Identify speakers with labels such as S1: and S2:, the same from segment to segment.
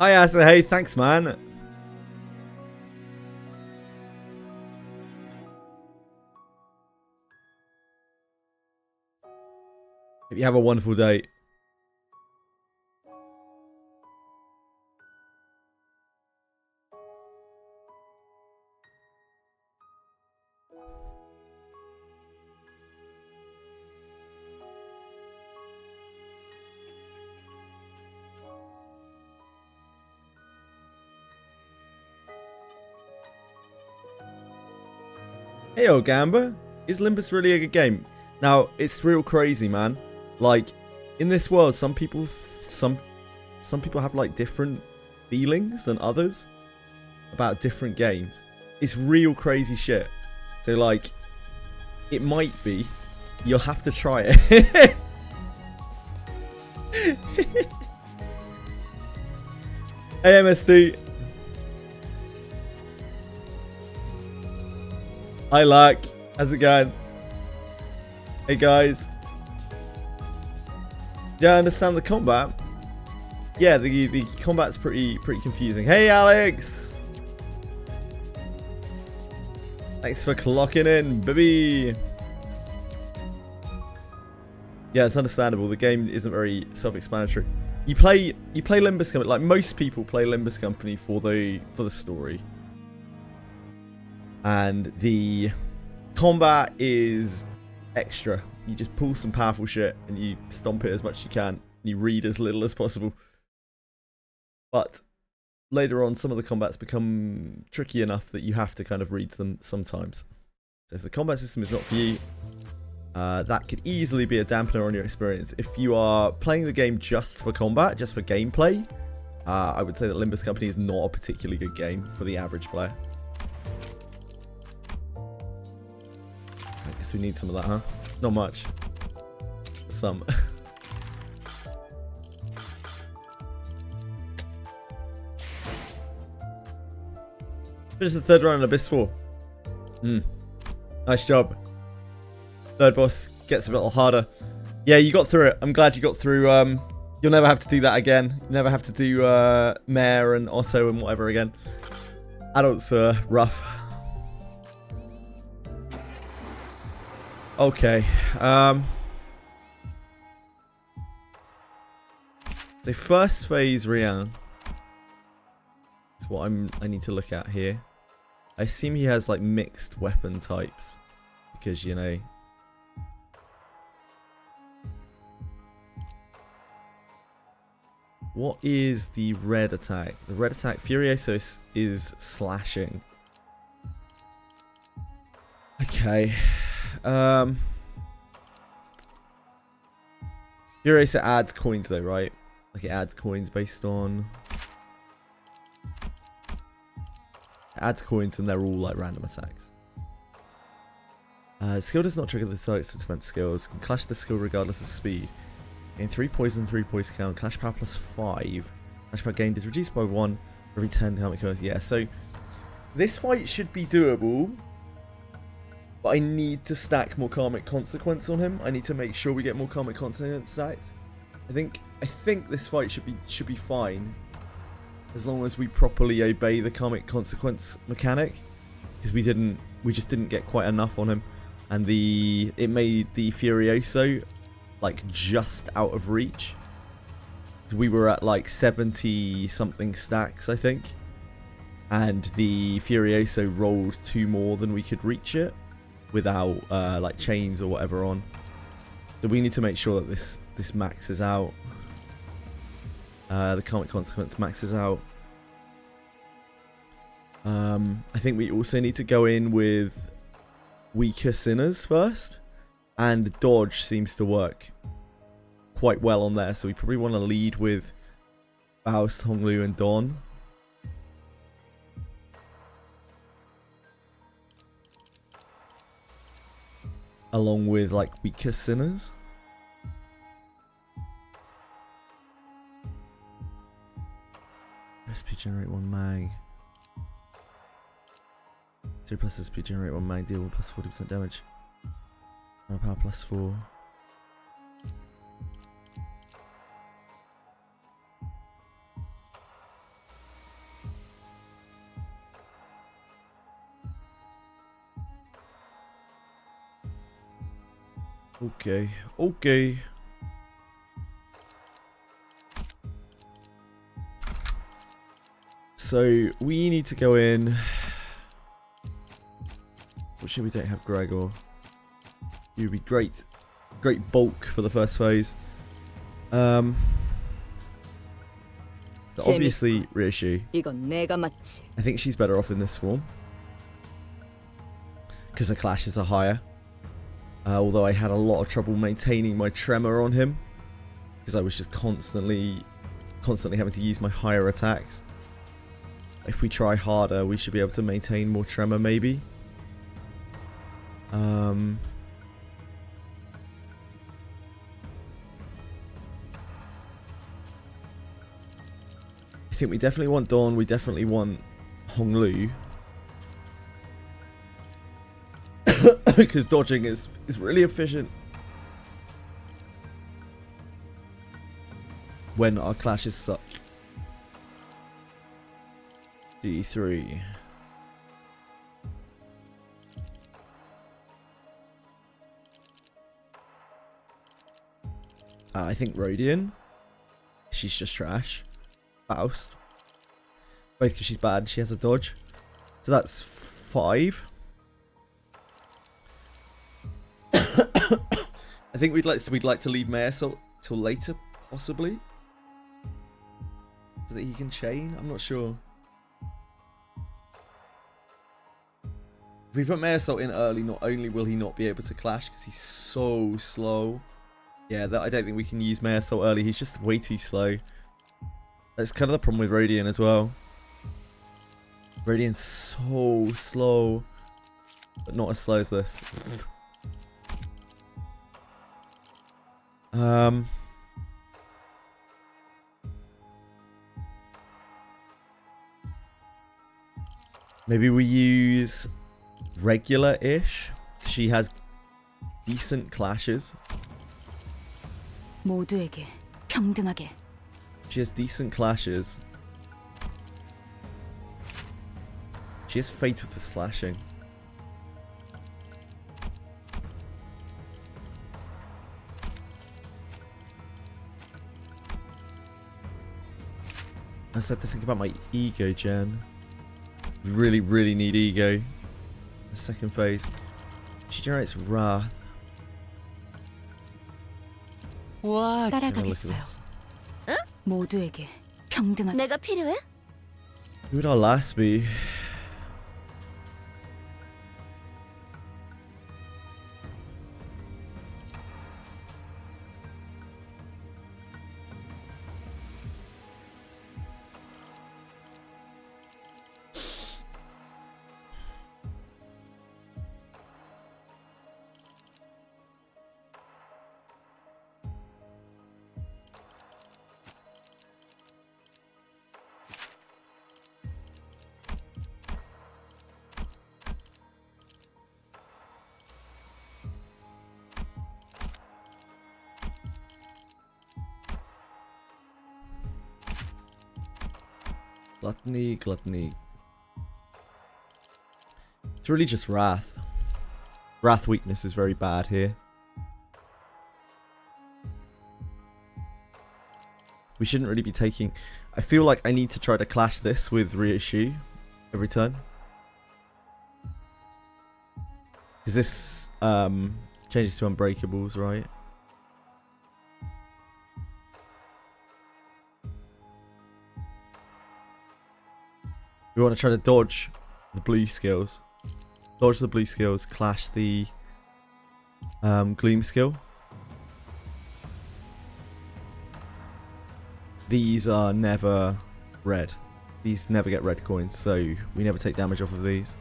S1: Hi, Asa. Hey, thanks, man. Hope you have a wonderful day. Hey, old Gamba. Is Limbus really a good game? Now, it's real crazy, man. Like, in this world, some people have like different feelings than others about different games. It's real crazy shit. So like, it might be. You'll have to try it. Hey, MSD. Hi, Lack. How's it going? Hey, guys. Yeah, I understand the combat. Yeah, the combat's pretty confusing. Hey, Alex. Thanks for clocking in, baby. Yeah, it's understandable. The game isn't very self-explanatory. You play Limbus Company, like most people play Limbus Company for the story. And the combat is extra. You just pull some powerful shit and you stomp it as much as you can. And you read as little as possible. But later on, some of the combats become tricky enough that you have to kind of read them sometimes. So if the combat system is not for you, that could easily be a dampener on your experience. If you are playing the game just for combat, just for gameplay, I would say that Limbus Company is not a particularly good game for the average player. I guess we need some of that, huh? Not much. Some. Finish the third round in Abyss 4. Nice job. Third boss gets a little harder. Yeah, you got through it. I'm glad you got through. You'll never have to do that again. You'll never have to do Mare and Otto and whatever again. Adults are rough. Okay. So first phase Rian is what I need to look at here. I assume he has like mixed weapon types because, you know, what is the red attack? The red attack Furioso is slashing. Okay. Furioso adds coins though, right? Like it adds coins based on... It adds coins and they're all like random attacks. Skill does not trigger the target's defense skills. Can clash the skill regardless of speed. Gain 3 poison, 3 poison count. Clash power plus 5. Clash power gained is reduced by 1 for every 10 helmet kills. Yeah, so this fight should be doable. But I need to stack more Karmic Consequence on him. I need to make sure we get more Karmic Consequence stacked. I think this fight should be fine. As long as we properly obey the Karmic Consequence mechanic. Because we just didn't get quite enough on him. And it made the Furioso like just out of reach. We were at like 70 something stacks, I think. And the Furioso rolled 2 more than we could reach it without like chains or whatever on. So we need to make sure that this maxes out. The Karmic Consequence maxes out. I think we also need to go in with weaker sinners first. And dodge seems to work quite well on there. So we probably want to lead with Faust, Honglu, and Dawn. Along with like weaker sinners. SP generate 1 mag. 2 plus SP generate 1 mag, deal 1 plus 40% damage. Power plus 4. Okay. Okay. So we need to go in. Fortunately, we don't have Gregor. He would be great bulk for the first phase. Obviously, Rishi. I think she's better off in this form. Because the clashes are higher. Although I had a lot of trouble maintaining my tremor on him. Because I was just constantly having to use my higher attacks. If we try harder, we should be able to maintain more tremor, maybe. I think we definitely want Dawn. We definitely want Honglu. Because dodging is really efficient when our clashes suck. D3. I think Rodian. She's just trash. Faust. Both because she's bad and she has a dodge. So that's 5. I think we'd like to leave Mayorsalt till later, possibly. So that he can chain? I'm not sure. If we put Mayorsalt in early, not only will he not be able to clash because he's so slow. Yeah, I don't think we can use Mayorsalt early. He's just way too slow. That's kind of the problem with Rodian as well. Rodian's so slow, but not as slow as this. Maybe we use regular-ish. She has decent clashes.
S2: 모두에게 평등하게.
S1: She has decent clashes. She is fatal to slashing. I just had to think about my ego gen. We really need ego. The second phase. She generates wrath.
S2: 와,
S1: Look at this.
S2: 모두에게 평등한.
S3: 내가 필요해?
S1: Who would our last be? Gluttony. It's really just Wrath. Wrath weakness is very bad here. We shouldn't really be taking... I feel like I need to try to clash this with Reissue every turn. Because this changes to Unbreakables, right? We want to try to dodge the blue skills. Dodge the blue skills, clash the Gloom skill. These are never red. These never get red coins, so we never take damage off of these.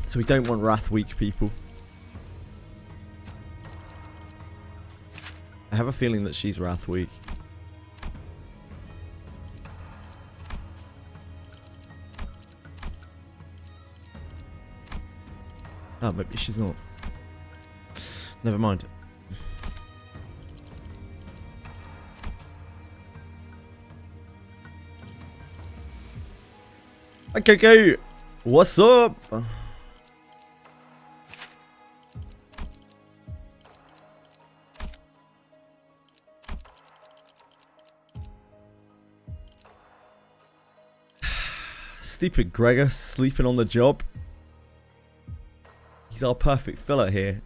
S1: So we don't want Wrath weak people. I have a feeling that she's Wrath weak. Oh, maybe she's not. Never mind. Hi Coco! What's up? Stupid Gregor sleeping on the job. He's our perfect filler here.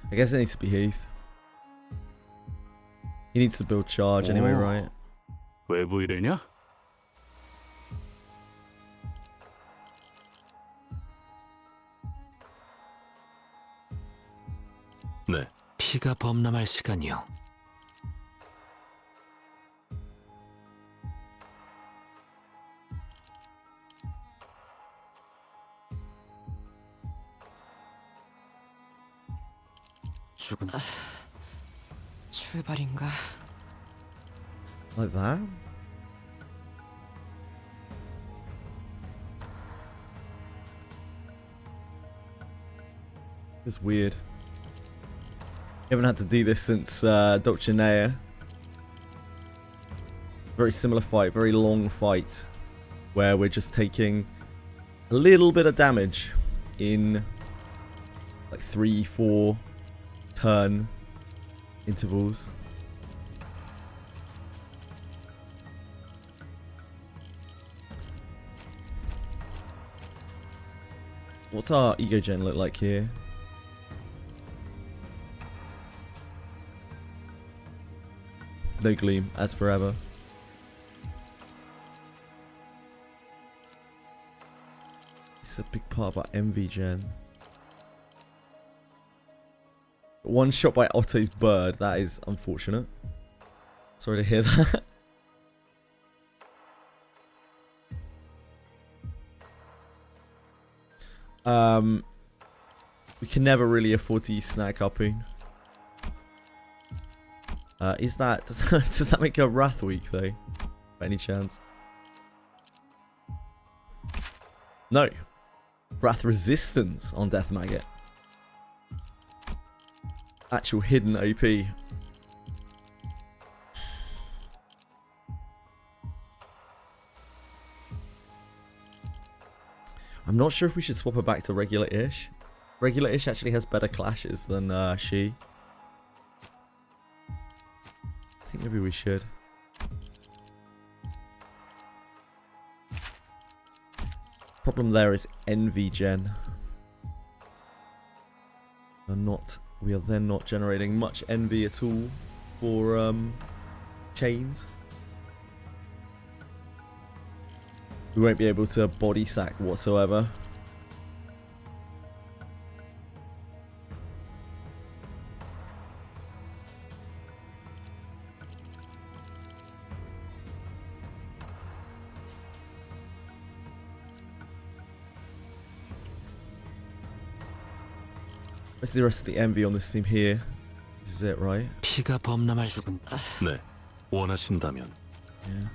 S1: I guess it needs to be Heath. He needs to build charge anyway, right?
S3: 외부 일이냐? 네.
S4: 피가 범람할 시간이요. 죽음. 출발인가?
S1: Like that? It's weird. Haven't had to do this since Dulcinea. Very similar fight, very long fight, where we're just taking a little bit of damage in like 3-4 turn intervals. What's our ego gen look like here? No gleam, as per ever. It's a big part about MV gen. One shot by Otto's bird, that is unfortunate. Sorry to hear that. We can never really afford to use Snag Harpoon. Does that make a Wrath weak though? By any chance? No. Wrath resistance on Death Maggot. Actual hidden OP. I'm not sure if we should swap her back to regular-ish. Regular-ish actually has better clashes than she. I think maybe we should. Problem there is envy gen. We are then not generating much envy at all for chains. We won't be able to body sack whatsoever. Let's see the rest of the envy on this team here. This is it, right?
S4: 피가 범람할 죽음.
S3: 네. 원하신다면.
S1: Yeah.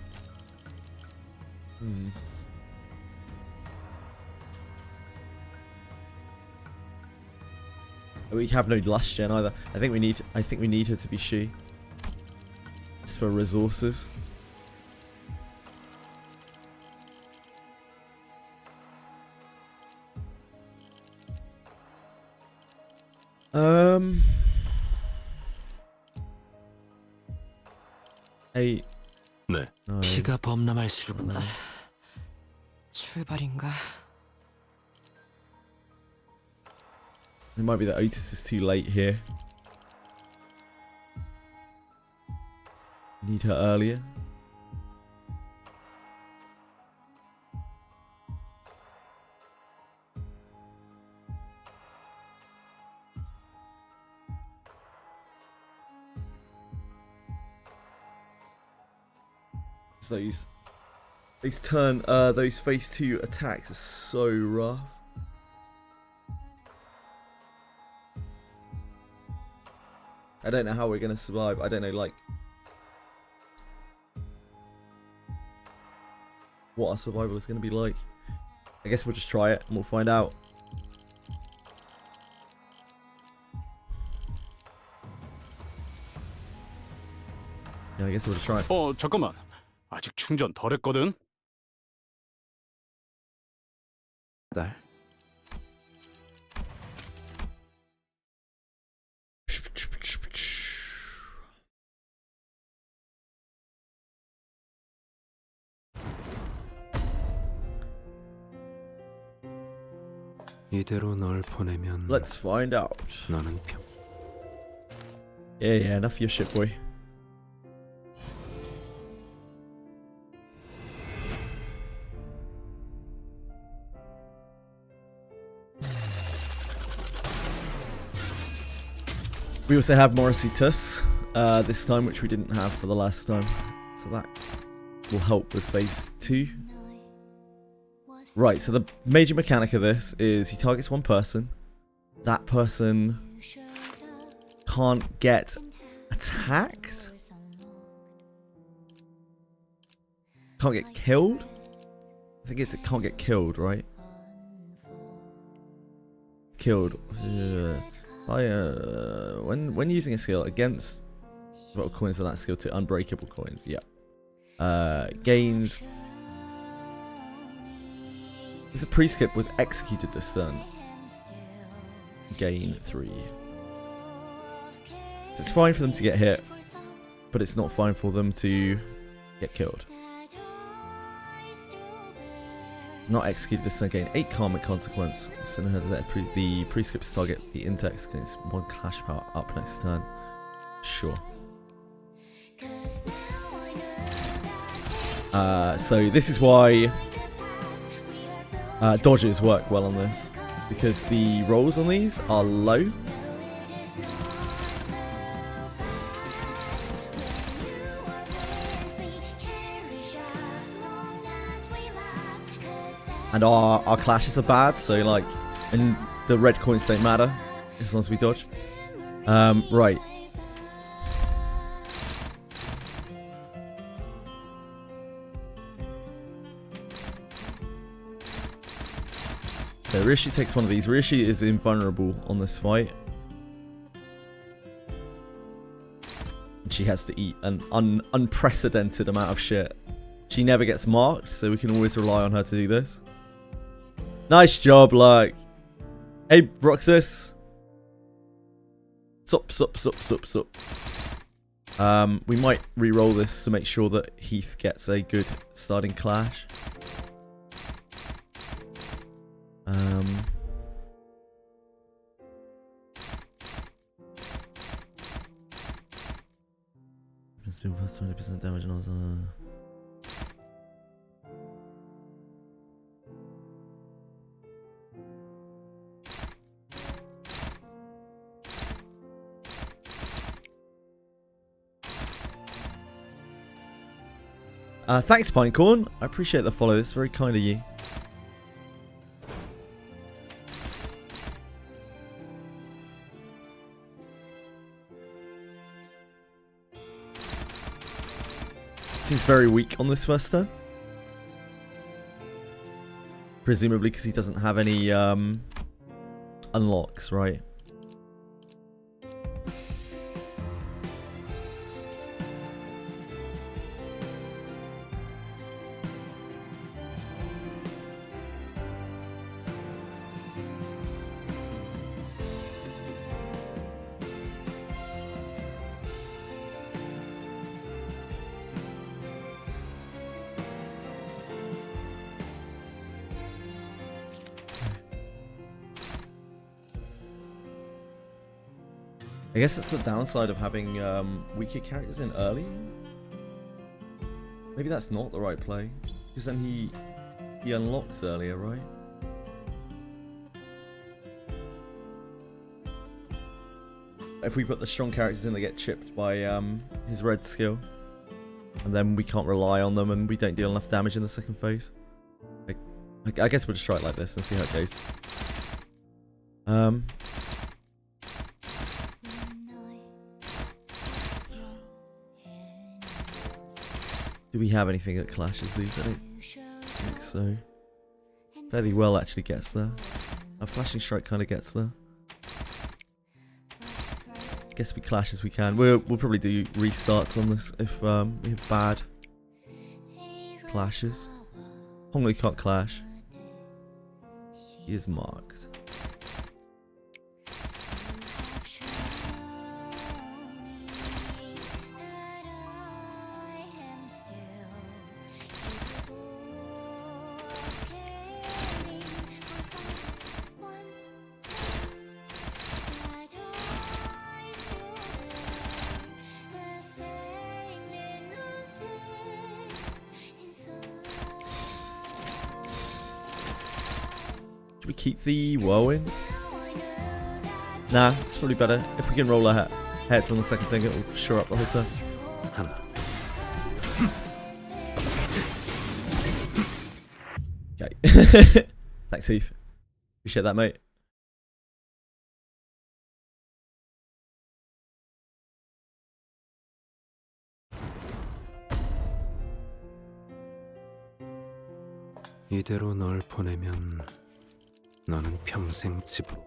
S1: We have no lust gen either. I think we need her to be she. Just for resources. Hey.
S3: 네.
S1: No.
S4: 피가 범람할 죽음. 출발인가?
S1: It might be that Otis is too late here. Need her earlier. Those phase 2 attacks are so rough. I don't know how we're gonna survive. I don't know, like what our survival is going to be like. I guess we'll just try it and we'll find out. Yeah, I guess we'll just try it.
S3: 잠깐만. 아직 충전 덜 했거든. 딸.
S4: 이대로 널 보내면
S1: Let's find out.
S4: 너는 평.
S1: Yeah, enough of your shit, boy. We also have Morrisitus this time, which we didn't have for the last time. So that will help with phase 2. Right, so the major mechanic of this is he targets one person. That person can't get attacked? Can't get killed? I think it can't get killed, right? Killed. When using a skill against what coins are that skill to unbreakable coins, yeah. Gains. If the pre-skip was executed this turn, gain 3. So it's fine for them to get hit, but it's not fine for them to get killed. It's not executed this turn, gain 8 karmic consequence. So the pre-skips target the index against 1 clash power up next turn. Sure. So this is why dodges work well on this, because the rolls on these are low. And our clashes are bad, so like, and the red coins don't matter as long as we dodge. Right. So Rishi takes one of these. Rishi is invulnerable on this fight. And she has to eat an unprecedented amount of shit. She never gets marked, so we can always rely on her to do this. Nice job, like. Hey, Roxas. Sup. We might re-roll this to make sure that Heath gets a good starting clash. Still plus 20% damage and also. Thanks, Pinecorn. I appreciate the follow. It's very kind of you. Seems very weak on this first turn. Presumably because he doesn't have any unlocks, right? I guess that's the downside of having weaker characters in early. Maybe that's not the right play, because then he unlocks earlier, right? If we put the strong characters in, they get chipped by his red skill, and then we can't rely on them, and we don't deal enough damage in the second phase. I guess we'll just try it like this and see how it goes. Do we have anything that clashes these? I don't think so. Fairly well actually gets there. Our flashing strike kind of gets there. Guess we clash as we can. We'll probably do restarts on this if we have bad clashes. Hongli can't clash. He is marked. Should we keep the whirlwind? Nah, it's probably better. If we can roll our heads on the second thing, it'll shore up the whole turn. Okay. Thanks, Heath. Appreciate that, mate.
S4: 이대로 널 보내면 너는 평생 집으로.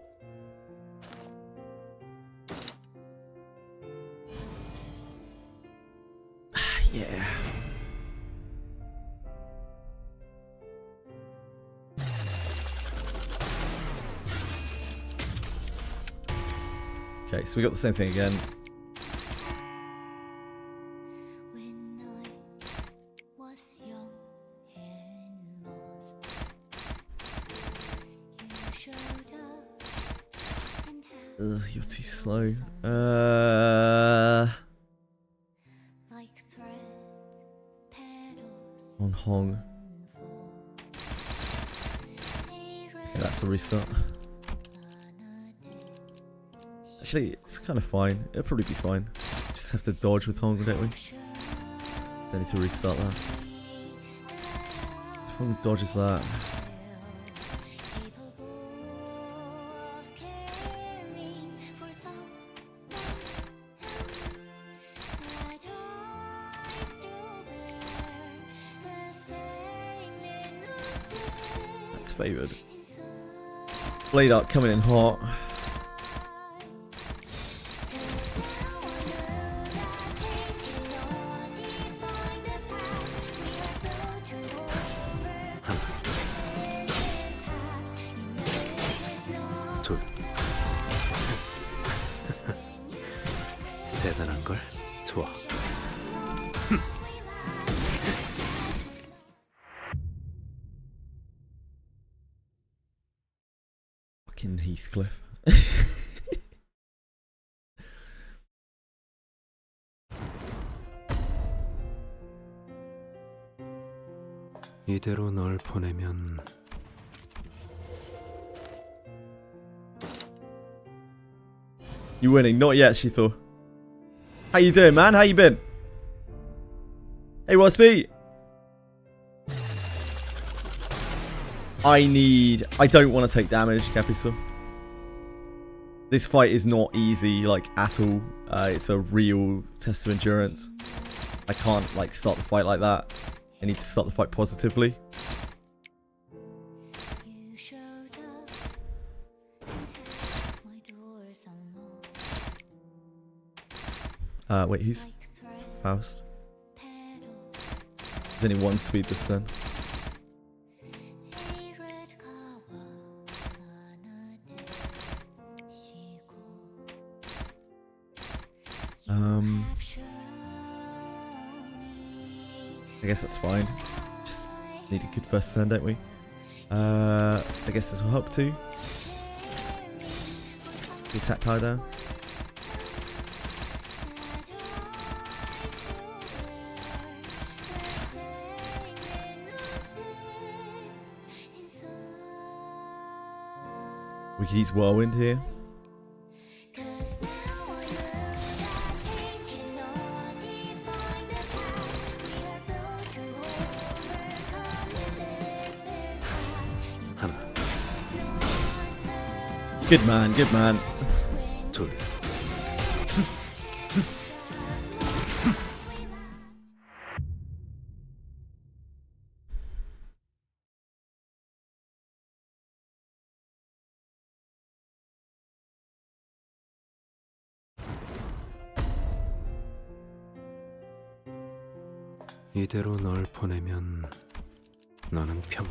S1: Yeah. Okay, so we got the same thing again. Ugh, you're too slow. On Hong. Okay, that's a restart. Actually, it's kind of fine. It'll probably be fine. Just have to dodge with Hong, don't we? Don't need to restart that. If Hong dodges that. That's favoured. Blade Arc coming in hot.
S4: 대단한 걸. 좋아.
S1: Fucking Heathcliff.
S4: 이대로 널 보내면
S1: You winning? Not yet, Shito. How you doing, man? How you been? Hey, what's beat? I don't want to take damage, Capiso. This fight is not easy, like, at all. It's a real test of endurance. I can't, like, start the fight like that. I need to start the fight positively. Wait, who's Faust? There's only one speed this turn. I guess that's fine. Just need a good first turn, don't we? I guess this will help too. The attack power down. We could use Whirlwind here. Good man, good man.
S4: 둘. 이대로 널 보내면 너는 평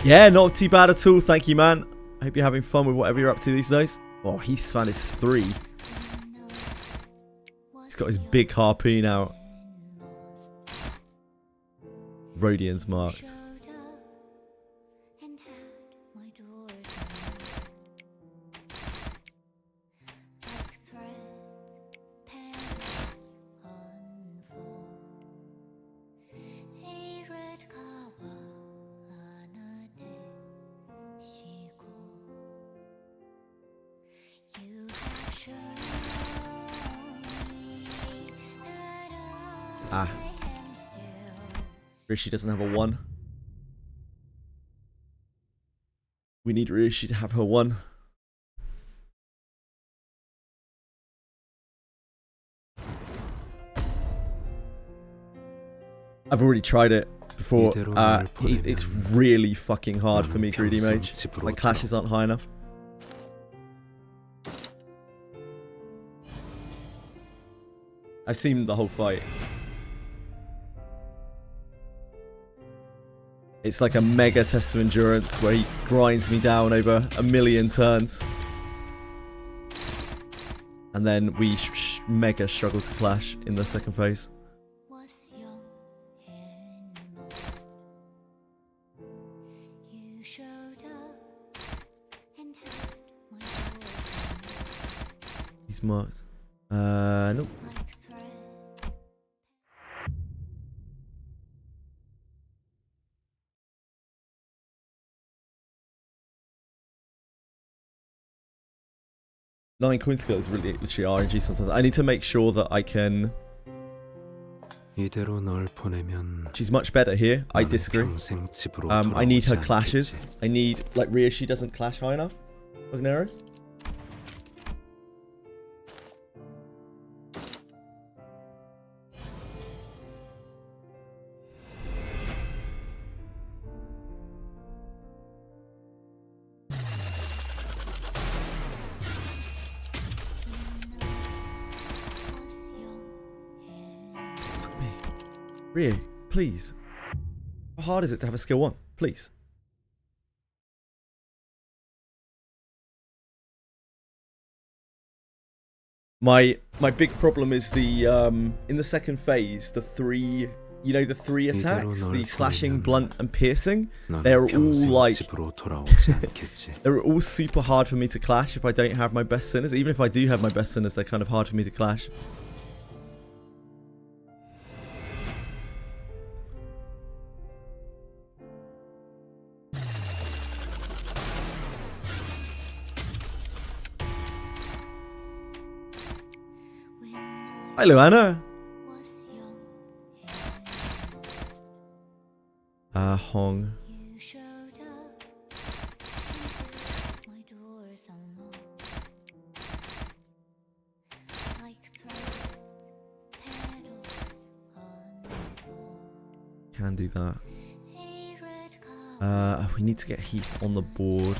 S1: Yeah, not too bad at all. Thank you, man. I hope you're having fun with whatever you're up to these days. Oh, he's found his 3. He's got his big harpoon out. Rhodian's marked. Ah. Rishi doesn't have a 1. We need Rishi to have her 1. I've already tried it before. It's really fucking hard for me, Greedy Mage. My clashes aren't high enough. I've seen the whole fight. It's like a mega test of endurance where he grinds me down over a million turns. And then we mega struggle to clash in the second phase. He's marked. Nope. Nine coin skill is really literally RNG sometimes. I need to make sure that I can... She's much better here. I disagree. I need her clashes. I need... Like, Ryoshi doesn't clash high enough. Ogneris. Ryo, please. How hard is it to have a skill 1? Please. My big problem is the in the second phase, the 3, you know, the 3 attacks, the slashing, blunt, and piercing. They're all like they're all super hard for me to clash if I don't have my best sinners. Even if I do have my best sinners, they're kind of hard for me to clash. Hi, Luana. Hong. Can do that. We need to get Heath on the board.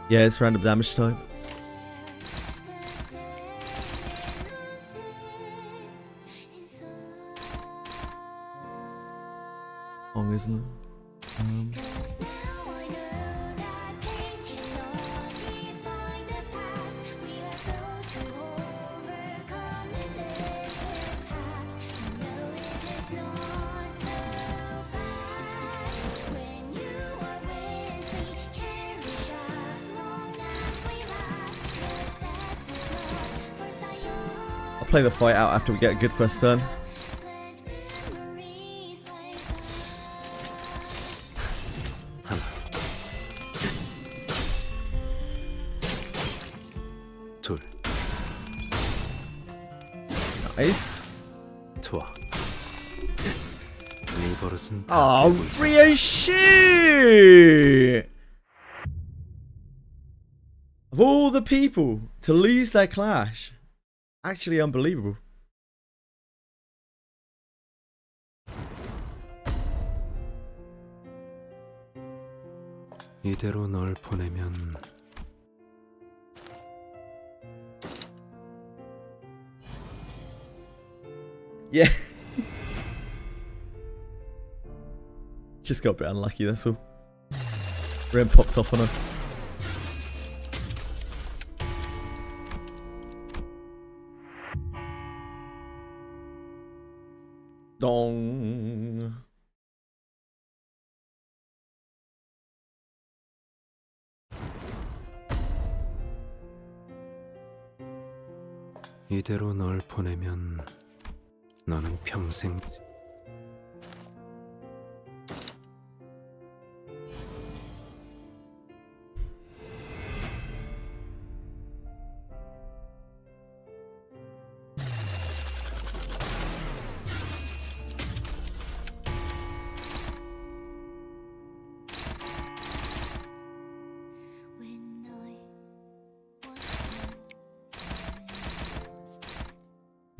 S1: Yeah, it's random damage type. Long, isn't it? Play the fight out after we get a good first turn. Ace.
S4: 좋아. 네 버릇은 다
S1: Oh,
S4: 알고 있어.
S1: Ryoshi! Of all the people to lose their clash, actually unbelievable.
S4: 이대로 널 보내면
S1: Yeah. Just got a bit unlucky, that's all. Rim popped off on her. Dong.
S4: 이대로 널 보내면 너는 평생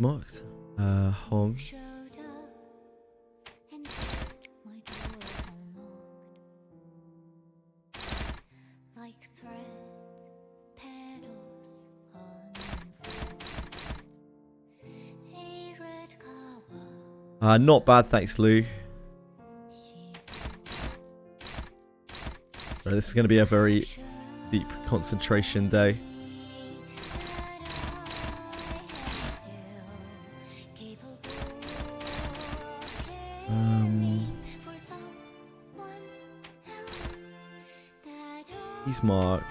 S1: Marked. Hong. Not bad, thanks, Lou. This is going to be a very deep concentration day. He's marked.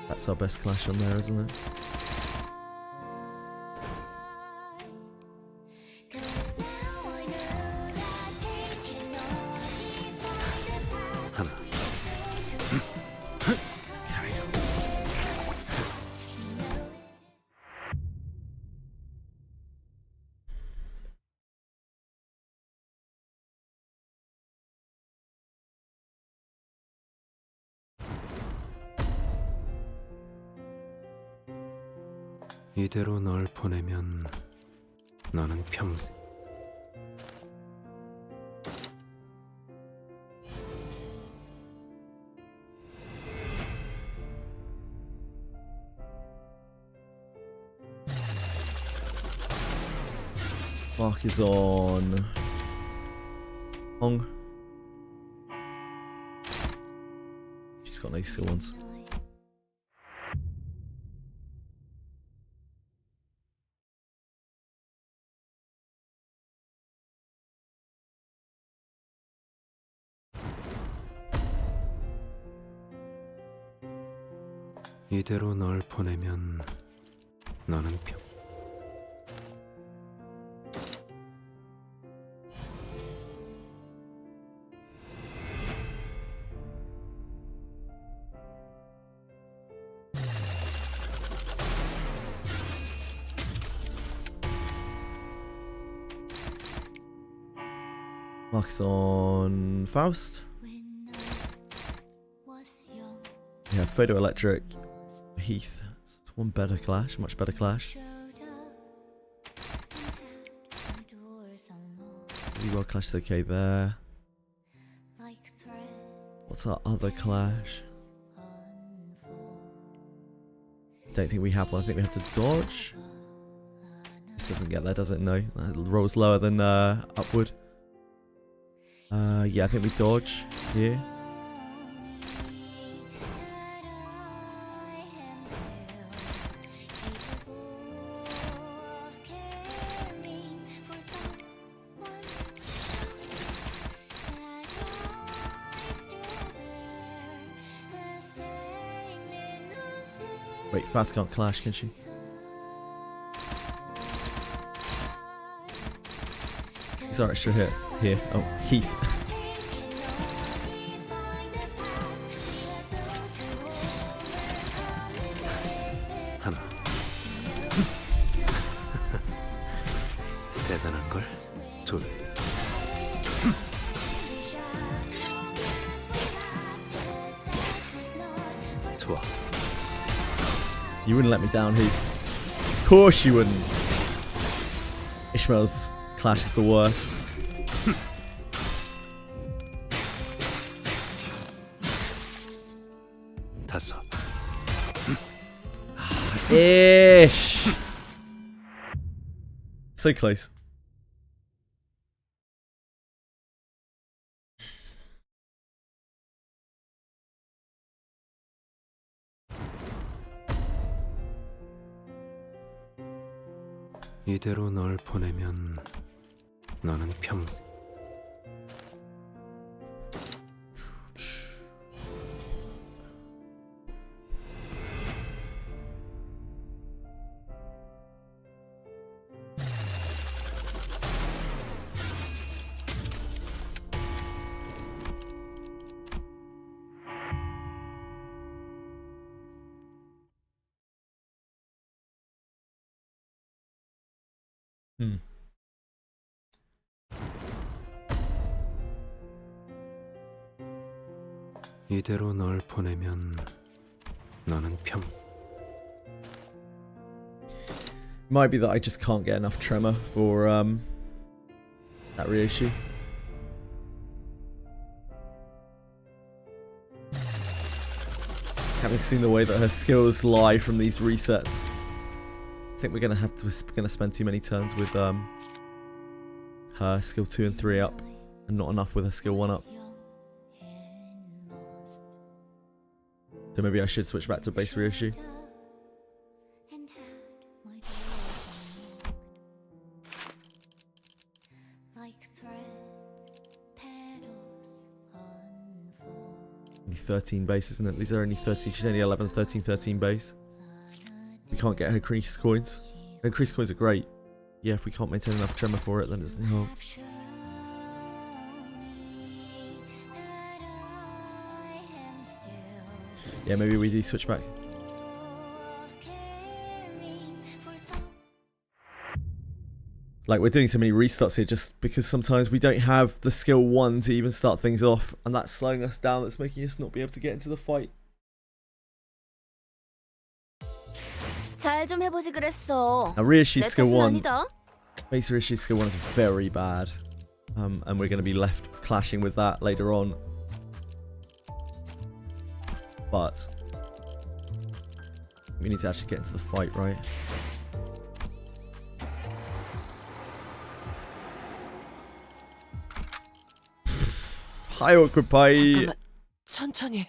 S1: That's our best clash on there, isn't it?
S4: 하나. 이대로 널 보내면 너는 평생
S1: Mark is on Hong. She's got no skill ones.
S4: 이대로 널 보내면 너는 평
S1: Mark is on Faust. Yeah, Photoelectric, Heath. It's one better clash, much better clash. Really well clashed, okay there. What's our other clash? Don't think we have one. I think we have to dodge. This doesn't get there, does it? No. That rolls lower than upward. Yeah, I think we dodge here. Wait, Fast can't clash, can she? He's our extra hit here. Oh, Heath.
S4: 하나. 대단한 걸. 둘. 좋아.
S1: You wouldn't let me down, Heath. Of course you wouldn't. Ishmael's clash is the worst.
S4: 다섯.
S1: Ish. So close.
S4: 이대로 널 보내면 너는 평생. 이대로 널 보내면 너는 평생.
S1: Might be that I just can't get enough tremor for that reissue. Having seen the way that her skills lie from these resets, I think we're gonna spend too many turns with her skill 2 and 3 up, and not enough with her skill 1 up. So maybe I should switch back to base reissue. Only 13 base, isn't it? These are only 13. She's only 11, 13, 13 base. We can't get her increased coins. Her increased coins are great. Yeah, if we can't maintain enough tremor for it, then it doesn't help. Yeah, maybe we do switch back. Like, we're doing so many restarts here just because sometimes we don't have the skill 1 to even start things off, and that's slowing us down, that's making us not be able to get into the fight.
S5: 잘 좀 해보지 그랬어.
S1: Now, reissue
S5: 내
S1: skill
S5: 탓은
S1: 1,
S5: 아니다.
S1: base reissue skill 1 is very bad. And we're going to be left clashing with that later on. But we need to actually get into the fight, right? Hi, awkward pie.
S6: 잠깐만, 천천히.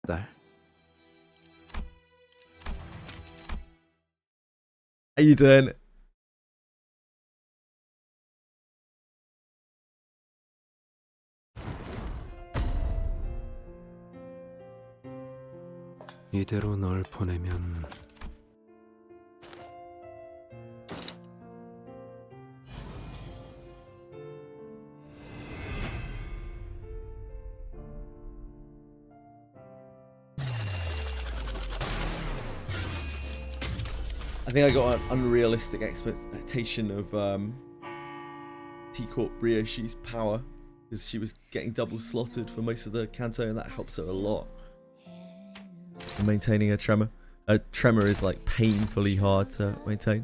S4: 딸.
S1: How you doing?
S4: 이대로 널 보내면
S1: I think I got an unrealistic expectation of T-Corp Ryoshi's power, because she was getting double slotted for most of the Canto, and that helps her a lot in maintaining her tremor. Her tremor is like painfully hard to maintain.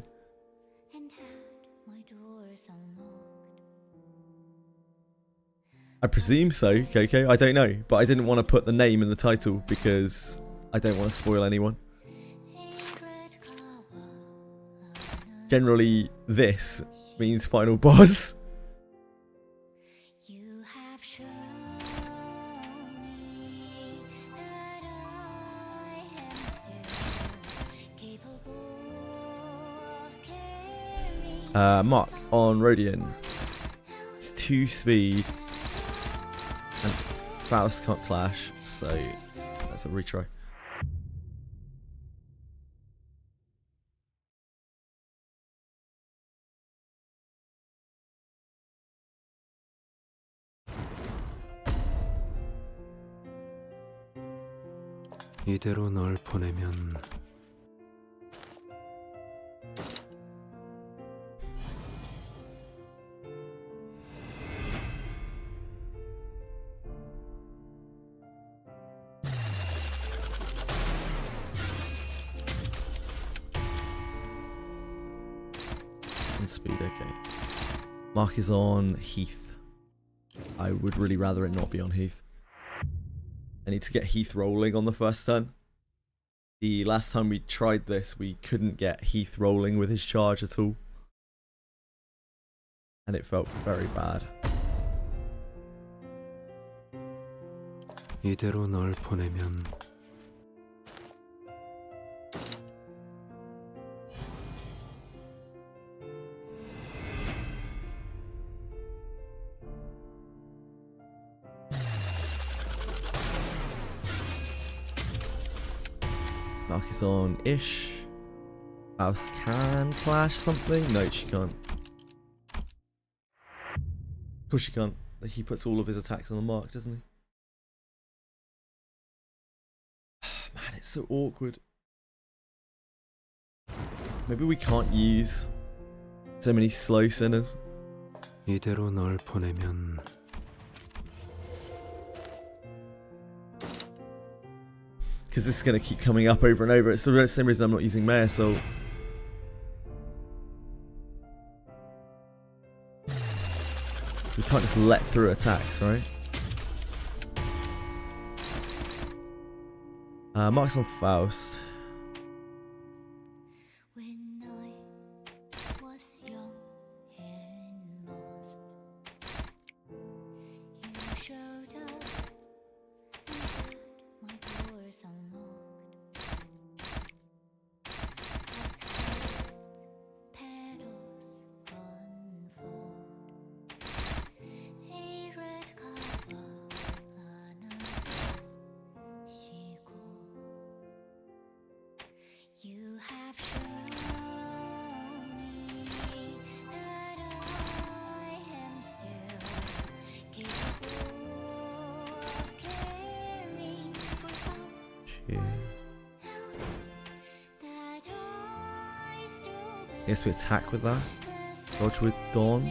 S1: I presume so, Coco. I don't know, but I didn't want to put the name in the title because I don't want to spoil anyone. Generally, this means final boss. Mark on Rodian. It's 2 speed. And Faust can't clash, so that's a retry.
S4: 이대로 널 보내면
S1: Speed, okay. Mark is on Heath. I would really rather it not be on Heath. I need to get Heath rolling on the first turn. The last time we tried this, we couldn't get Heath rolling with his charge at all. And it felt very bad.
S4: 이대로 널 보내면
S1: Mark is on Ish. Mouse can clash something? No, she can't. Of course she can't. He puts all of his attacks on the mark, doesn't he? Man, it's so awkward. Maybe we can't use so many slow sinners.
S4: 이대로 널 보내면
S1: Because this is going to keep coming up over and over. It's the same reason I'm not using Mare, so... We can't just let through attacks, right? Mark's on Faust.
S5: When I was young and lost, you showed up and my doors unlocked. Petals unfold, a red cover 안아주시고. You have shown me that I am still capable of caring for someone else. That I still
S1: I guess we attack with that. Dodge with Dawn.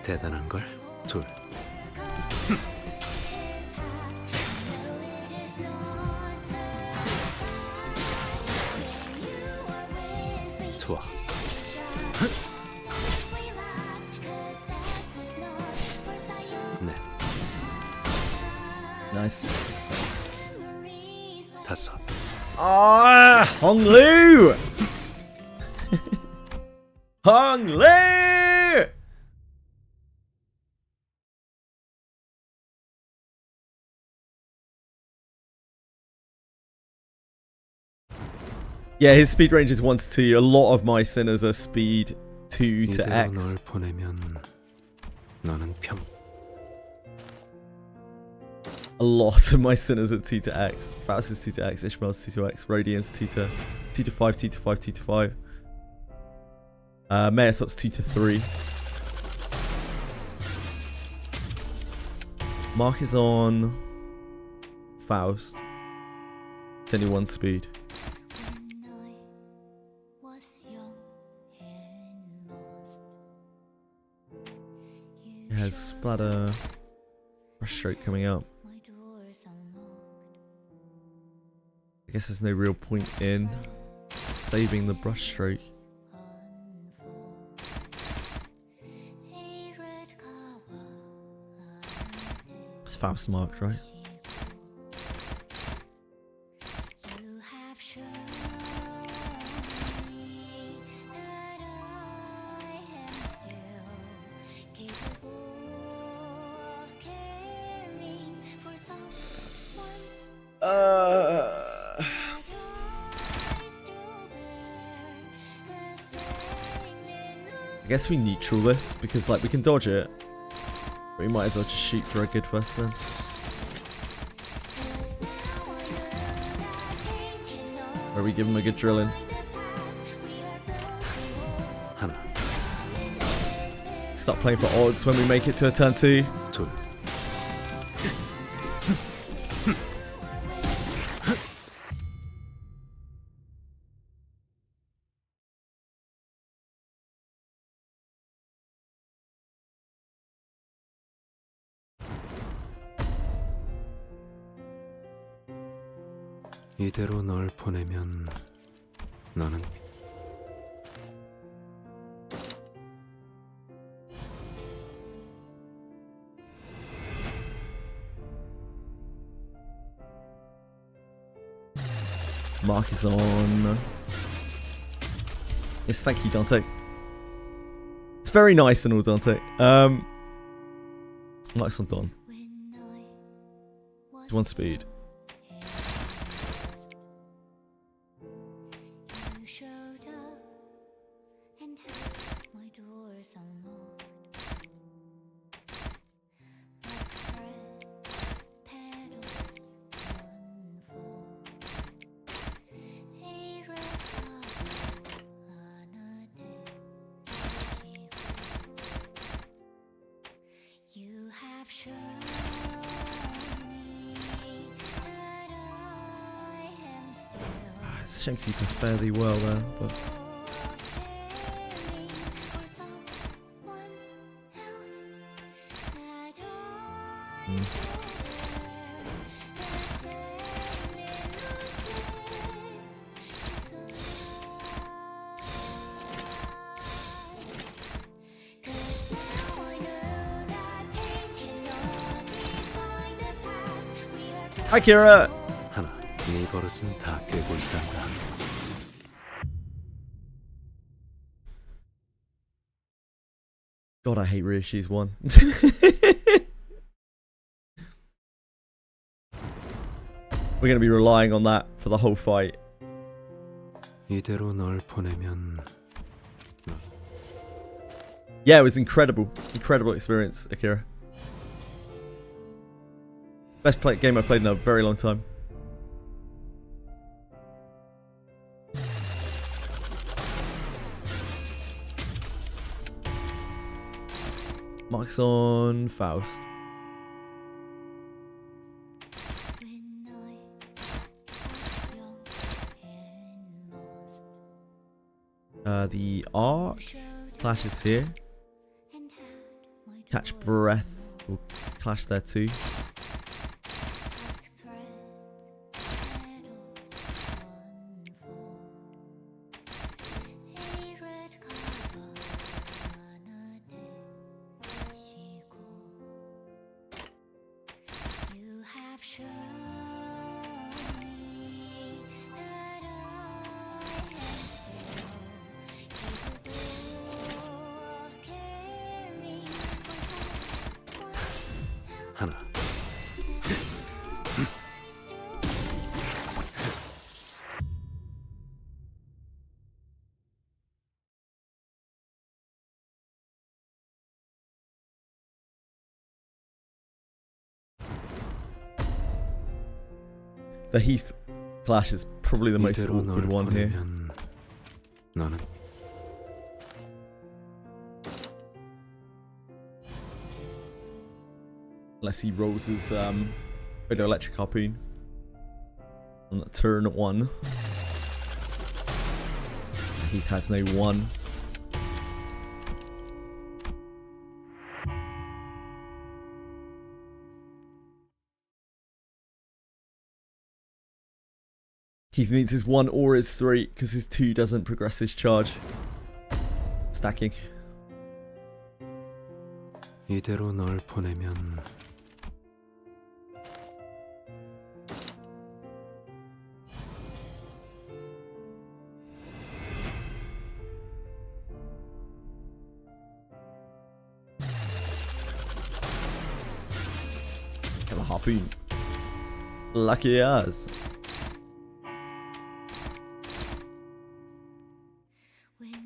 S4: 대단한 걸. 둘. 좋아. 네.
S1: Nice.
S4: 다섯.
S1: Ah, Hong Lu! Hong Lu! Yeah, his speed range is 1 to 2. A lot of my sinners are speed 2 to
S4: 이대로
S1: X.
S4: 널 보내면 너는 평.
S1: A lot of my sinners are 2 to X. Faust is 2 to X, Ishmael's 2 to X, Radiant's 2 to 5, 2 to 5, 2 to 5. Mayasot's 2 to 3. Mark is on Faust. It's only 1 speed.
S5: When I was young and lost,
S1: It has Splatter, Brushstroke coming up.
S5: my doors unlocked.
S1: I guess there's no real point in saving the Brushstroke.
S5: A red cover
S1: It's Faust marked, right?
S5: You have shown me that I am still capable of caring for someone that I still bear the same
S1: I guess we neutral this because like we can dodge it, but we might as well just shoot for a good first turn. Where we give him a good drilling.
S4: 하나,
S1: Start playing for odds when we make it to a turn 2.
S4: 둘, 이대로 널 보내면 너는
S1: Mark is on. Yes, thank you, Dante. It's very nice and all, Dante. Mark's on Don. 1 speed.
S5: You showed up and had my doors unlocked. Like thread petals unfold. A red flower you have shown me that I am still.
S1: It's a shame to fairly well there, but Hi, Kira.
S4: 하나, 네 버릇은 다 꿰고 있단다.
S1: God, I hate Ryoshi's 1. We're going to be relying on that for the whole fight.
S4: 이대로 널 보내면
S1: Yeah, it was incredible. Incredible experience, Akira. Best game I played in a very long time. Mark's on Faust. The arc clashes here. Catch breath will clash there too.
S4: 하나,
S1: The Heath clash is probably the most
S4: 이대로 널
S1: awkward one here.
S4: 보내면 너는
S1: Unless he rolls his radioelectric harpoon on turn 1. He has no 1. He needs his 1 or his 3 because his 2 doesn't progress his charge. Stacking.
S4: 이대로 널 보내면
S1: Have a harpoon. Lucky us.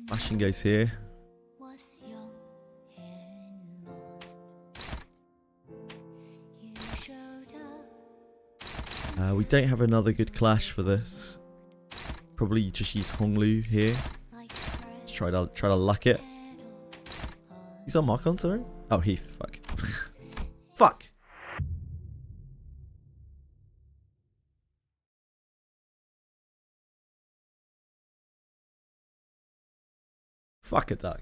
S1: Flashing goes here. We don't have another good clash for this. probably just use Honglu here. Just try to luck it. He's on Mark on, sorry? Oh, Heath. Fuck. Fuck. Fuck a duck.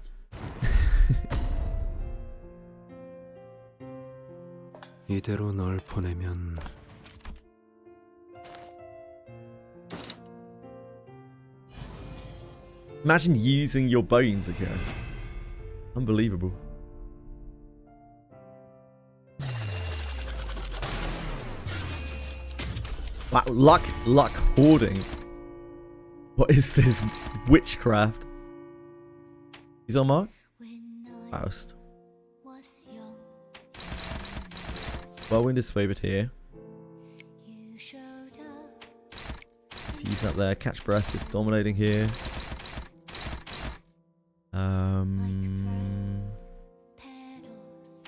S4: 이대로 널 보내면
S1: Imagine using your bones again. Unbelievable. Wow, luck hoarding. What is this witchcraft? He's on Mark? Faust. Whirlwind is favoured here. Let's use that there. Catch breath is dominating here.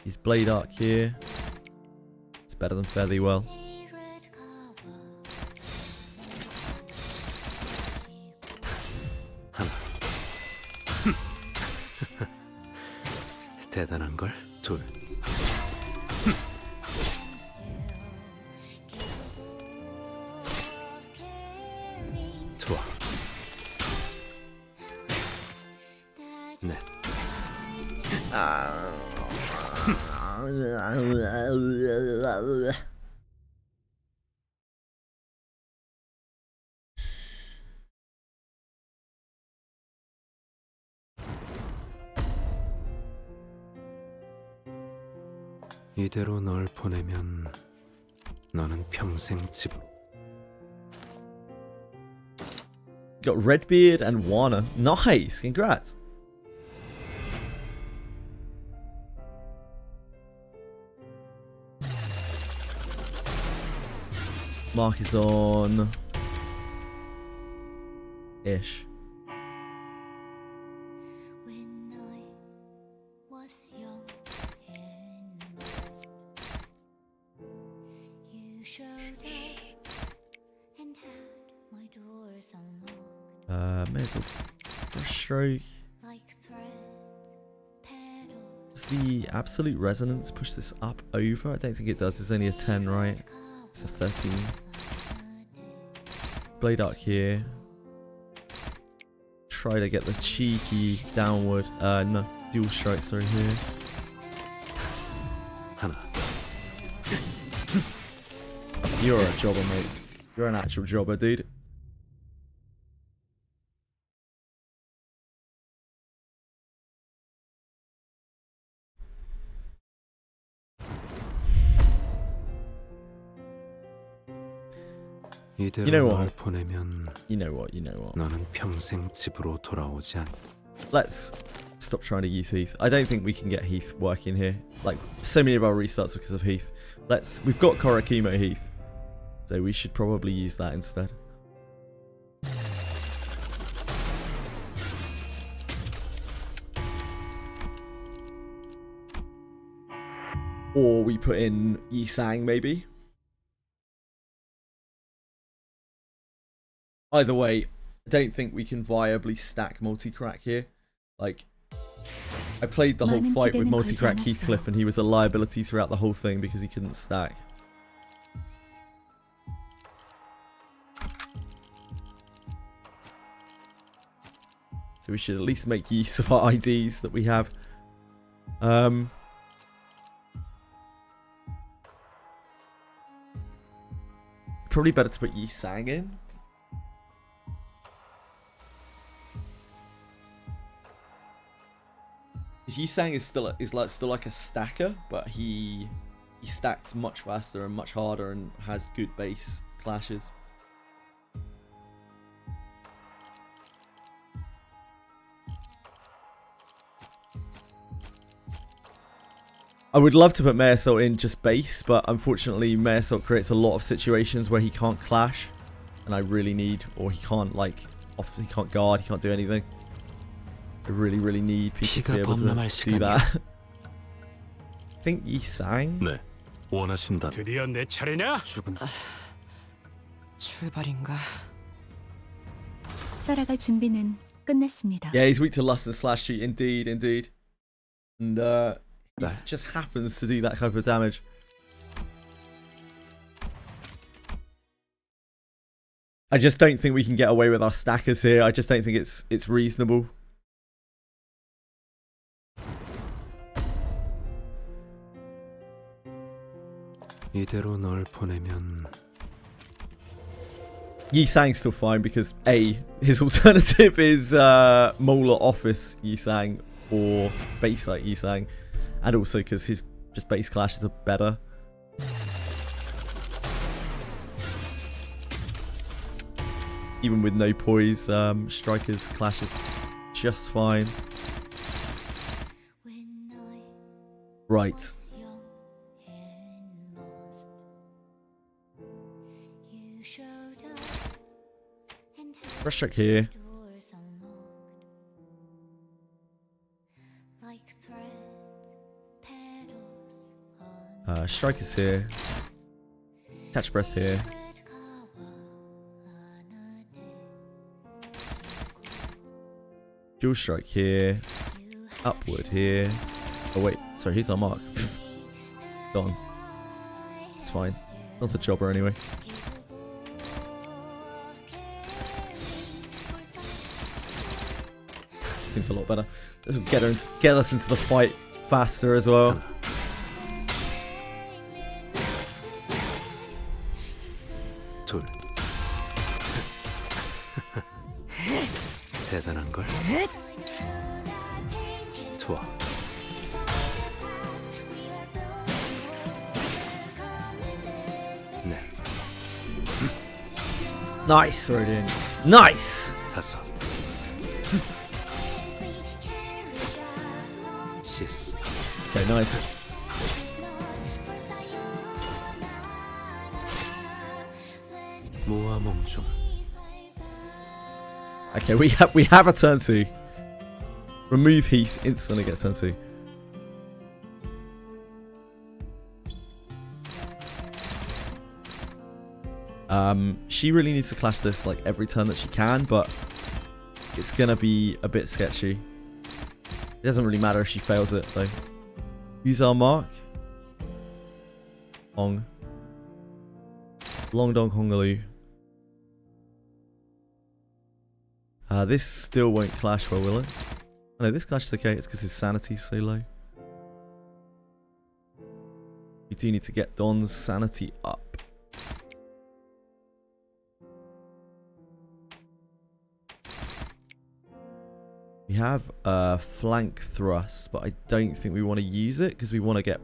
S1: He's Blade Arc here. It's better than fairly well.
S4: 대단한 걸. 둘. 좋아. 넷. 이대로 널 보내면 너는 평생 집으로.
S1: Got Redbeard and Wana. Nice, congrats. Mark is on ish. May as well brush stroke. Does the absolute resonance push this up over? I don't think it does. It's only a 10, right? It's a 13. Blade Arc here. Try to get the cheeky downward. No, dual strike, sorry, here.
S4: 하나.
S1: You're a jobber, mate. You're an actual jobber, dude.
S4: 이대로
S1: You know
S4: 널
S1: what?
S4: 보내면
S1: You know what? You know what?
S4: 너는 평생 집으로 돌아오지 않.
S1: Let's stop trying to use Heath. I don't think we can get Heath working here. Like, so many of our restarts because of Heath. We've got Korakimo Heath. So we should probably use that instead. Or we put in Yisang maybe. Either way, I don't think we can viably stack multi-crack here. Like, I played the whole fight with multi-crack Heathcliff and he was a liability throughout the whole thing because he couldn't stack. So we should at least make use of our IDs that we have. Probably better to put Yisang in. Yisang is still like a stacker, but he stacks much faster and much harder and has good base clashes. I would love to put Mayasalt in just base, but unfortunately Mayasalt creates a lot of situations where he can't clash, and I really need, or he can't he can't guard, he can't do anything. I really need people to be able to do that. I think Yisang?
S4: 네, 원하신다.
S3: 드디어 내 차례냐?
S6: 출발인가?
S2: 따라갈 준비는 끝냈습니다.
S1: Yeah, he's weak to lust and slash shoot. Indeed, indeed. And he just happens to do that type of damage. I just don't think we can get away with our stackers here. I just don't think it's reasonable.
S4: 이대로 널 보내면
S1: Yisang's still fine because A, his alternative is Molar Office Yisang or Base Light Yisang, and also because his just base clashes are better. Even with no poise, Striker's clash is just fine. Right. Fresh strike here. Strikers here. Catch breath here. Dual strike here. Upward here. Oh wait, sorry, he's our mark. Gone. It's fine. Not a jobber anyway. Seems a lot better. This will get us into the fight faster as well.
S4: 둘. 대단한 걸. 좋아. 네.
S1: Nice, Rodian. Nice.
S4: 다섯. 시스.
S1: Okay, nice.
S4: 모아 멈춤.
S1: Okay, we have a turn 2. Remove Heath, instantly get turn 2. She really needs to clash this like every turn that she can, but it's gonna be a bit sketchy. It doesn't really matter if she fails it though. Use our mark. Hong. Long Dong Hongaloo. This still won't clash well, will it? Oh, no, this clashes okay. It's because his sanity's so low. We do need to get Don's sanity up. We have a flank thrust, but I don't think we want to use it because we want to get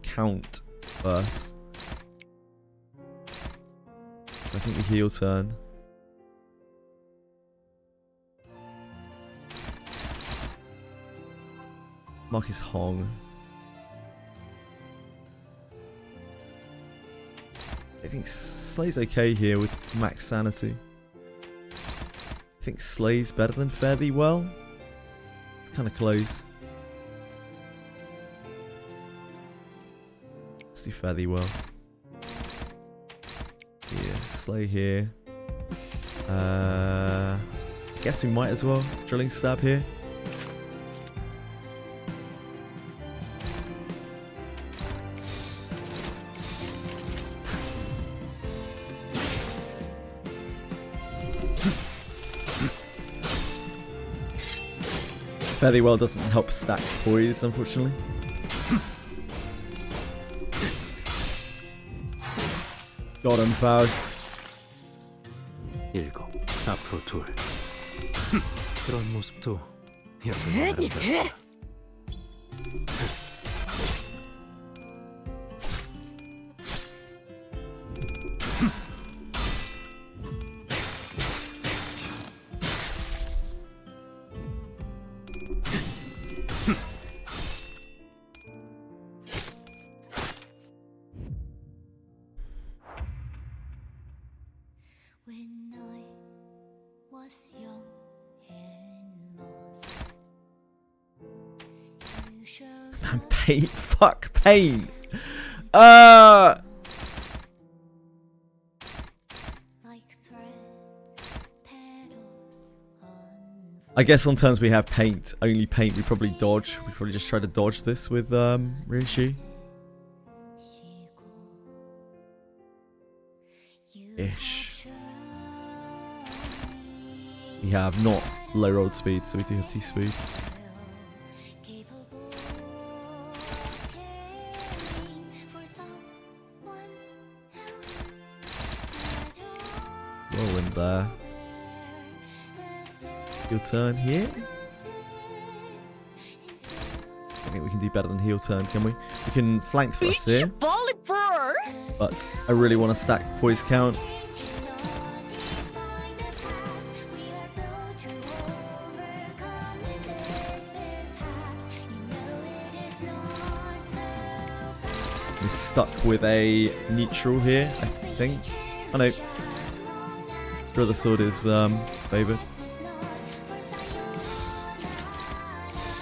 S1: count first. So I think we heal turn. Marcus Hong. I think Slay's okay here with max sanity. I think Slay's better than Fare Thee Well. It's kind of close. Let's do Fare Thee Well. Yeah, Slay here. I guess we might as well. Drilling Stab here. Fare Thee Well doesn't help stack poise, unfortunately. Got him, Faust.
S4: 일곱. 앞으로 둘. 그런 모습도 여전히 아름답다.
S5: When I was young and lost, you showed
S1: Man, pain. Fuck, pain.
S5: like threads, petals
S1: I guess on turns we have paint, only paint, we probably dodge. We probably just try to dodge this with Rishi. Ish. We have not low rolled speed, so we do have 2 speed. Whirlwind there. Heel turn here. I think we can do better than heel turn, can we? We can flank thrust here. But I really want to stack poise count. We're stuck with a neutral here, I think. Oh no. Draw the sword is favoured.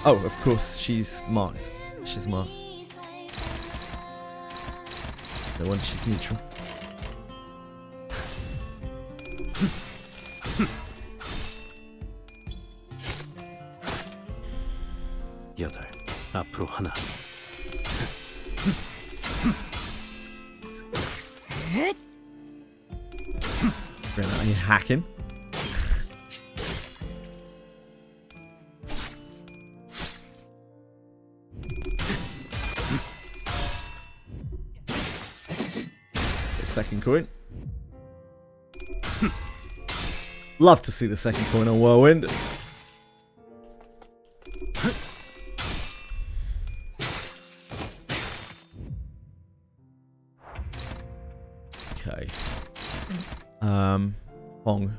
S1: Oh, of course, she's marked. She's marked. No wonder she's neutral.
S4: 여덟. 앞으로 하나.
S1: Right now, you're hacking. Second coin. Love to see the second coin on Whirlwind. Okay. Hong.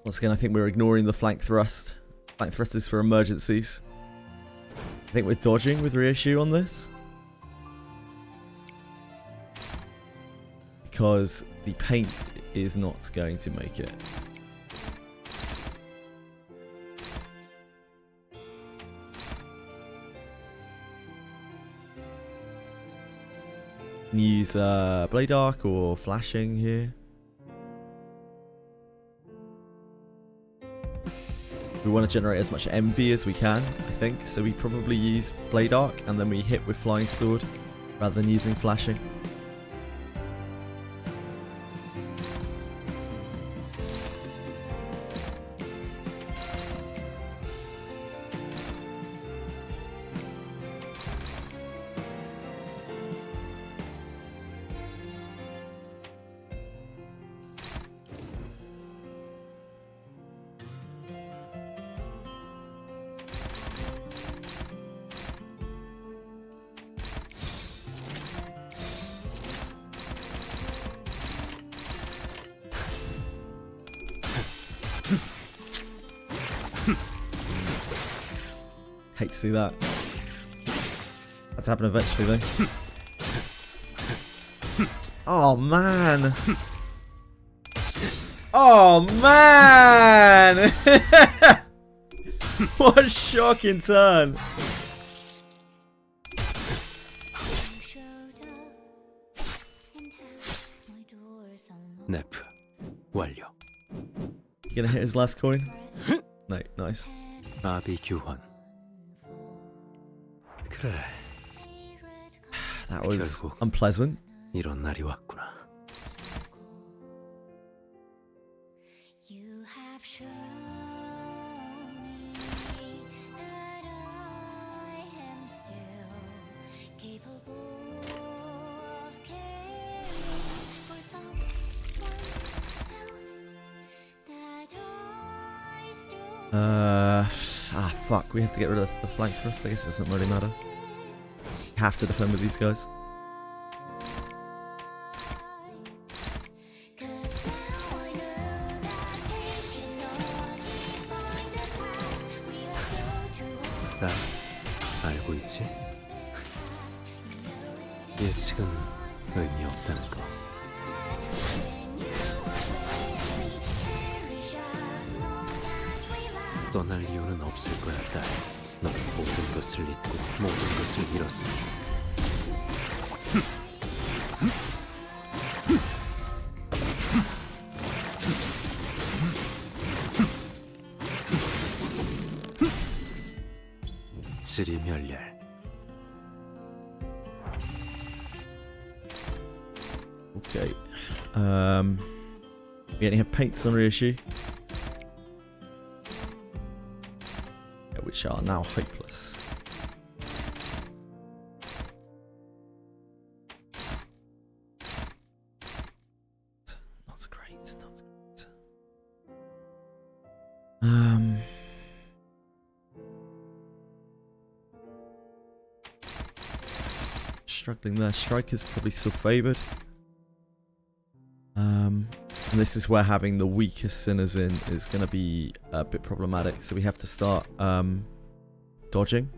S1: Once again, I think we're ignoring the flank thrust. Flank thrust is for emergencies. I think we're dodging with reissue on this. Because the paint is not going to make it. Use Blade Arc or flashing here. We want to generate as much MV as we can, I think, so we probably use Blade Arc and then we hit with Flying Sword rather than using flashing. Hate to see that. That's happen eventually though. Oh man! Oh man! What a shocking turn!
S4: 네프 완료.
S1: Gonna hit his last coin? No, nice.
S4: 아비 교환. 그래.
S1: That was unpleasant.
S4: 이런 날이 왔구나.
S1: Fuck, we have to get rid of the flank thrust. I guess it doesn't really matter. Have to defend with these guys.
S4: 나 알고 있지? 예측은 의미 없다는 거. 떠날 이유는 없을 거야, 딸. 넌 모든 것을 잊고 모든 것을 잃었어. 쓰리멸렬.
S1: Okay. We only have paints on reissue. Yeah, which are now hopeless. Not great, not great. Struggling there. Striker's probably still favoured. And this is where having the weakest sinners in is going to be a bit problematic. So we have to start dodging.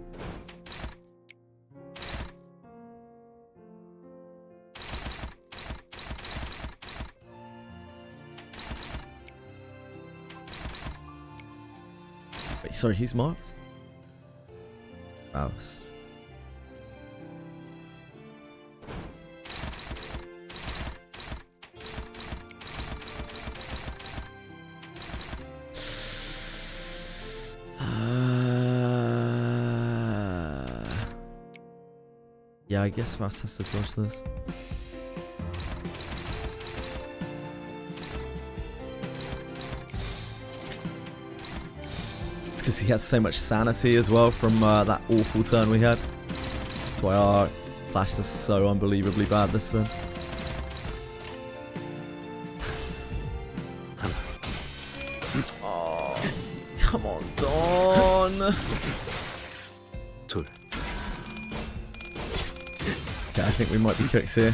S1: Wait, sorry, who's marked? Mouse. Yeah, I guess Vass has to dodge this. It's because he has so much sanity as well from that awful turn we had. That's why our clash is so unbelievably bad this turn. Oh, come on, Don.
S4: 둘.
S1: Okay, I think we might be cooked here.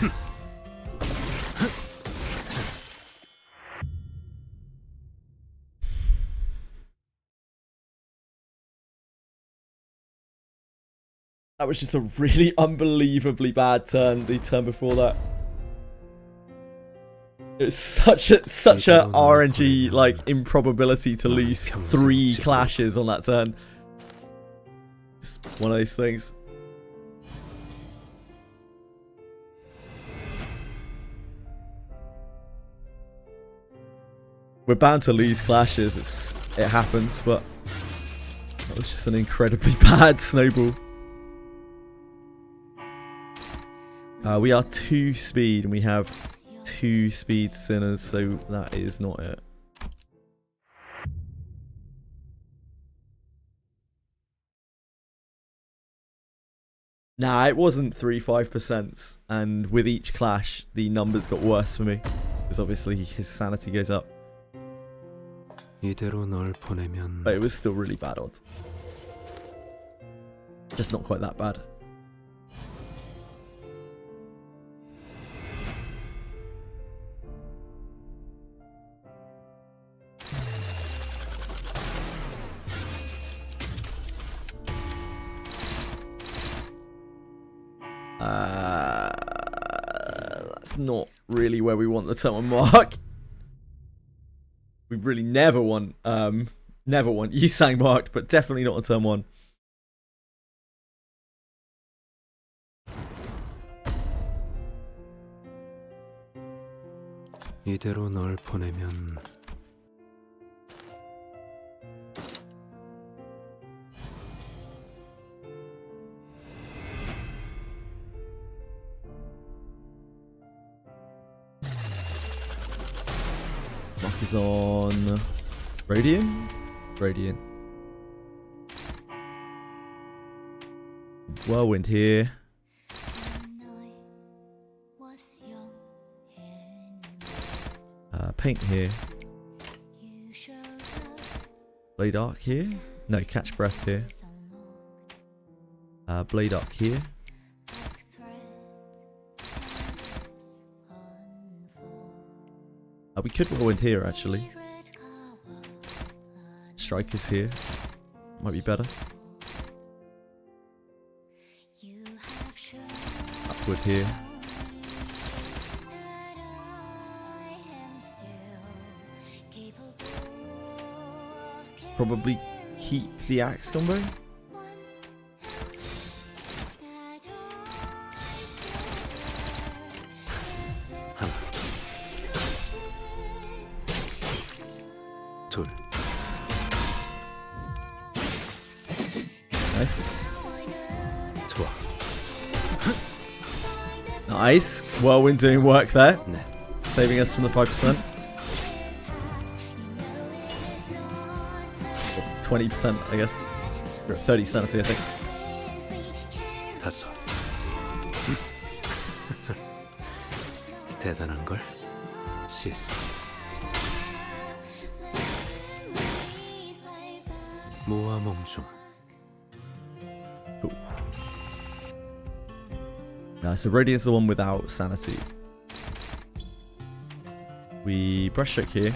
S1: That was just a really unbelievably bad turn, the turn before that. It was such a RNG like improbability to lose 3 clashes on that turn. Just one of those things. We're bound to lose clashes, it happens, but that was just an incredibly bad snowball. We are 2 speed and we have 2 speed sinners, so that is not it. Nah, it wasn't 3-5%, and with each clash, the numbers got worse for me, because obviously his sanity goes up.
S4: 이대로 널 보내면
S1: But it was still really bad odds. Just not quite that bad. That's not really where we want the turn 1 mark. We really never want Yisang marked, but definitely not on turn 1.
S4: 이대로 널 보내면
S1: Mark is on Radiant? Radiant. Whirlwind here. Paint here. Blade Arc here. No, Catch Breath here. Blade Arc here. We could Whirlwind here actually. Strikers here. Might be better. Upward here. Probably keep the axe combo.
S4: 둘.
S1: Nice. Nice. Whirlwind doing work there.
S4: 네.
S1: Saving us from the 5%. 20%, I guess. We're at 30 sanity, I think.
S4: 5. 대단한 걸. 시스. 모아 몸중.
S1: Cool. So Radiant's the one without sanity. We brush stroke here.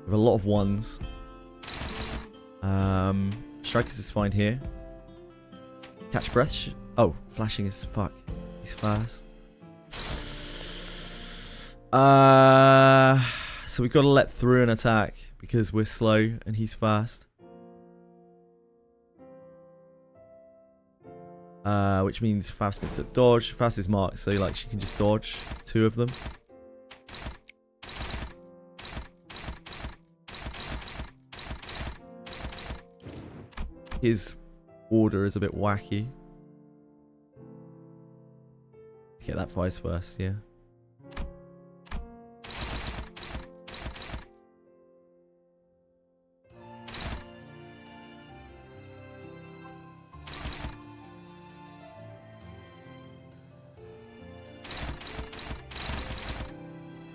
S1: We have a lot of ones. Strikers is fine here. Catch breath. Oh, flashing is fuck. He's fast. So we've got to let through an attack because we're slow and he's fast. Which means Faust needs to dodge. Faust is marked, so like she can just dodge 2 of them. His order is a bit wacky. Okay, that fires first, yeah.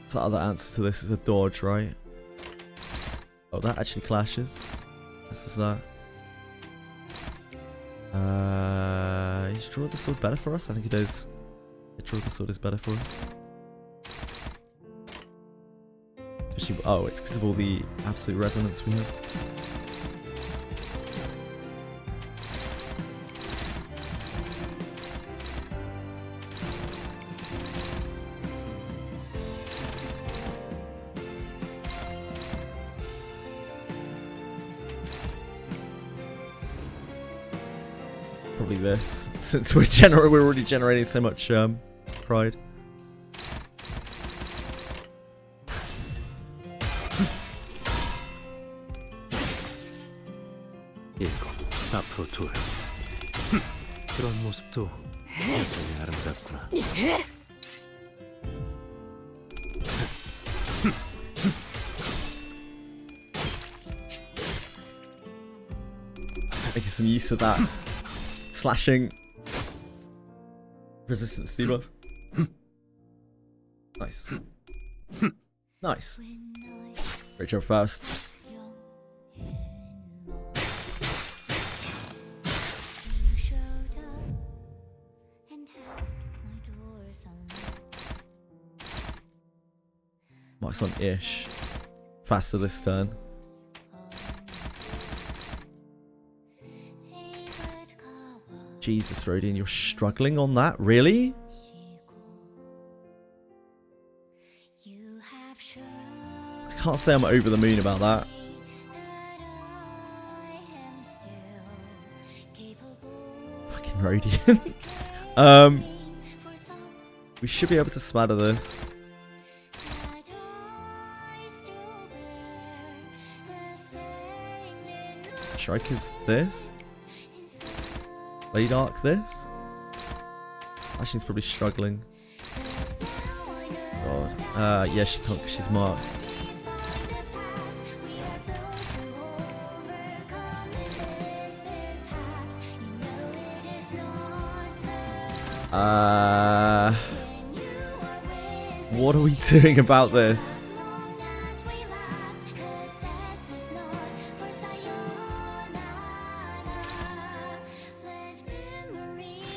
S1: The other answer to this is a dodge, right? Oh, that actually clashes. This is that. Is draw the sword better for us? I think it is. Draw the sword is better for us. Especially, oh, it's because of all the absolute resonance we have. Probably this, since we're already generating so much pride.
S4: 일곱. 앞으로 2. 그런 모습도 여전히 아름답구나.
S1: Making some use of that slashing resistance debuff. Nice. Nice. Great job first. Mark's on ish. Faster this turn. Jesus, Rodian, you're struggling on that? Really? I can't say I'm over the moon about that. Fucking Rodian. We should be able to smatter this. Strikers this. Blade arc this. Ashley's probably struggling. God. Yeah, she can't because she's marked. What are we doing about this?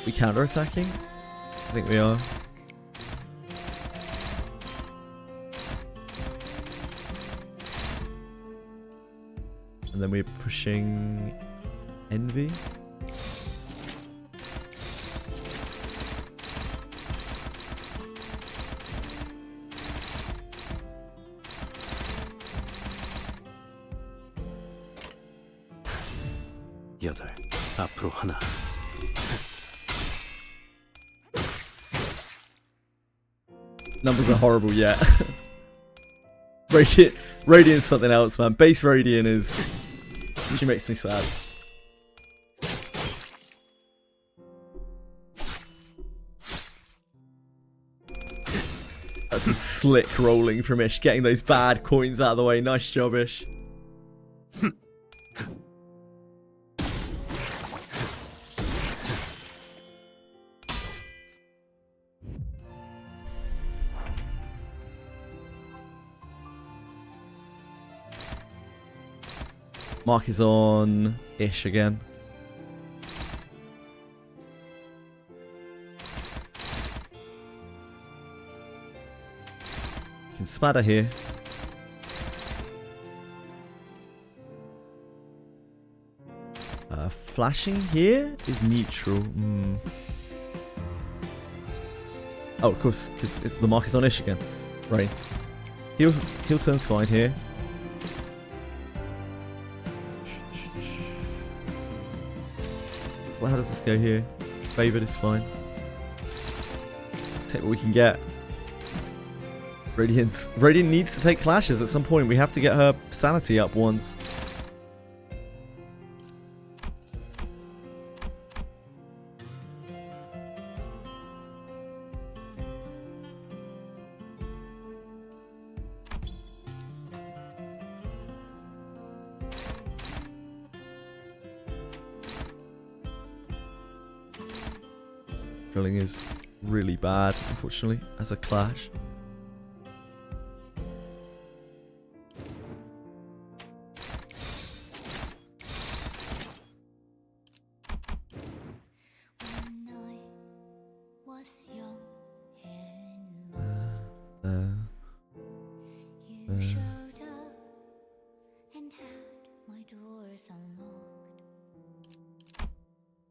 S1: We counter-attacking? I think we are. And then we're pushing Envy.
S4: 여덟. 앞으로 하나.
S1: Numbers are horrible yet. Radiant's something else, man. Base Radiant is... She makes me sad. That's some slick rolling from Ish, getting those bad coins out of the way. Nice job, Ish. Mark is on Ish again. Can spatter here. Flashing here is neutral. Oh, of course, because it's the mark is on Ish again. Right. Heel turn's fine here. Well, how does this go here? Favoured is fine. Take what we can get. Radiant needs to take clashes at some point. We have to get her sanity up once. Drilling is really bad, unfortunately, as a clash.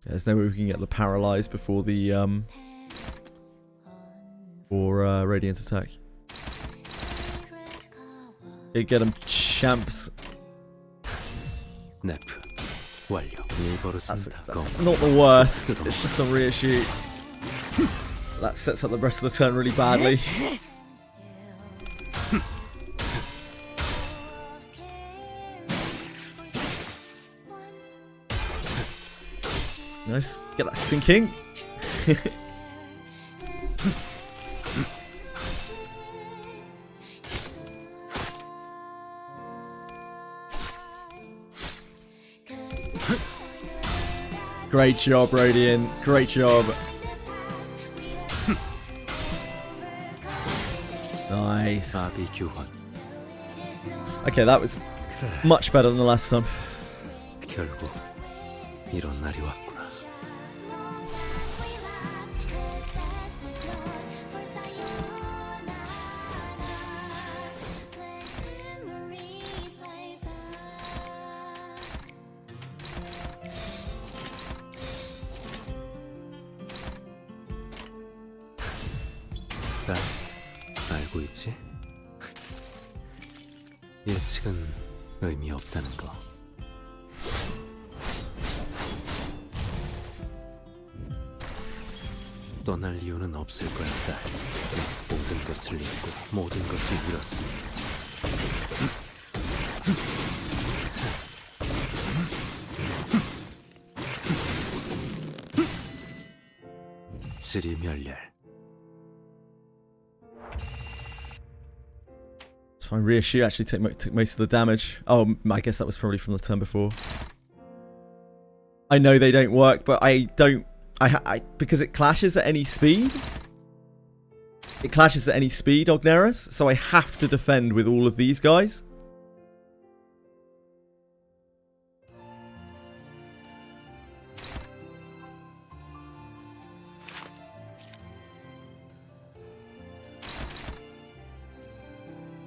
S1: There's no way we can get the paralyzed before the radiant attack. Get them champs. That's not the worst. It's just a reissue. That sets up the rest of the turn really badly. Nice. Get that sinking. Great job, Radiant. Great job. Nice. Okay, that was much better than the last time.
S4: 이런 날이 왔구나. 나 알고 있지? 예측은 의미 없다는 거. 떠날 이유는 없을 거야, 딸. 모든 것을 잃고 모든 것을 잃었으니. 지리멸렬.
S1: So reissue actually took most of the damage. Oh, I guess that was probably from the turn before. I know they don't work, but I don't. Because it clashes at any speed. It clashes at any speed, Ogneris, so I have to defend with all of these guys.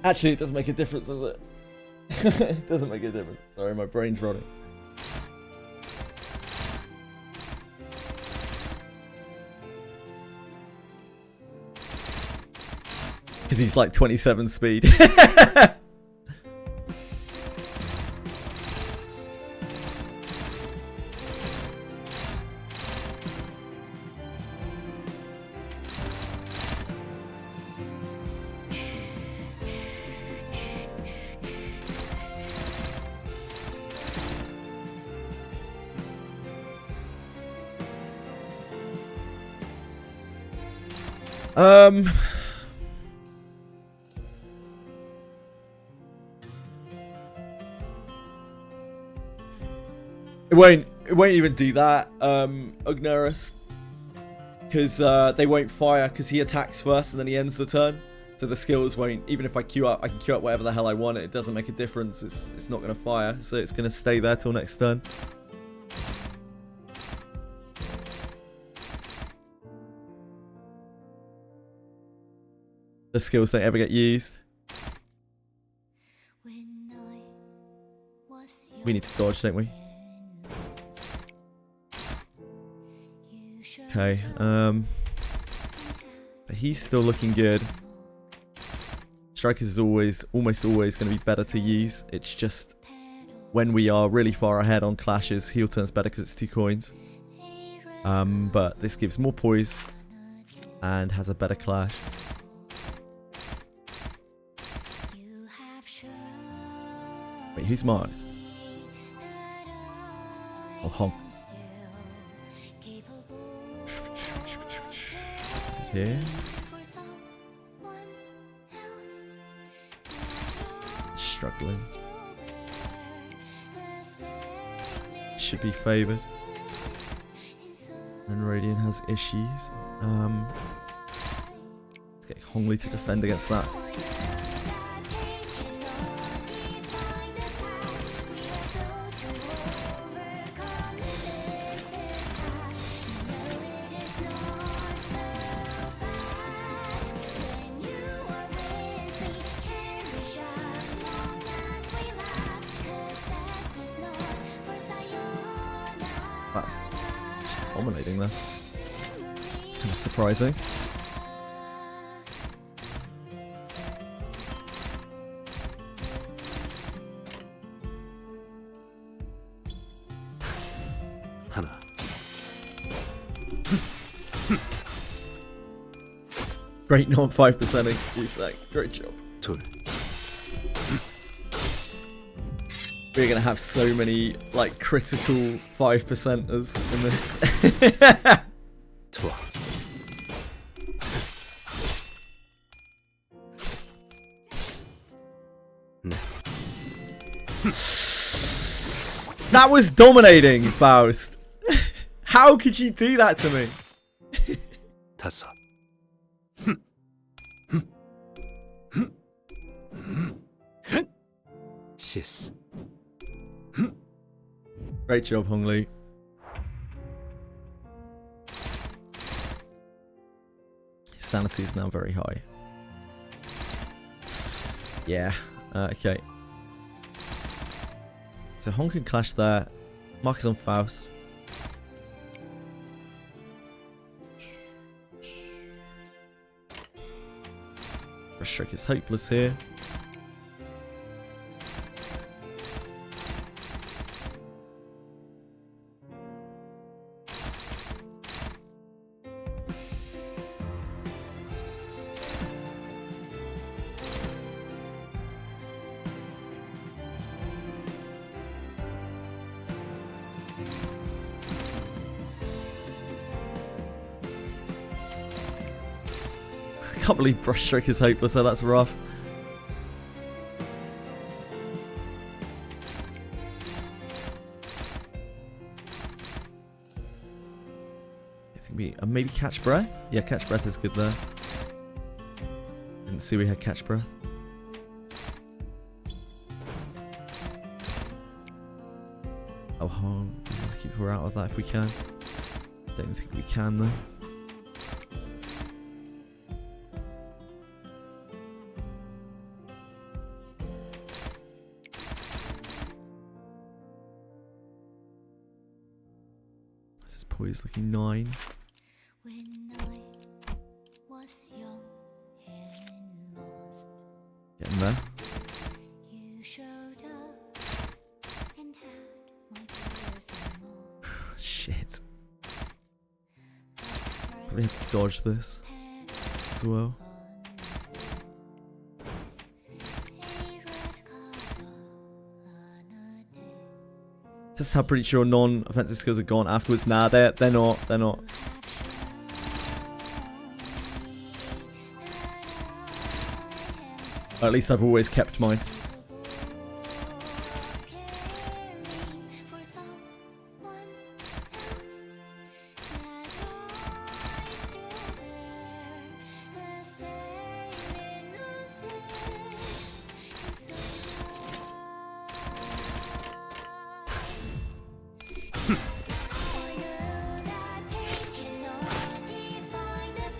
S1: Actually, it doesn't make a difference, does it? It doesn't make a difference. Sorry, my brain's rotting. Because he's like 27 speed. It won't even do that, Ugnerus. Because they won't fire because he attacks first and then he ends the turn. So the skills won't, even if I queue up, I can queue up whatever the hell I want. It doesn't make a difference. It's not going to fire. So it's going to stay there till next turn. The skills don't ever get used. We need to dodge, don't we? Okay, he's still looking good. Strikers is almost always going to be better to use. It's just when we are really far ahead on clashes, heel turn's better because it's 2 coins. But this gives more poise and has a better clash. Wait, who's marked? Oh, Honk. Here. Struggling. Should be favoured. And Radiant has issues. Let's get Hongli to defend against that. That's dominating there. It's kind of surprising.
S4: 하나.
S1: Great non 5%ing. Isak. Great job.
S4: 둘.
S1: We're gonna have so many like critical 5%ers in this.
S4: 좋아. 네.
S1: That was dominating, Faust. How could you do that to me?
S4: 다섯. 시스.
S1: Great job, Hongli. His sanity is now very high. Yeah, okay. So Hong can clash there. Mark is on Faust. Brushstroke is hopeless here. I can't believe Brushstroke is hopeless, so that's rough. I think we maybe Catch Breath? Yeah, Catch Breath is good there. Didn't see we had Catch Breath. Oh, Hong. Keep her out of that if we can. Don't think we can though. Poise looking 9. Getting there. Shit. Probably have to dodge this as well. Just how pretty sure non-offensive skills are gone afterwards. Nah, they're not. They're not. Or at least I've always kept mine.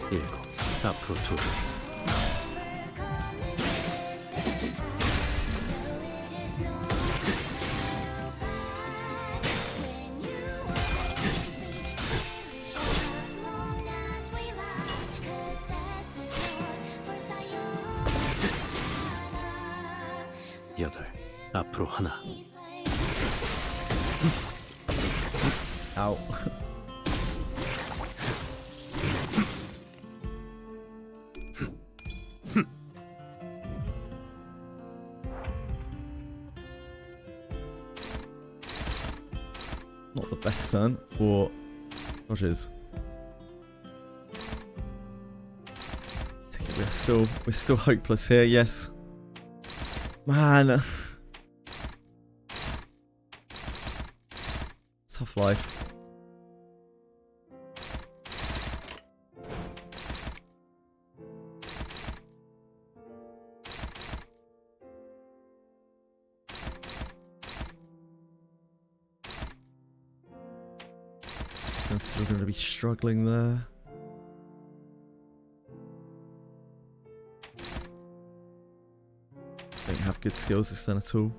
S4: 7 앞으로 2를 여덟 앞으로 하나
S1: Ow. Not the best turn for dodges. We're still hopeless here, yes. Man. Tough life. I'm still going to be struggling there. Don't have good skills this turn at all.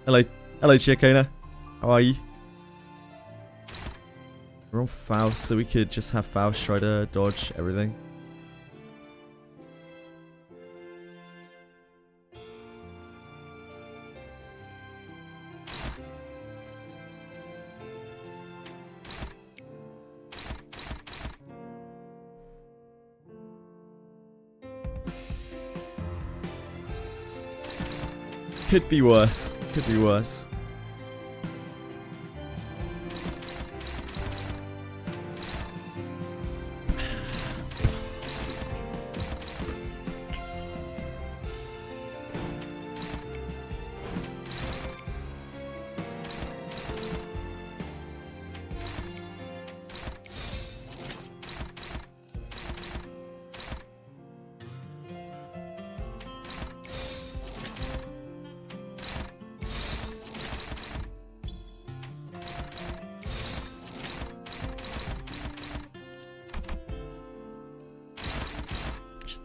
S1: Hello, Chiacona. How are you? We're on Faust, so we could just have Faust try to dodge everything. Could be worse. Could be worse.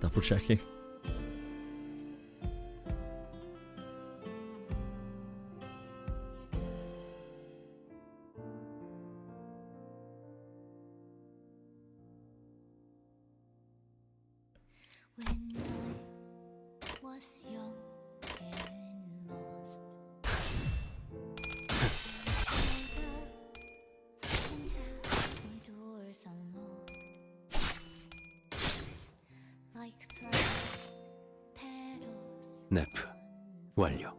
S1: Double checking.
S5: When I was young and lost, and had doors unlocked, like threads, petals.
S4: 네프 완료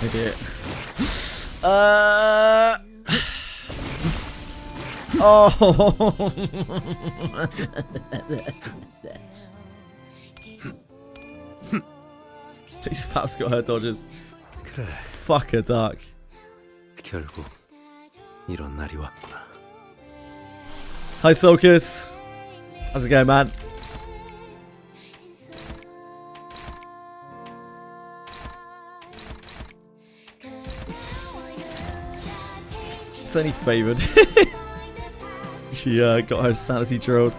S1: Okay. Oh. Please, Faust got her dodges.
S4: 그래
S1: Fuck her dark.
S4: 결국 이런 날이 왔구나
S1: Hi, Sulcus. How's it going, man? It's only favoured. She got her sanity drilled.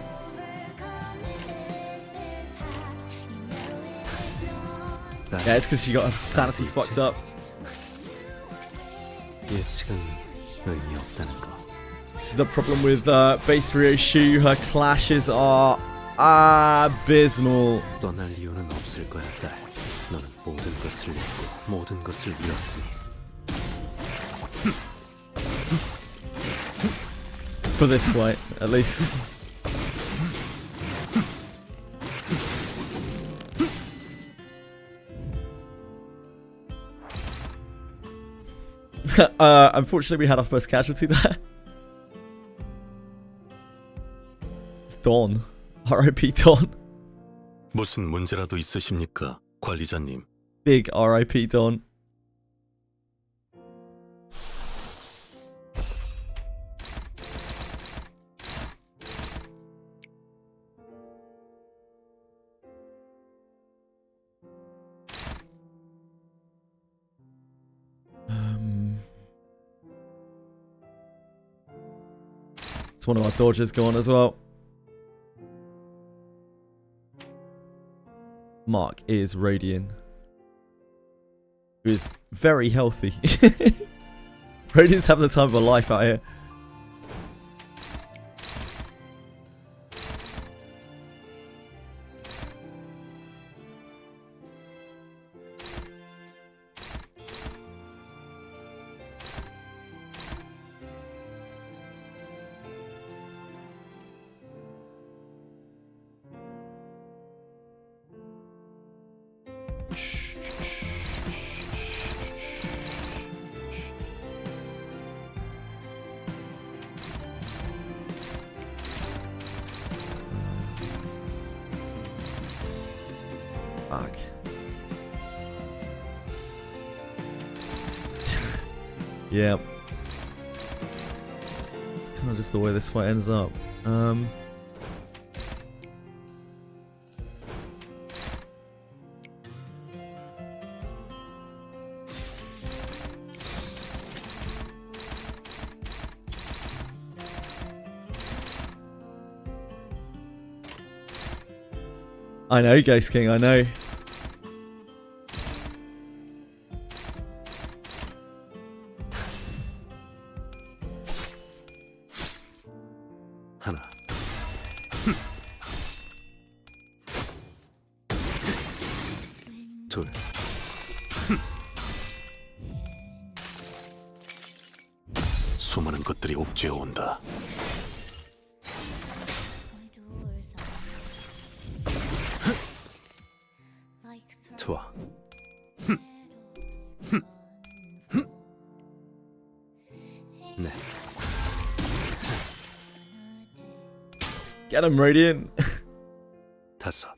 S1: Yeah, it's because she got her sanity fucked up.
S4: 예측은 의미 없다는 거
S1: This is the problem with base Ryoshu. Her clashes are abysmal.
S4: 떠날 이유는 없을 거야 딸 너는 모든 것을 잃고 모든 것을 잃었으니
S1: For this fight, at least. Unfortunately, we had our first casualty there. It's Dawn. R.I.P. Dawn.
S7: 무슨 문제라도 있으십니까, 관리자님?
S1: Big R.I.P. Dawn. It's one of our dodgers gone as well. Mark is Radian, who is very healthy. Radian's having the time of her life out here. Fuck. Yeah. It's kind of just the way this fight ends up. I know, Ghost King, I know.
S4: 하나, 둘,
S7: 수많은 것들이 옥죄어 온다.
S4: 좋아. 네,
S1: Get him, Radiant.
S4: 다섯,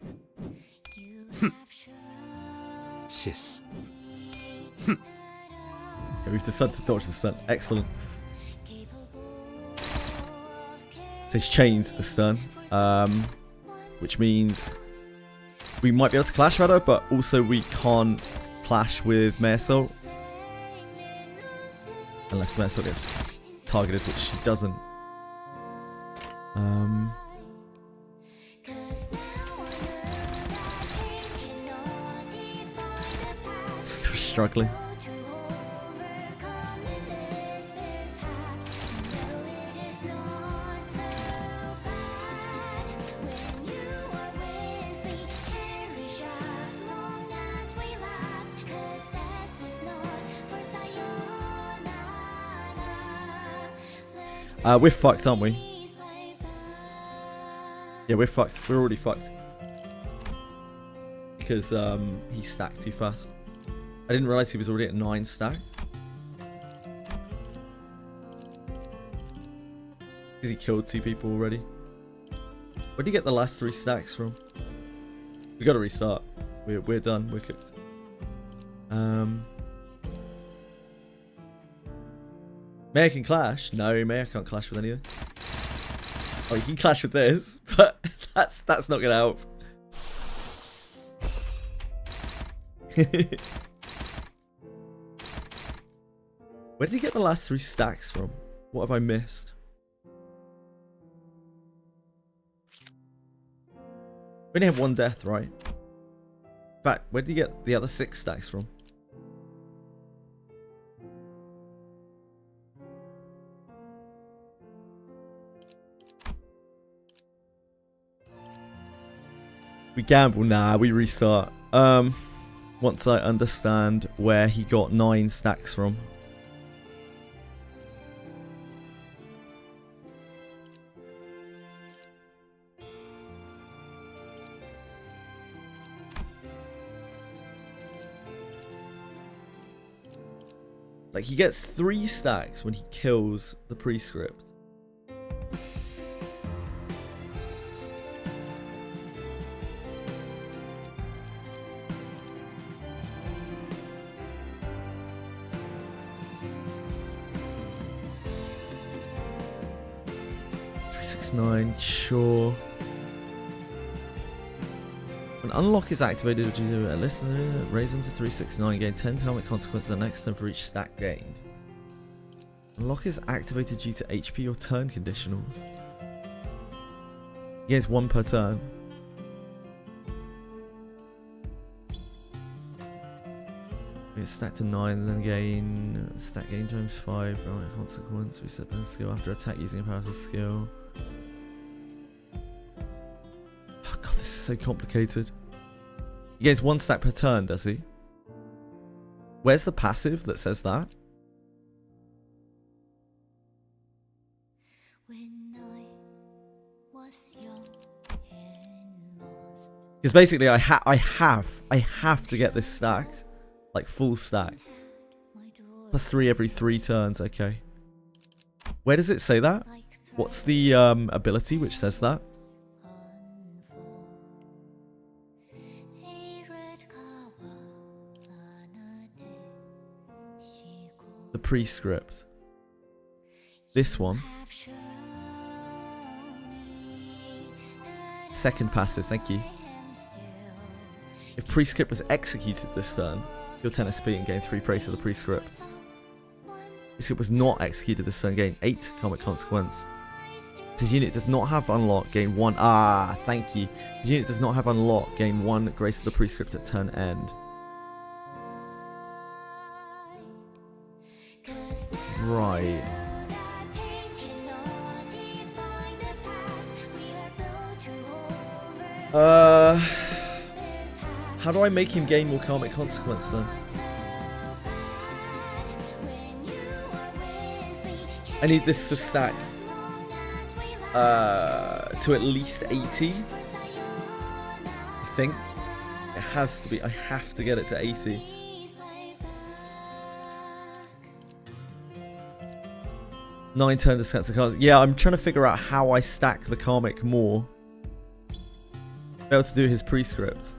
S4: 시스,
S1: Move the sun to dodge the sun. Excellent. So he's changed the stun, which means we might be able to clash Shadow, but also we can't clash with Marisol unless Marisol gets targeted, which she doesn't. Still struggling. We're fucked, aren't we? Yeah, we're fucked. We're already fucked. Because he stacked too fast. I didn't realise he was already at 9 stacks. Because he killed 2 people already. Where did he get the last 3 stacks from? We gotta restart. We're done. We're cooked. Maya can clash. No, Maya can't clash with anything. Oh, you can clash with this, but that's not gonna help. Where did he get the last 3 stacks from? What have I missed? We only have 1 death, right? In fact, where did he get the other 6 stacks from? We gamble? Nah, we restart. Once I understand where he got 9 stacks from. Like, he gets 3 stacks when he kills the prescript. $369, sure. When unlock is activated, would you do a list raise them to 369, gain 10 helmet consequences the next turn for each stack gained. Unlock is activated due to HP or turn conditionals. He gains 1 per turn. It's stacked to 9 and then gain stack gain times 5. Right, consequence. Reset bonus skill after attack using a powerful skill. Oh god, this is so complicated. He gains 1 stack per turn, does he? Where's the passive that says that?
S5: When I was young and lost,
S1: Because basically, I have to get this stacked, like full stack.
S5: my door
S1: +3 every 3 turns. Okay. Where does it say that?
S5: like
S1: What's the ability which says that?
S5: unfold. A red kawa anade shiko.
S1: The prescript. This one.
S5: Have shown me that
S1: Second passive. Thank you.
S5: I am still
S1: If prescript was executed this turn, you'll 10 SP and gain 3 praise of the prescript. Prescript was not executed this turn, gain 8 karmic consequence. This unit does not have unlock, gain 1. Ah, thank you. This unit does not have unlock, gain 1 grace of the prescript at turn end. Right. How do I make him gain more karmic consequence then? I need this to stack to at least 80. I think it has to be. I have to get it to 80. Nine turn discounts the cards. Yeah, I'm trying to figure out how I stack the karmic more. Failed to do his prescript.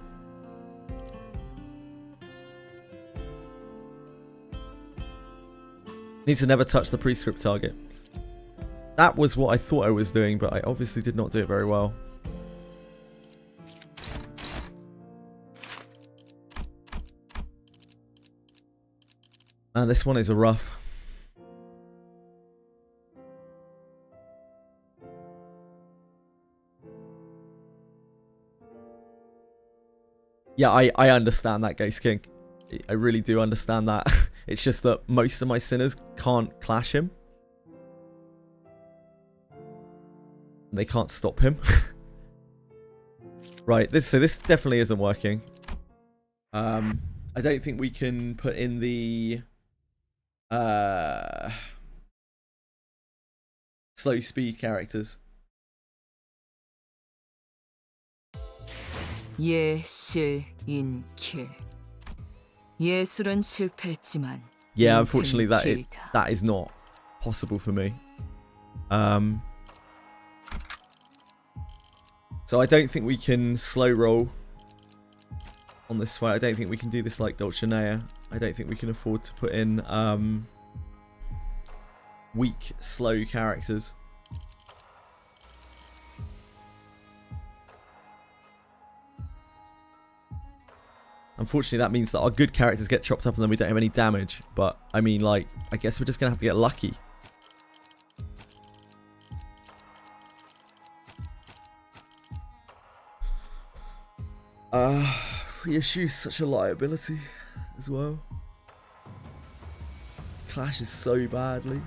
S1: Need to never touch the prescript target. That was what I thought I was doing, but I obviously did not do it very well. Man, this one is a rough. Yeah, I understand that, Ghost King. I really do understand that. It's just that most of my sinners can't clash him. They can't stop him. Right, so this definitely isn't working. I don't think we can put in the slow speed characters.
S6: 예실인킬. 예술은 실패했지만
S1: Yeah, unfortunately
S6: 인생은 길다.
S1: that is not possible for me. So I don't think we can slow roll on this fight. I don't think we can do this like Dulcinea. I don't think we can afford to put in weak, slow characters. Unfortunately, that means that our good characters get chopped up and then we don't have any damage. But, I mean, like, I guess we're just going to have to get lucky. Reissue is such a liability as well. Clashes so badly.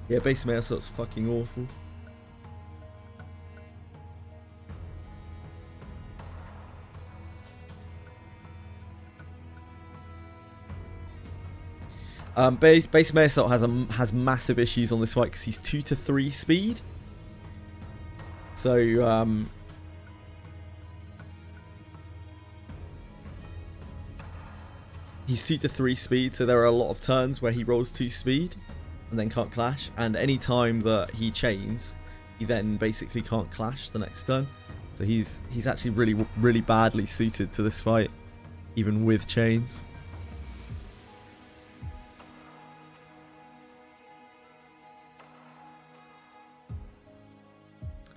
S1: Yeah, base mail sort's fucking awful. Base Mayor Salt has massive issues on this fight because he's 2 to 3 speed. So he's 2 to 3 speed, so there are a lot of turns where he rolls 2 speed and then can't clash, and any time that he chains, he then basically can't clash the next turn. So he's actually really badly suited to this fight, even with chains.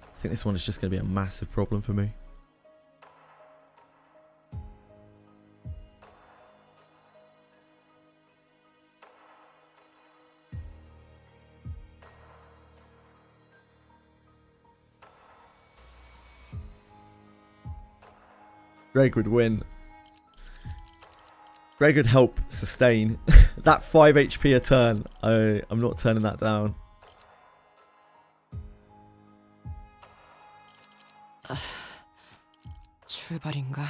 S1: I think this one is just going to be a massive problem for me. Greg would win. Greg would help sustain. That 5 HP a turn. I'm not turning that down.
S6: 출발인가?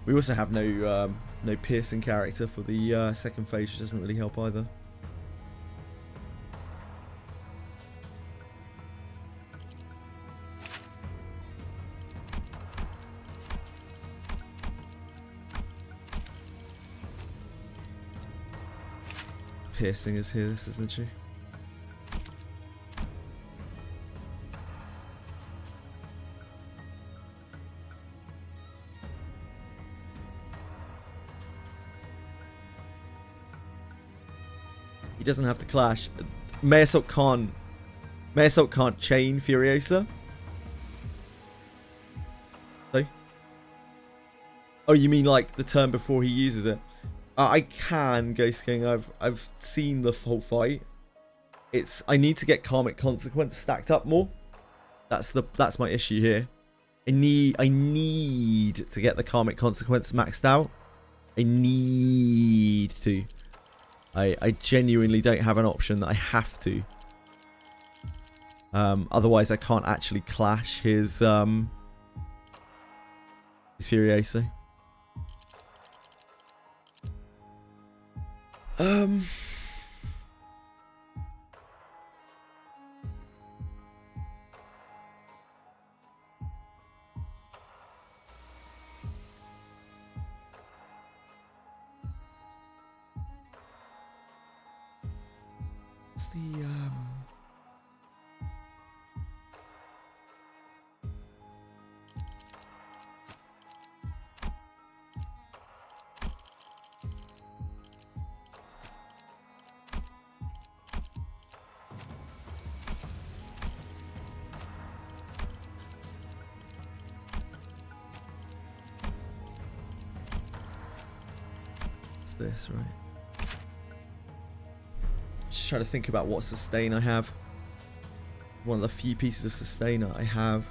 S1: We also have no piercing character for the second phase, which doesn't really help either. Piercing is here, this isn't she? He doesn't have to clash. Mayasalt can't chain Furiosa. So? Oh, you mean like the turn before he uses it? I can, Ghost King. I've seen the whole fight. I need to get Karmic Consequence stacked up more. That's my issue here. I need to get the Karmic Consequence maxed out. I need to. I genuinely don't have an option that I have to. Otherwise I can't actually clash his Furiosa. What's the this, right? Just trying to think about what sustain I have. One of the few pieces of sustainer I have.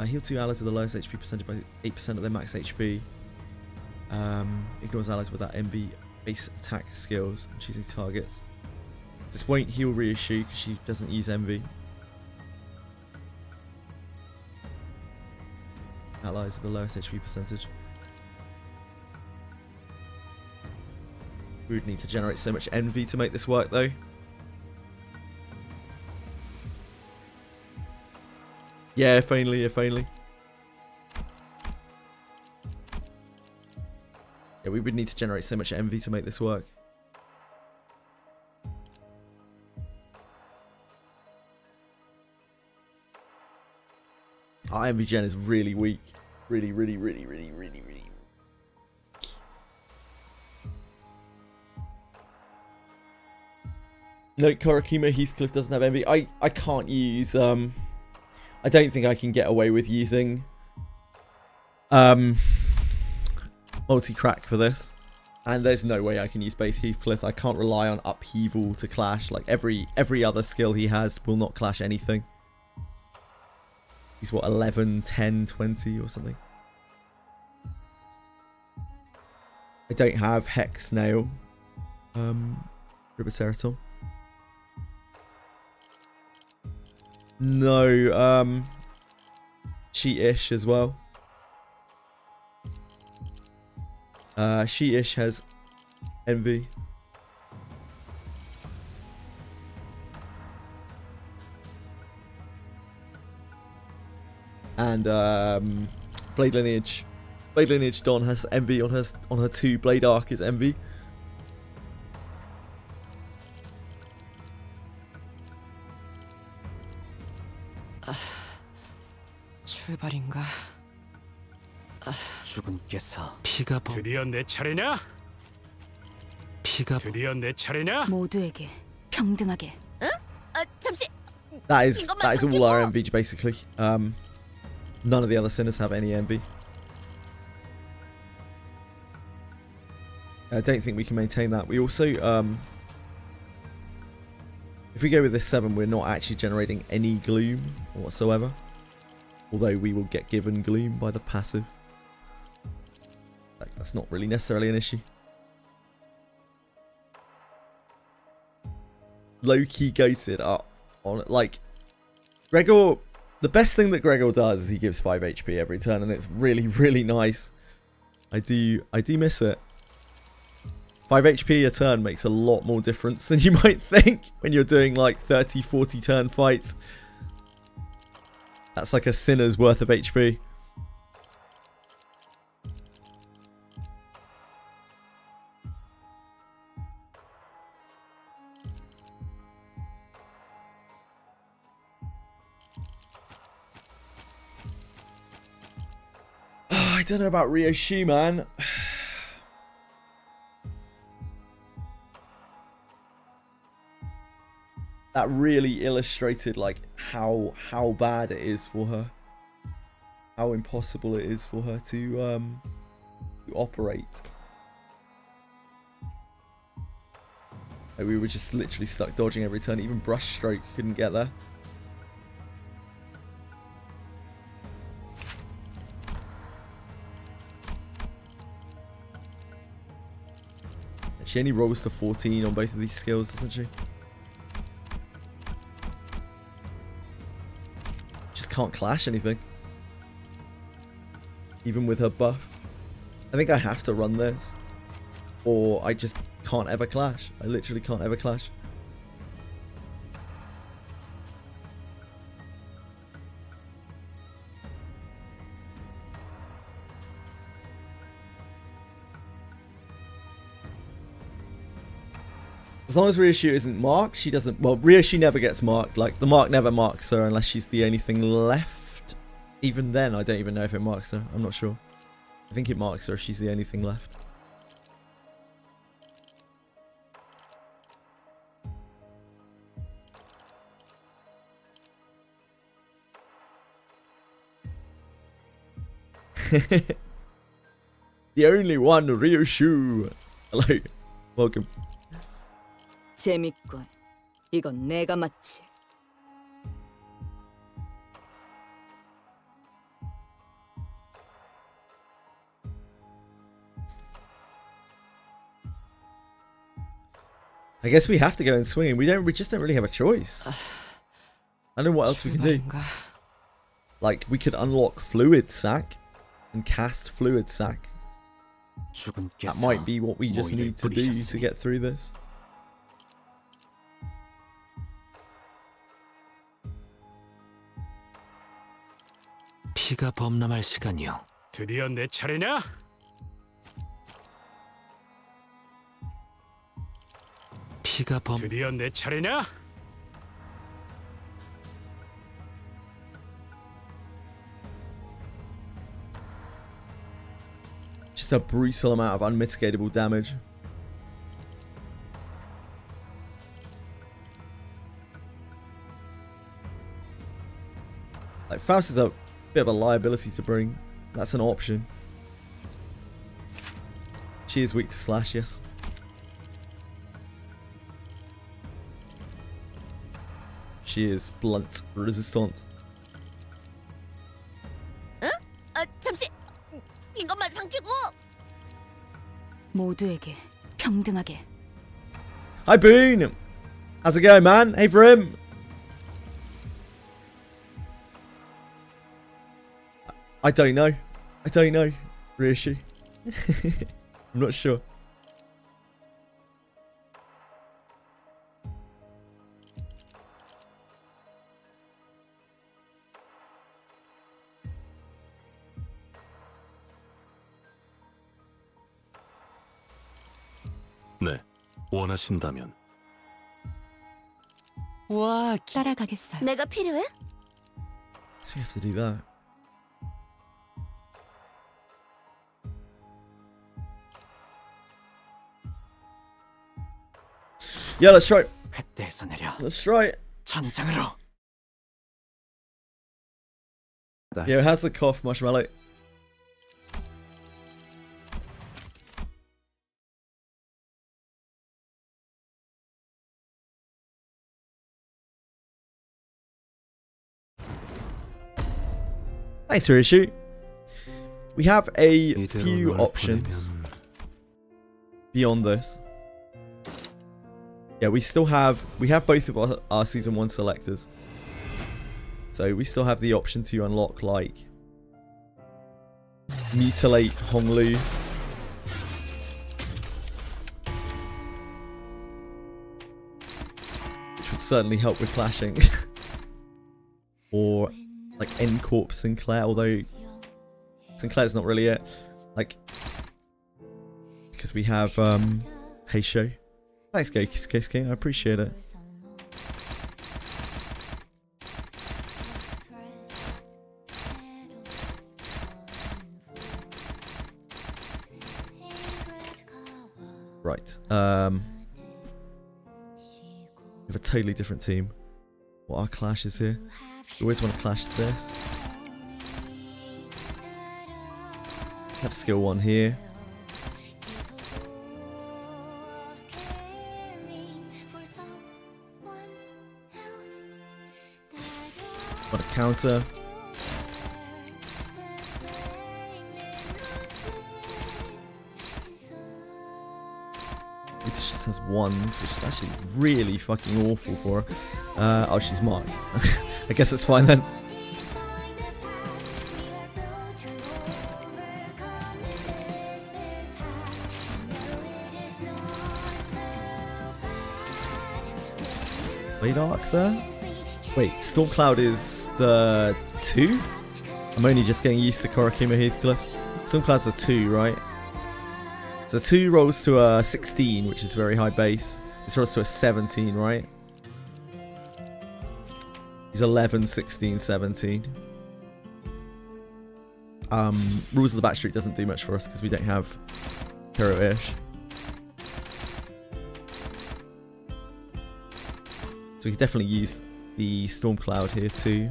S1: Heal 2 allies with the lowest HP percentage by 8% of their max HP. Ignores allies without MV base attack skills and choosing targets. This won't heal Ryushu because she doesn't use MV. Allies with the lowest HP percentage. We would need to generate so much envy to make this work, though. Yeah, if only, if only. Yeah, we would need to generate so much envy to make this work. Our envy gen is really weak. Really, really, really, really, really, really. No, Korakima Heathcliff doesn't have envy. I can't use I don't think I can get away with using multi-crack for this. And there's no way I can use both Heathcliff. I can't rely on upheaval to clash. Like every other skill he has will not clash anything. He's what, 11, 10, 20 or something. I don't have Hex Nail. Ribiterator. No, Cheat-ish as well. Cheat-ish has envy. And Blade Lineage Dawn has envy on her 2 Blade Arc is envy.
S6: 출발인가?
S4: 죽음께서 피가
S3: 드디어 내 차례냐?
S4: 피가
S3: 드디어 내 차례냐?
S2: 모두에게 평등하게.
S5: 잠시.
S1: That is all our envy basically. None of the other sinners have any envy. I don't think we can maintain that. We also, if we go with this 7, we're not actually generating any gloom whatsoever. Although we will get given gloom by the passive. Like, that's not really necessarily an issue. Low-key ghosted up on it. Like, Gregor, the best thing that Gregor does is he gives 5 HP every turn, and it's really, really nice. I do miss it. 5 HP a turn makes a lot more difference than you might think when you're doing like 30, 40 turn fights. That's like a sinner's worth of HP. I don't know about Ryoshi, man. That really illustrated like how bad it is for her, how impossible it is for her to operate. Like, we were just literally stuck dodging every turn. Even brush stroke couldn't get there. And she only rolls to 14 on both of these skills, doesn't she? Can't clash anything, even with her buff. I think I have to run this, or I just can't ever clash. I literally can't ever clash. As long as Ryoshi isn't marked, she doesn't... Well, Ryoshi never gets marked. Like, the mark never marks her unless she's the only thing left. Even then, I don't even know if it marks her. I'm not sure. I think it marks her if she's the only thing left. The only one, Ryoshi. Hello. Welcome.
S6: 재밌군. 이건 내가 맞지.
S1: I guess we have to go and swing. We just don't really have a choice. I don't know what else we can do. Like, we could unlock Fluid Sac and cast Fluid Sac. That might be what we just need to do to get through this.
S4: 피가 범람할 시간이요.
S3: 드디어 내 차례냐? 드디어 내 차례냐?
S1: Just a brutal amount of unmitigatable damage. Like, Faust is a bit of a liability to bring. That's an option. She is weak to slash, yes. She is blunt resistant.
S5: 잠시. 이것만 삼키고.
S2: 모두에게 평등하게.
S1: Hi Boone! How's it going, man? Hey for him! I don't know. Ryoshi. I'm not sure.
S7: 네, 원하신다면.
S6: 와,
S2: 따라가겠어요.
S5: 내가 필요해?
S1: So we have to do that. Yeah, let's try it.
S4: 횃대에서 내려
S1: Let's try it.
S4: 전장으로.
S1: Yeah, how's the cough, Marshmallow? Thanks for issue. We have a few options beyond this. Yeah, we have both of our season 1 selectors. So we still have the option to unlock like mutilate Honglu. Which would certainly help with clashing. Or like end corp Sinclair, although Sinclair's not really it. Like because we have Heisho. Thanks, Case King, I appreciate it. Right. We have a totally different team. What are clashes here? We always want to clash this. Have skill 1 here. Want a counter. It just has 1s, which is actually really fucking awful for her. Oh, she's marked. I guess it's fine then. Blade Arc there? Wait, Stormcloud is the 2? I'm only just getting used to Korakuma Heathcliff. Stormcloud's a 2, right? So 2 rolls to a 16, which is very high base. This rolls to a 17, right? He's 11, 16, 17. Rules of the Backstreet doesn't do much for us because we don't have Hero-ish. So we can definitely use the Stormcloud here too.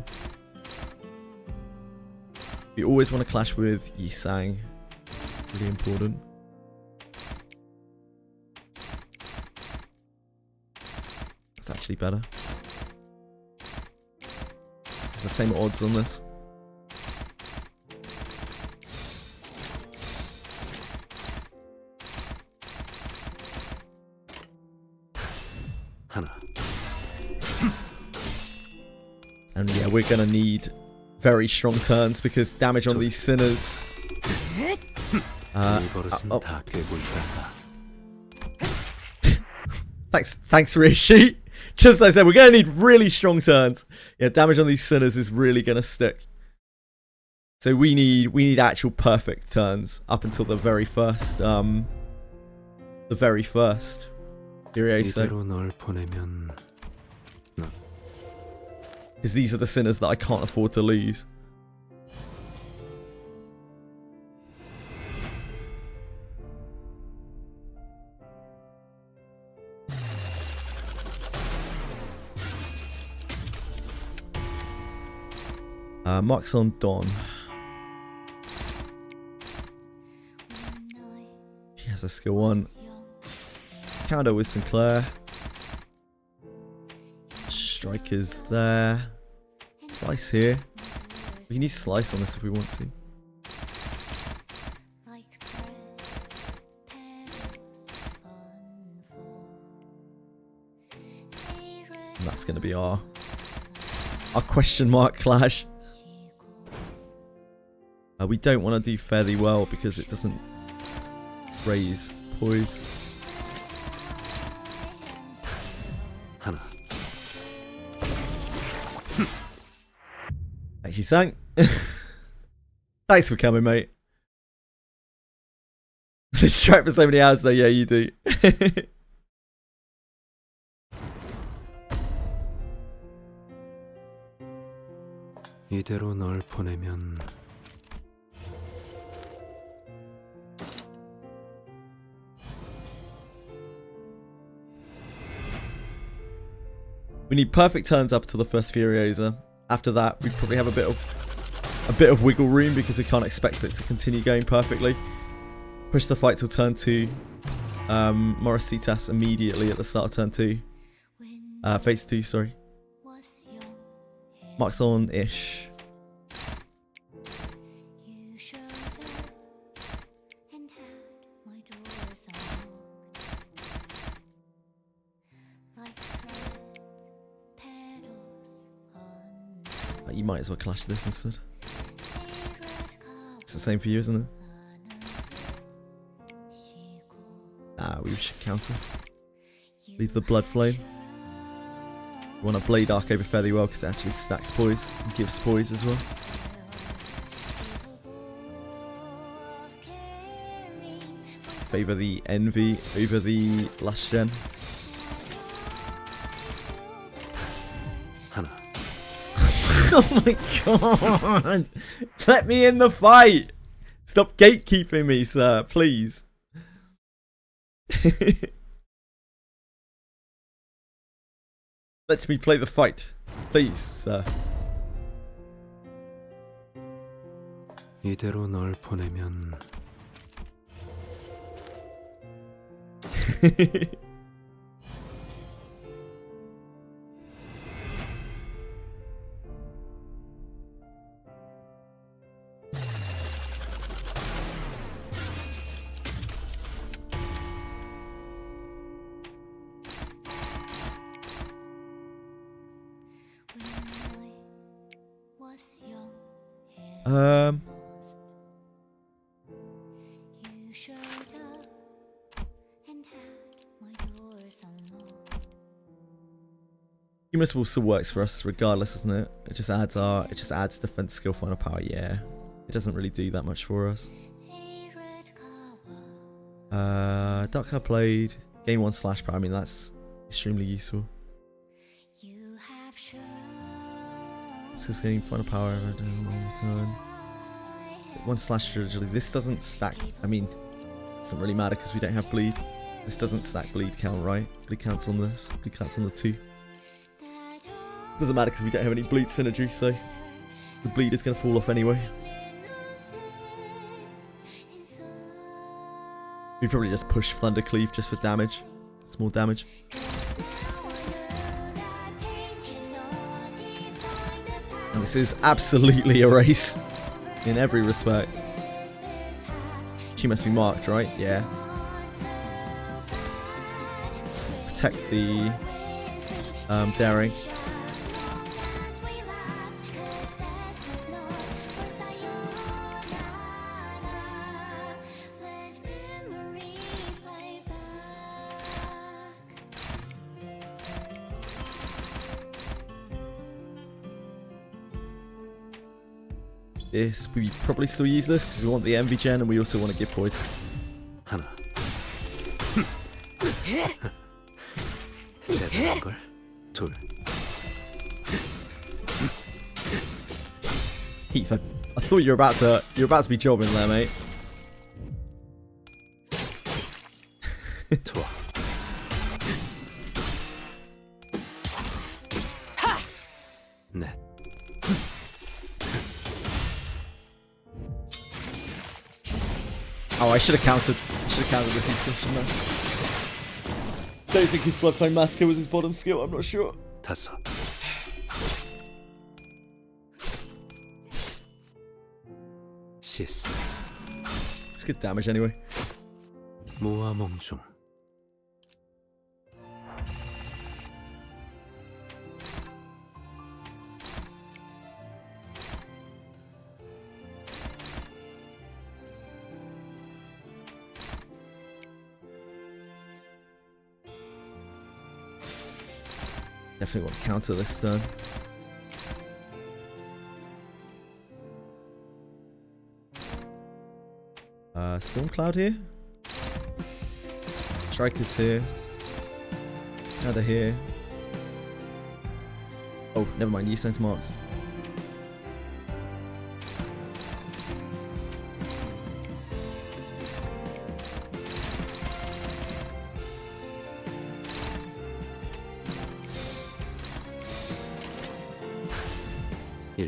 S1: We always want to clash with Yisang. Really important. That's actually better. It's the same odds on this.
S4: 하나.
S1: And yeah, we're gonna need very strong turns because damage on these sinners. Thanks Rishi. Just like I said, we're gonna need really strong turns. Yeah, damage on these sinners is really gonna stick. So we need actual perfect turns up until the very first
S4: 이대로 널 보내면
S1: because these are the sinners that I can't afford to lose. Mark's on Don. He has a skill 1. Canto with Sinclair. Strikers there. Slice here. We can use Slice on this if we want to. And that's going to be our question mark clash. We don't want to do fairly well because it doesn't raise poise.
S4: 하나.
S1: Actually sang. Thanks for coming, mate. This track for so many hours though, yeah, you do.
S4: 이대로 널 보내면
S1: We need perfect turns up to the first Furiosa. After that, we probably have a bit of wiggle room because we can't expect it to continue going perfectly. Push the fight till turn 2. Morisitas immediately at the start of turn 2. Phase 2, sorry. Marks on-ish. You might as well clash this instead. It's the same for you, isn't it? We should counter. Leave the blood flame. We want to blade arc over fairly well because it actually stacks poise and gives poise as well. Favour the envy over the last gen.
S4: 하나.
S1: Oh my god! Let me in the fight! Stop gatekeeping me, sir, please. Let me play the fight, please, sir.
S4: 이대로 널 보내면
S1: Humus still works for us regardless, doesn't it? It just adds defense skill, final power. Yeah, it doesn't really do that much for us. Dark Cloud Blade, gain 1 slash power. I mean, that's extremely useful. So it's getting final power all the time. 1 slash agility. This doesn't stack. I mean, it doesn't really matter because we don't have bleed. This doesn't stack bleed count, right? Bleed counts on this. Bleed counts on the 2. Doesn't matter because we don't have any bleed synergy, so the bleed is going to fall off anyway. We probably just push Thundercleave just for damage. Small damage. And this is absolutely a race in every respect. She must be marked, right? Yeah. Protect the daring. This, we probably still use this because we want the envy gen and we also want to give points.
S4: 하나. 대단한 걸. 둘.
S1: Heath, I thought you were about to be jobbing there, mate.
S4: 좋아. 넷.
S1: Oh, I should have countered. With his position there. Don't think his Bloodflame Massacre was his bottom skill. I'm not sure.
S4: 다섯. 시스.
S1: It's good damage anyway.
S4: 모아 몽중.
S1: Definitely want to counter this turn. Stormcloud here. Strikers here. Another here. Oh, never mind. Eastern's marked.
S4: 7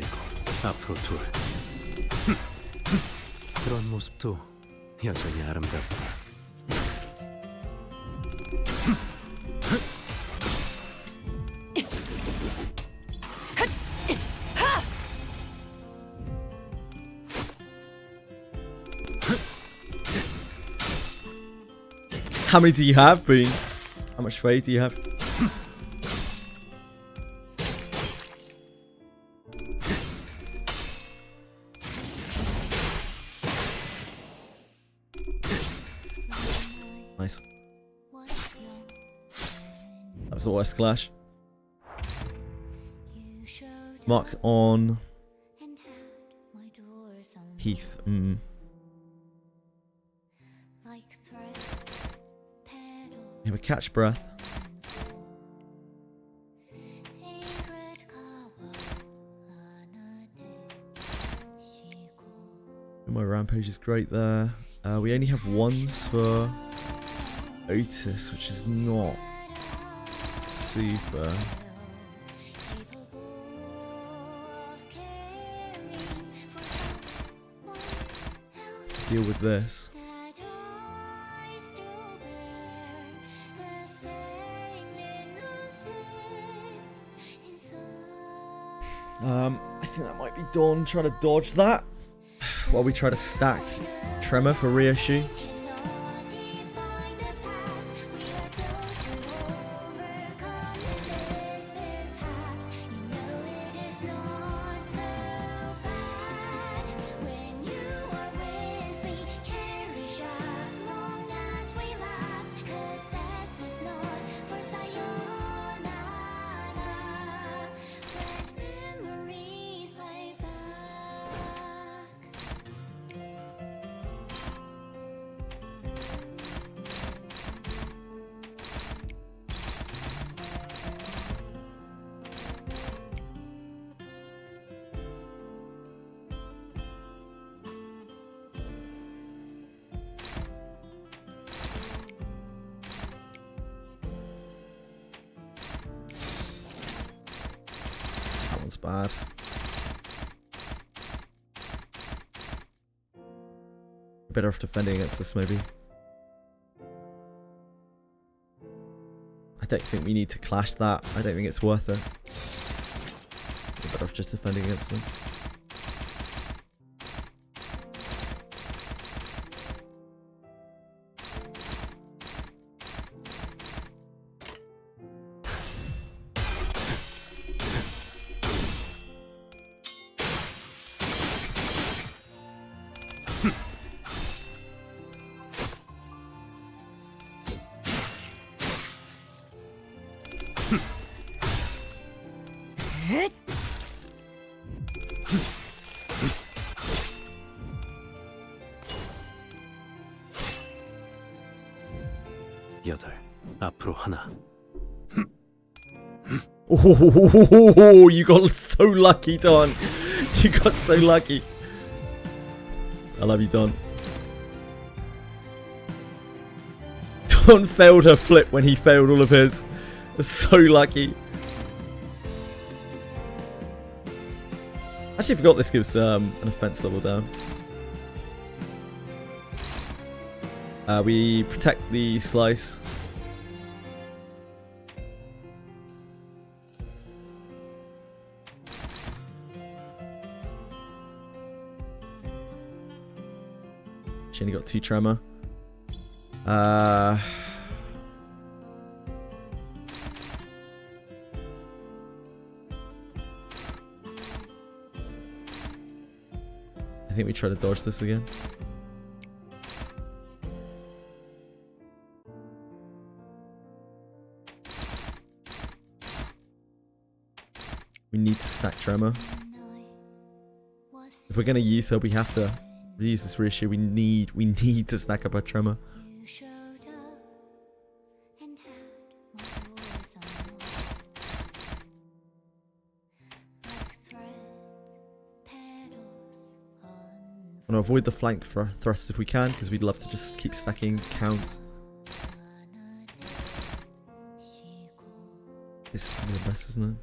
S4: 앞으로 2 그런 모습도 여전히 아름답다.
S1: How many do you have, Boone? How much fade do you have? Nice. That was the worst clash. Mark on Heath. You have a catch breath. My rampage is great there. We only have ones for Otis, which is not super. Deal with this. I think that might be Dawn trying to dodge that while we try to stack Tremor for reissue. Bad. Better off defending against this, maybe. I don't think we need to clash that. I don't think it's worth it. We're better off just defending against them.
S4: 앞으로 하나.
S1: Oh, you got so lucky, Don. You got so lucky. I love you, Don. Don failed her flip when he failed all of his. Was so lucky. Actually, I forgot this gives an offense level down. We protect the slice. She only got 2 tremor. I think we try to dodge this again. We need to stack tremor. If we're gonna use her, we have to reuse this reissue. We need to stack up our tremor. I want to avoid the flank for thrust if we can, because we'd love to just keep stacking count. This is probably the best, isn't it?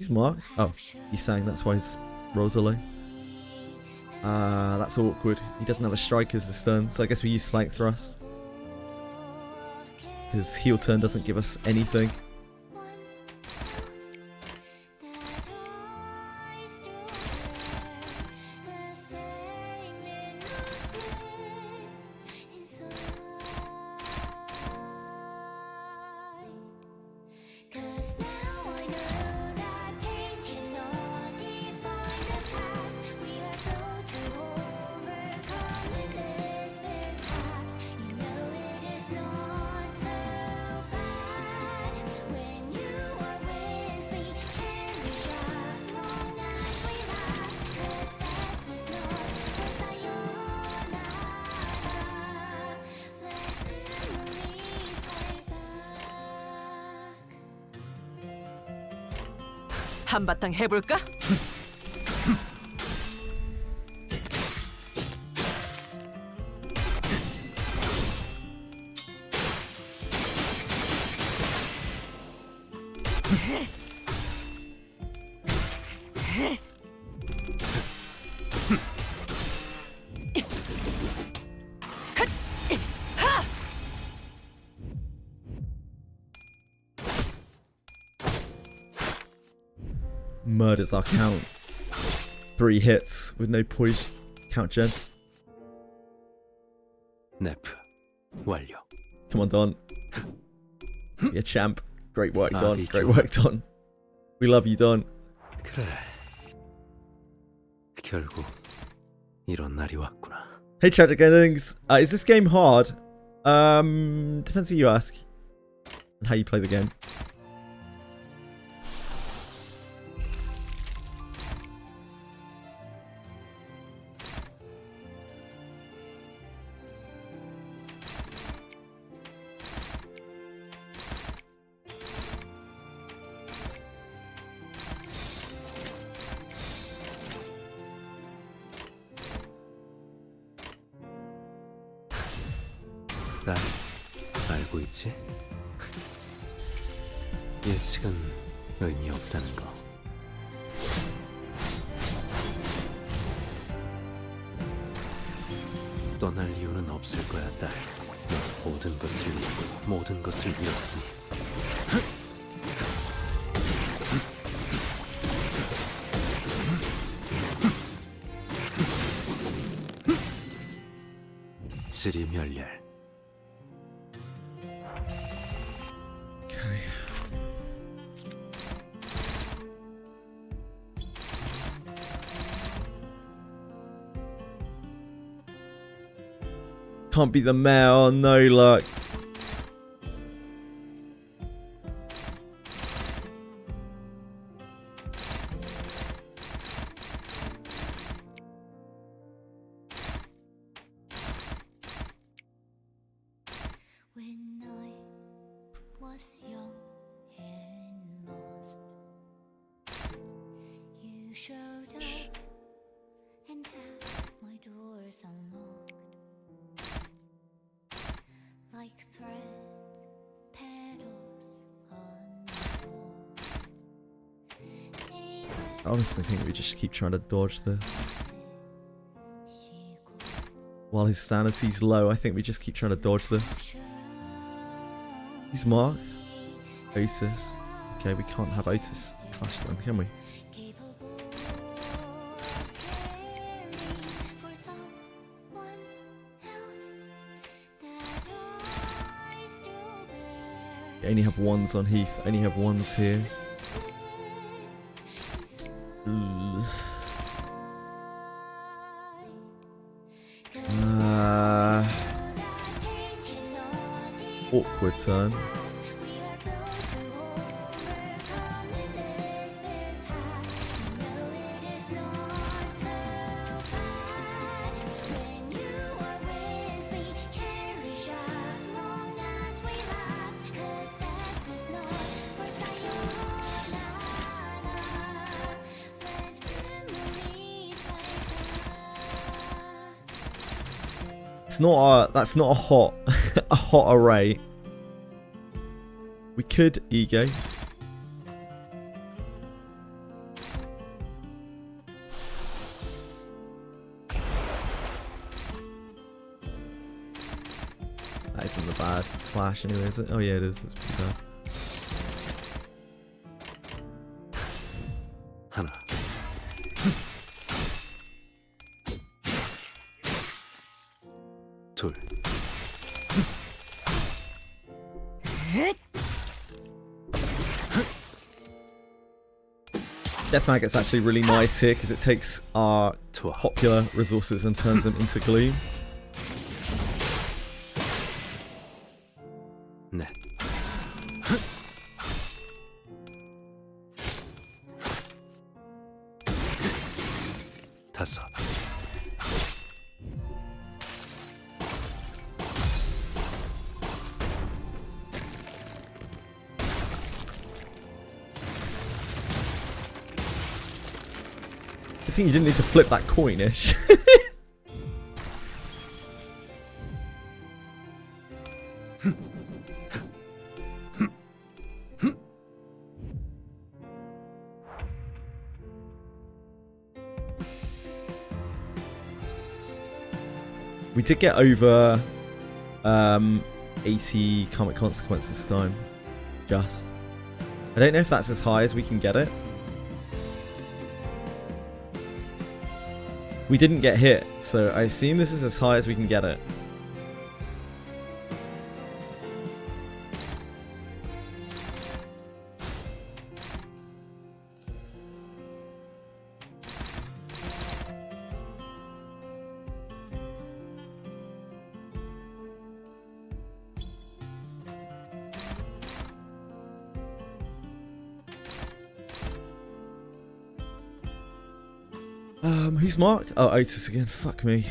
S1: He's marked. Oh, he's saying that's why his rolls are low. That's awkward. He doesn't have a strikers this turn, so I guess we use flank thrust. His heel turn doesn't give us anything.
S6: 한바탕 해볼까?
S1: Murders our count. 3 hits with no poise count gen.
S4: 네프 완료.
S1: Come on, Don. You're a champ. Great work, Don. Great work, Don. We love you, Don.
S4: 그래. 결국 이런 날이 왔구나.
S1: Hey, Tragic Endings. Is this game hard? Depends who you ask. And how you play the game.
S4: 날 알고 있지? 예측은 의미 없다는 거. 떠날 이유는 없을 거야, 딸. 넌 모든 것을 잃고 모든 것을 잃었으니. 지리멸렬.
S1: Can't be the mayor. Oh, no luck.
S5: When I was young and lost, you showed up and had my doors unlocked. Like threads, petals on the floor.
S1: I honestly think we just keep trying to dodge this. While his sanity's low, I think we just keep trying to dodge this. He's marked. Otis. Okay, we can't have Otis clash them, can we? You only have ones on Heath, only have ones here. Awkward turn. It's not a, that's not a hot a hot array. We could ego. clash anyway, is it? Oh yeah, it is. It's pretty bad.
S4: 하나, 둘,
S1: Death Maggot's actually really nice here because it takes our
S4: 좋아.
S1: popular resources and turns them into gloom.
S4: 넷, 다섯,
S1: I think you didn't need to flip that coin-ish. We did get over 80 comic consequences this time. Just. I don't know if that's as high as we can get it. We didn't get hit, so I assume this is as high as we can get it. Who's marked? Oh, Otis again. Fuck me.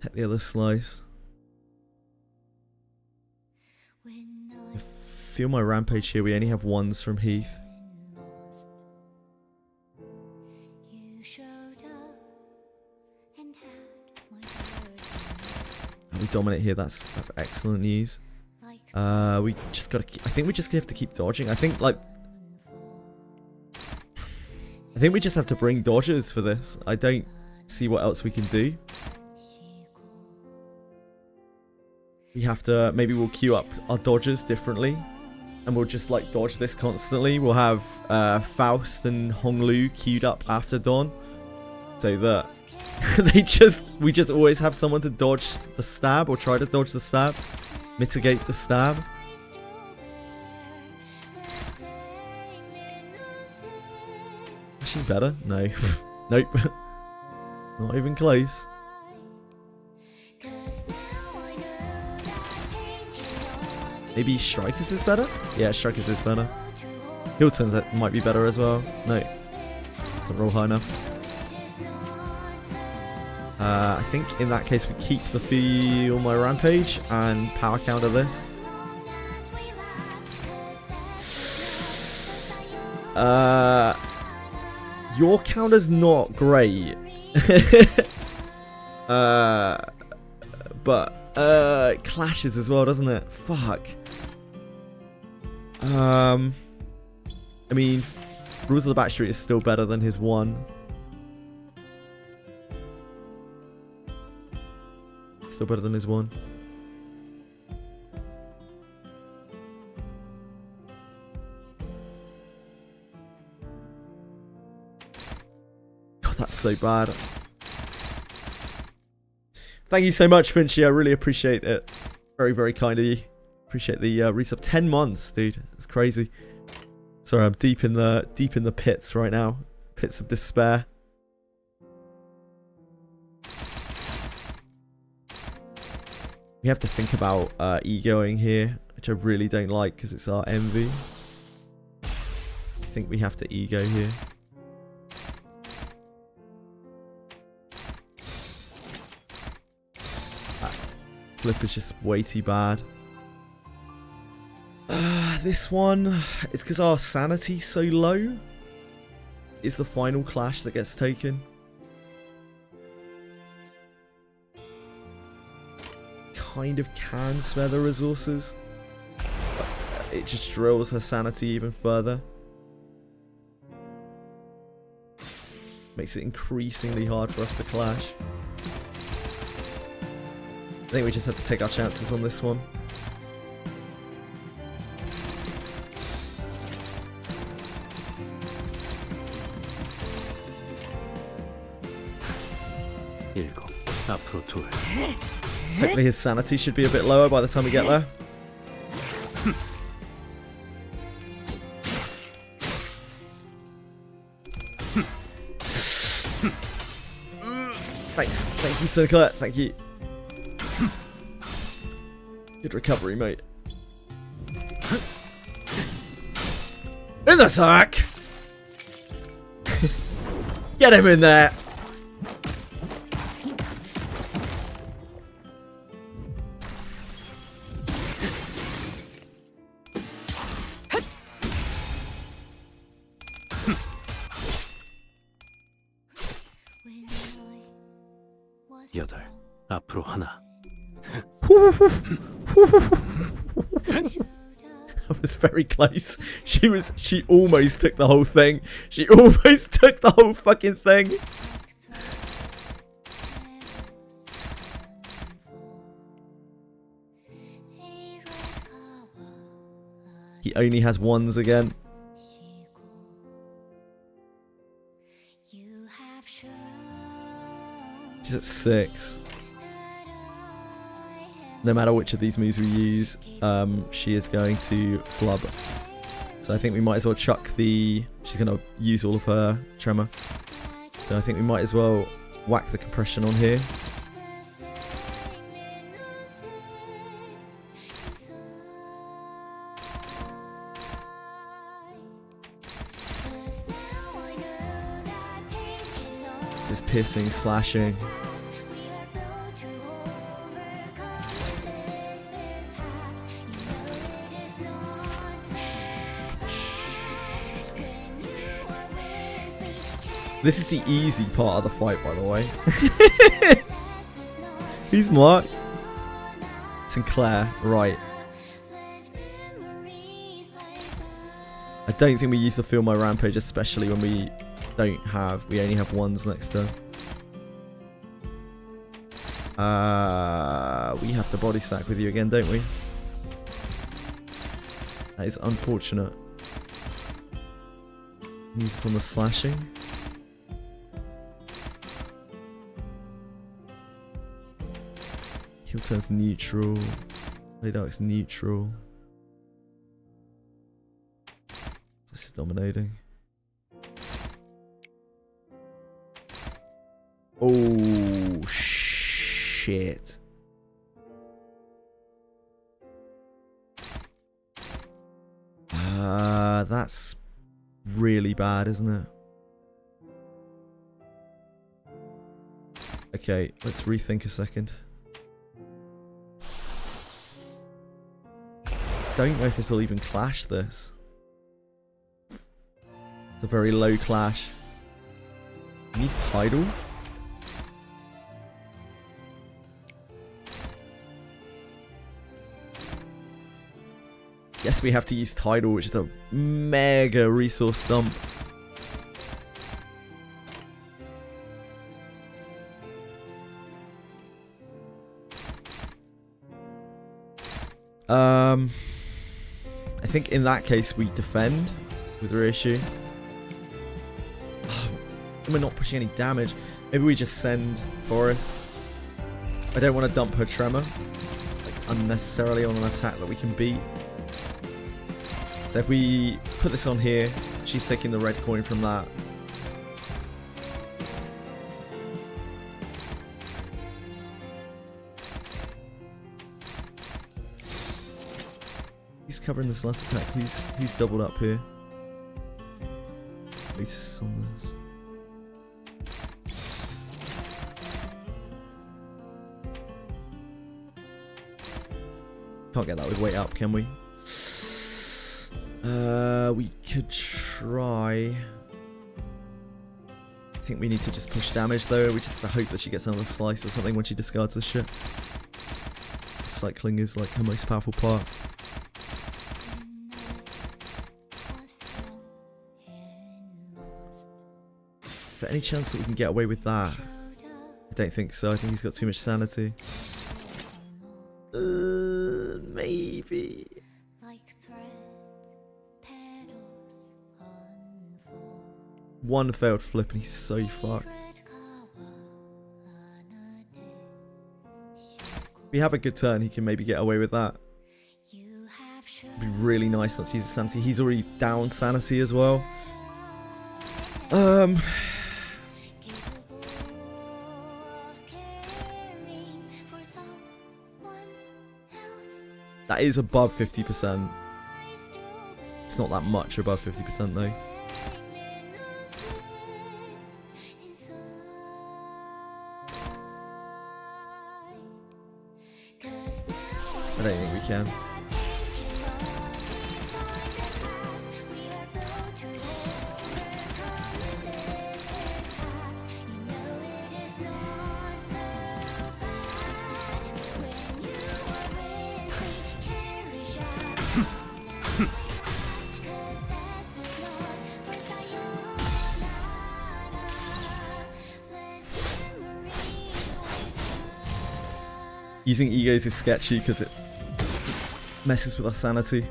S1: Take the other slice. I feel my rampage here. We only have ones from Heath. And we dominate here. That's excellent news. We just gotta. I think we just have to keep dodging. I think we just have to bring dodges for this. I don't see what else we can do. We have to. Maybe we'll queue up our dodges differently, and we'll just like dodge this constantly. We'll have Faust and Honglu queued up after Dawn, so that we just always have someone to dodge the stab or try to dodge the stab. Mitigate the stab. Is she better? No. Nope. Not even close. Maybe Strikers is better? Yeah, Strikers is better. Hilton's that might be better as well. No. Doesn't roll high enough. I think in that case we keep the Feel My Rampage and power counter this. Your counter's not great. But it clashes as well, doesn't it? Fuck. I mean, Rules of the Backstreet is still better than his one. Still better than his one. God, that's so bad. Thank you so much, Finchy. I really appreciate it. Very, very kind of you. Appreciate the resub. 10 months, dude. It's crazy. Sorry, I'm deep in the pits right now. Pits of despair. We have to think about egoing here, which I really don't like because it's our envy. I think we have to ego here. That flip is just way too bad. This one, it's because our sanity's so low. It's the final clash that gets taken. Kind of can spare the resources, but it just drills her sanity even further. makes it increasingly hard for us to clash. I think we just have to take our chances on this one.
S4: 일곱, 앞으로 둘.
S1: Hopefully his sanity should be a bit lower by the time we get there. Thanks. Thank you, Sinclair. Thank you. Good recovery, mate. In the sack! Get him in there!
S4: 여덟, 앞으로 하나.
S1: That was very close. She almost took the whole thing. She almost took the whole fucking thing. He only has ones again. She's at 6. No matter which of these moves we use, she is going to flub. So I think we might as well chuck the... She's going to use all of her tremor. So I think we might as well whack the compression on here. Just piercing, slashing. This is the easy part of the fight, by the way. Who's marked? Sinclair, right. I don't think we use to feel my rampage, especially when we only have ones next turn. We have to body stack with you again, don't we? That is unfortunate. Use this on the slashing. Heal turns neutral. Play dark's neutral. This is dominating. Oh shit. That's really bad, isn't it? Okay, let's rethink a second. Don't know if this will even clash this. It's a very low clash. Use Tidal. Yes, we have to use Tidal, which is a mega resource dump. I think in that case we defend with reissue. We're not pushing any damage. Maybe we just send Forest. I don't want to dump her tremor unnecessarily on an attack that we can beat. So if we put this on here, she's taking the red coin from that. Who's covering this last attack? Who's doubled up here? Lotus is on this. Can't get that with weight up, can we? We could try. I think we need to just push damage though. We just have to hope that she gets another slice or something when she discards this shit. Cycling is like her most powerful part. Is there any chance that we can get away with that? I don't think so. I think he's got too much sanity. Maybe. One failed flip and he's so fucked. If we have a good turn, he can maybe get away with that. It'd be really nice not to use his sanity. He's already down sanity as well. That is above 50%. It's not that much above 50% though. I don't think we can. Using egos is sketchy because it messes with our sanity.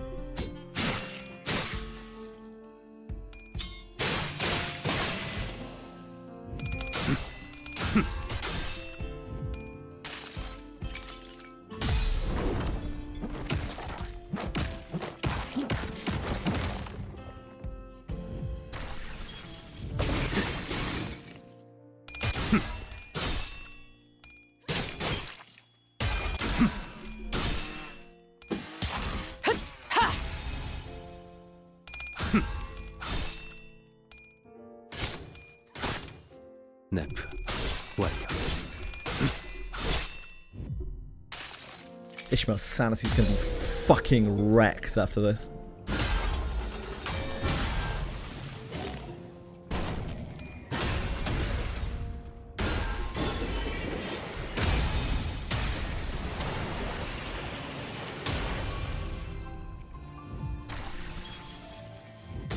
S4: 네프 완료.
S1: Ishmael's sanity's gonna be fucking wrecked after this.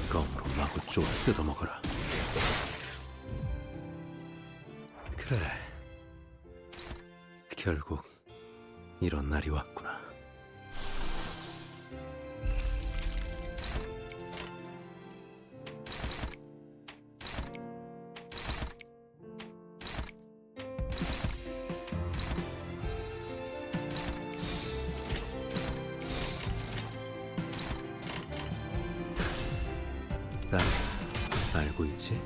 S4: 껌으로 마구 쪼아 뜯어먹어라. 그래, 결국 이런 날이 왔구나. 난 알고 있지?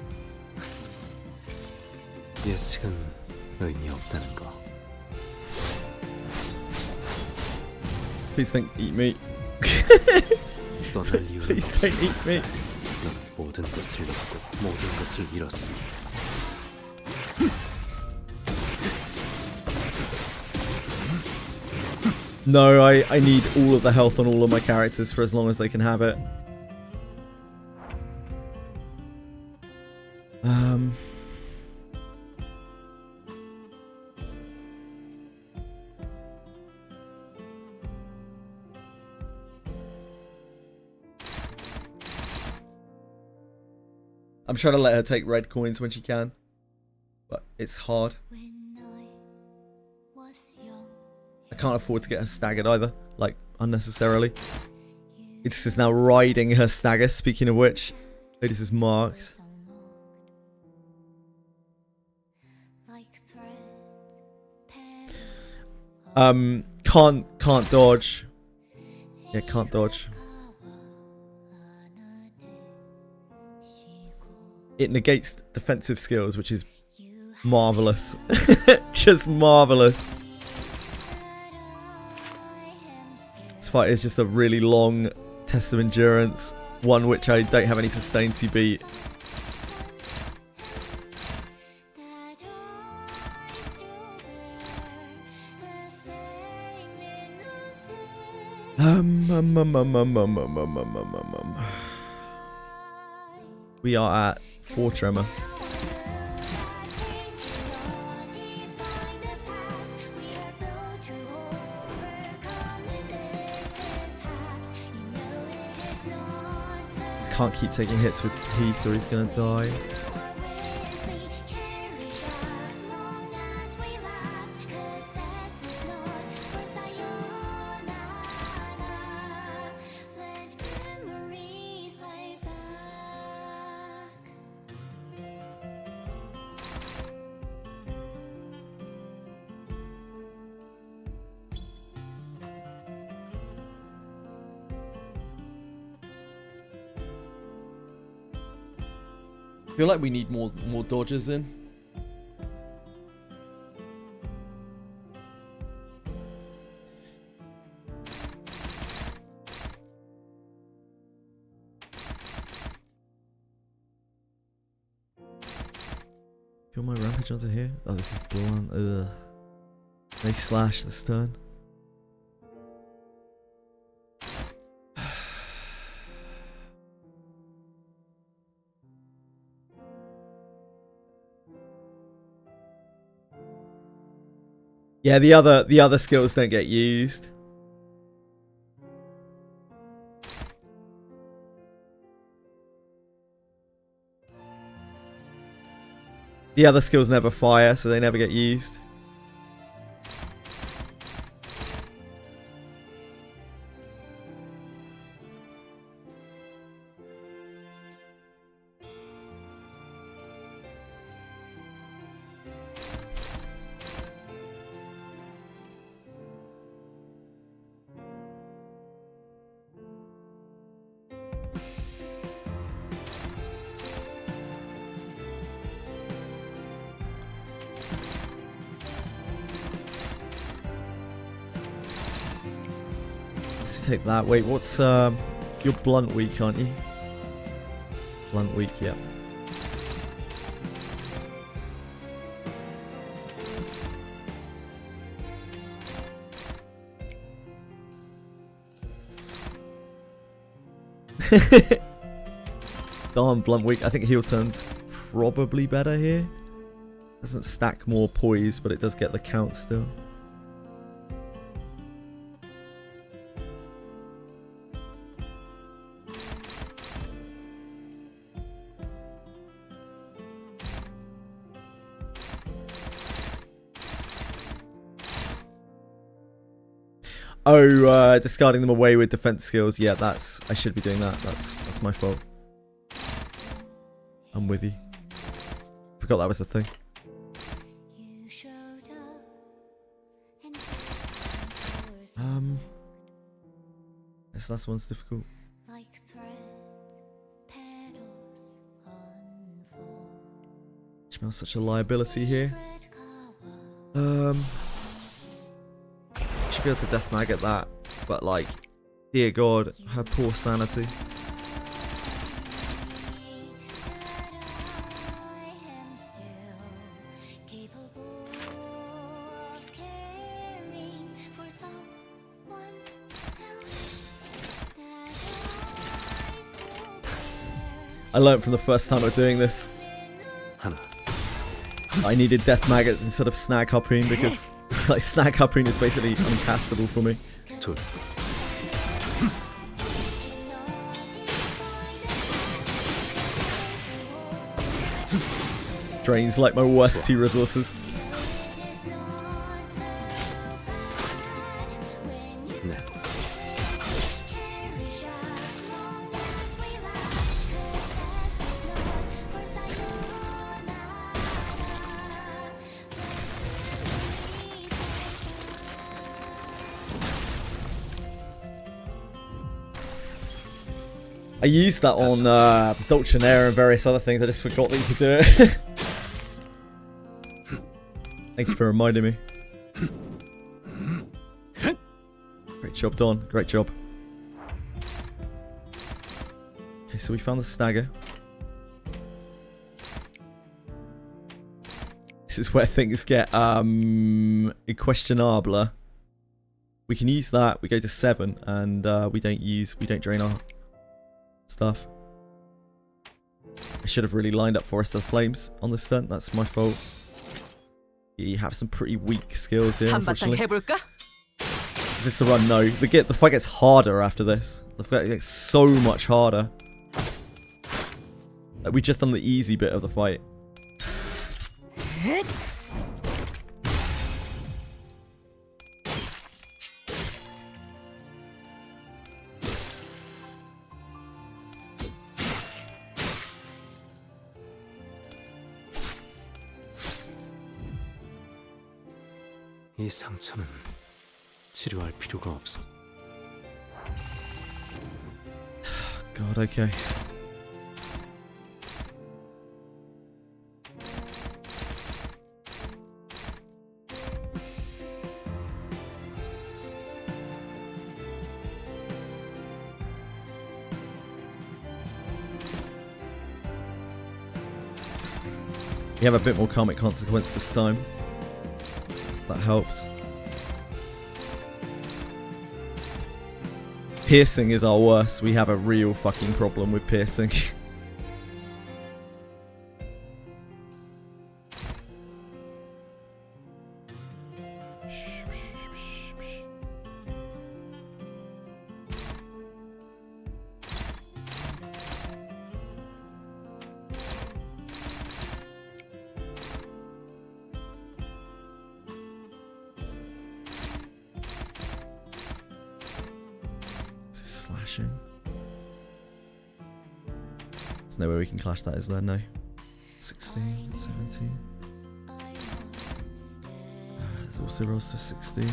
S4: 예측은 의미 없다는 거.
S1: Please don't eat me.
S4: 떠날 이유는
S1: Please
S4: 없어.
S1: don't eat me.
S4: 넌 모든 것을 잃고 모든 것을 잃었으니.
S1: No, I need all of the health on all of my characters for as long as they can have it. I'm trying to let her take red coins when she can, but it's hard. I can't afford to get her staggered either, like, unnecessarily. It's is now riding her stagger, speaking of which. This is marked. Can't dodge. Yeah, can't dodge. It negates defensive skills, which is marvelous. Just marvelous. This fight is just a really long test of endurance, one which I don't have any sustain to beat. We are at 4 tremor. Can't keep taking hits with Heath or he's gonna die. I feel like we need more dodgers in. Feel my rampage onto here? Oh, this is blunt. Ugh. They slash this turn. Yeah, the other skills don't get used. The other skills never fire, so they never get used. Take that. Wait, what's you're blunt weak, aren't you? Blunt weak, yeah. Darn, blunt weak. I think heel turn's probably better here. Doesn't stack more poise, but it does get the count still. Oh, discarding them away with defense skills. Yeah, I should be doing that. That's my fault. I'm with you. Forgot that was a thing. This last one's difficult. Smells such a liability here. Should be able to death mag at that, but like, dear God, her poor sanity. I learned from the first time I was doing this. I needed death maggots instead of snag harpoon because like snag harpoon is basically uncastable for me. Drains like my worst 2 resources. I used that on Dolcenair and various other things. I just forgot that you could do it. Thank you for reminding me. Great job, Don. Great job. Okay, so we found the stagger. This is where things get questionable. We can use that. We go to 7, and we don't drain our stuff. I should have really lined up Forest of Flames on this stunt. That's my fault. You have some pretty weak skills here, unfortunately. Is this a run? No. The fight gets harder after this. The fight gets so much harder. Like, we just done the easy bit of the fight.
S4: 이 상처는 치료할 필요가 없어.
S1: God, okay. We have a bit more karmic consequence this time. That helps. Piercing is our worst. We have a real fucking problem with piercing. There's no way we can clash that, is there? No. 16, 17. It also rolls to 16.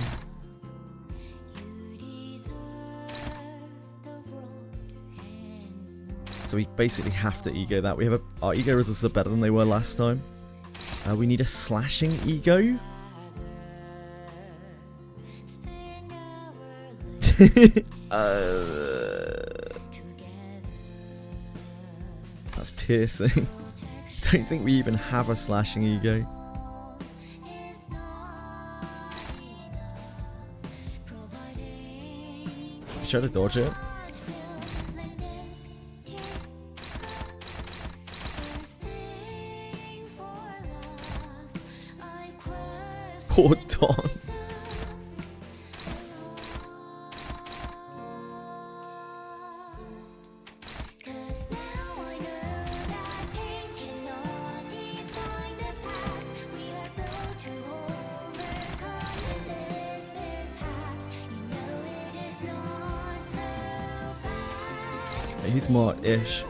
S1: So we basically have to ego that. We have our ego results are better than they were last time. We need a slashing ego. That's piercing. Don't think we even have a slashing ego. You try to dodge it. Poor Don. He's more-ish.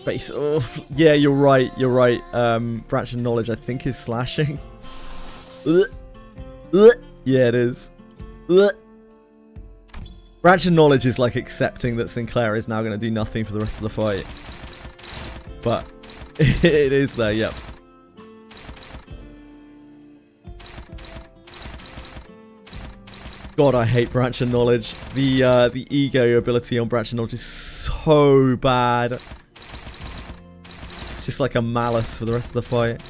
S1: Base. Oh, yeah, you're right. You're right. Branch of knowledge, I think, is slashing. Yeah, it is. Branch of knowledge is like accepting that Sinclair is now going to do nothing for the rest of the fight. But it is there, yep. God, I hate branch of knowledge. The ego ability on branch of knowledge is so bad. It's just like a malice for the rest of the fight.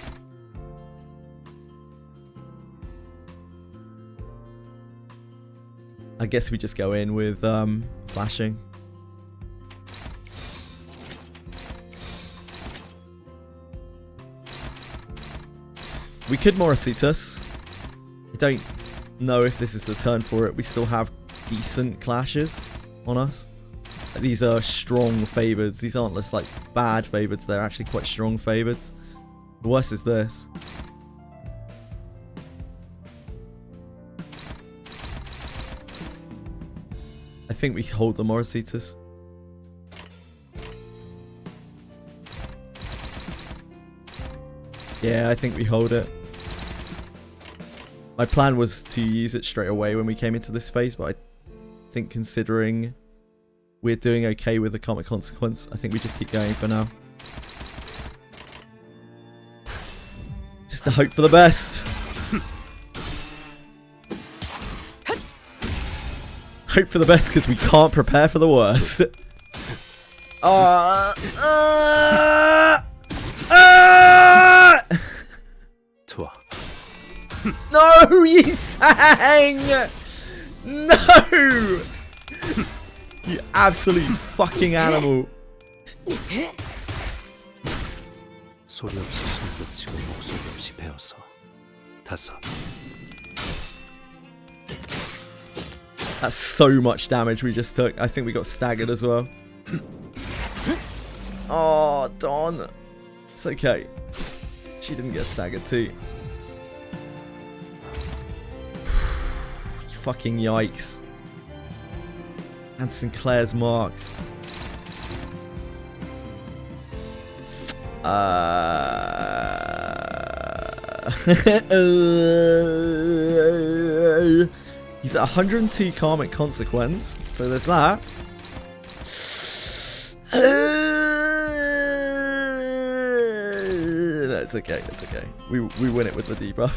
S1: I guess we just go in with flashing. We could Morositas. I don't know if this is the turn for it. We still have decent clashes on us. These are strong favorites. These aren't just like bad favorites. They're actually quite strong favorites. The worst is this. I think we hold the Morositas. Yeah, I think we hold it. My plan was to use it straight away when we came into this phase, but I think considering we're doing okay with the karmic consequence, I think we just keep going for now. Just to hope for the best. Hope for the best because we can't prepare for the worst.
S4: 좋아.
S1: No, you sang! No! You absolute fucking animal.
S4: 소리 없이 손도 치고 목소리 없이 배워서 5.
S1: That's so much damage we just took. I think we got staggered as well. Oh, Don. It's okay. She didn't get staggered too. Fucking yikes. And Sinclair's marked. He's at 102 karmic consequence, so there's that. No, it's okay, it's okay. We win it with the debuff.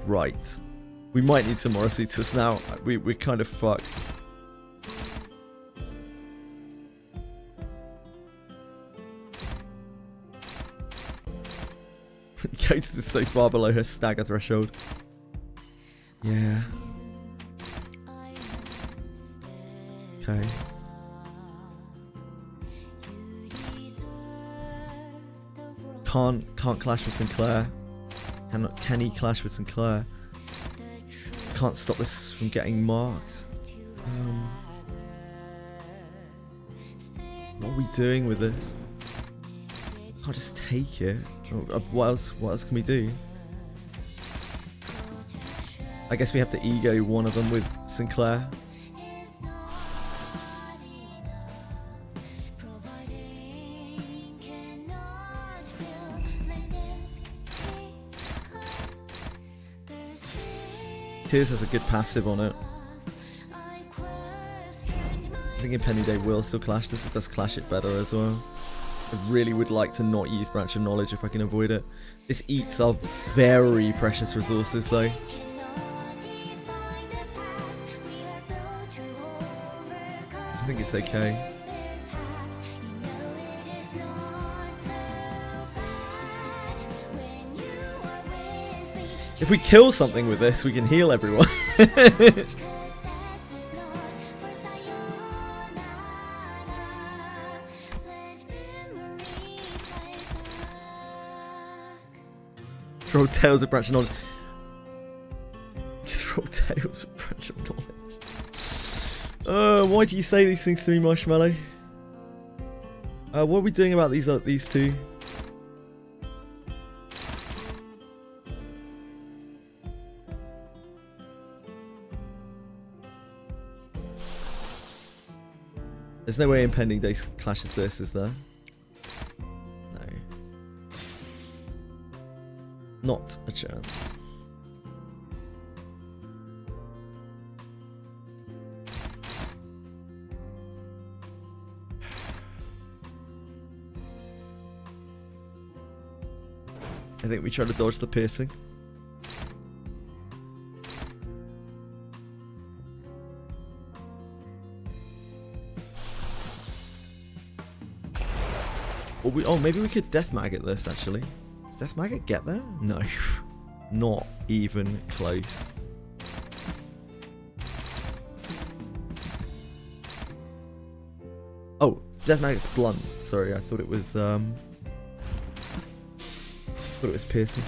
S1: Right. We might need some Morositas now. We're kind of fucked. Gates is so far below her stagger threshold. Yeah. Okay. Can't clash with Sinclair. Can he clash with Sinclair? Can't stop this from getting marked. What are we doing with this? Can't just take it. What else can we do? I guess we have to ego one of them with Sinclair. Tears has a good passive on it. I think Impending Day will still clash this. It does clash it better as well. I really would like to not use Branch of Knowledge if I can avoid it. This eats our very precious resources though. I think it's okay. If we kill something with this, we can heal everyone. Roll Tails of Branch of Knowledge. Just roll Tails of Branch of Knowledge. Why do you say these things to me, Marshmallow? What are we doing about these two? There's no way Impending Day clashes this, is there? No. Not a chance. I think we try to dodge the piercing. Or maybe we could Death Maggot this actually. Does Death Maggot get there? No. Not even close. Oh, Death Maggot's blunt. Sorry, I thought it was piercing.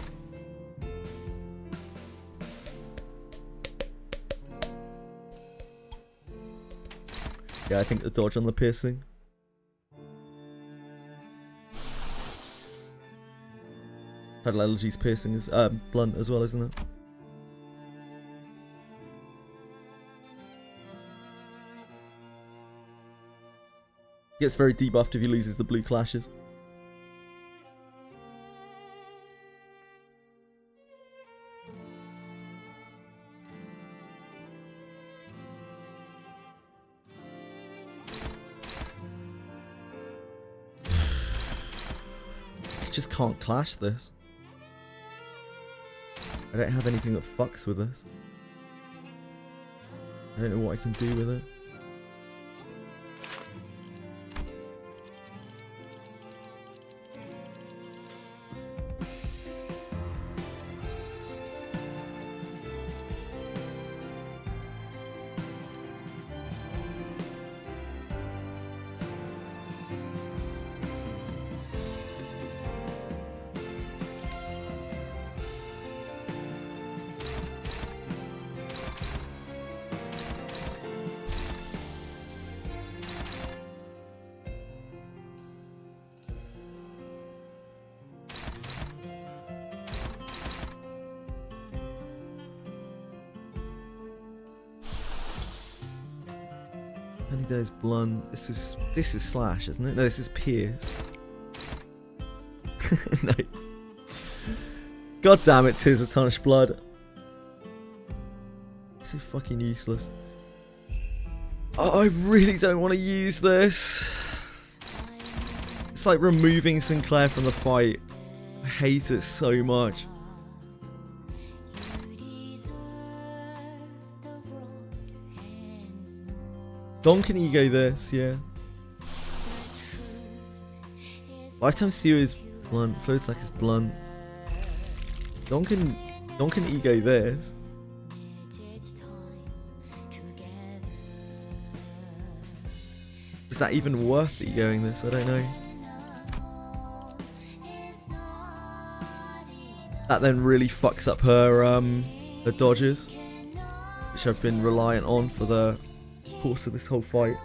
S1: Yeah, I think the dodge on the piercing. Tidal Elegy's piercing is blunt as well, isn't it? Gets very debuffed if he loses the blue clashes. I just can't clash this. I don't have anything that fucks with this. I don't know what I can do with it. There's blunt. This is slash, isn't it? No, this is pierce. No. God damn it, Tears of Tarnished Blood. So fucking useless. Oh, I really don't want to use this. It's like removing Sinclair from the fight. hate it so much. Don can ego this, yeah. Lifetime Steal is blunt, floats like it's blunt. Don can ego this. Is that even worth egoing this? I don't know. That then really fucks up her dodges, which I've been reliant on for the course of this whole fight.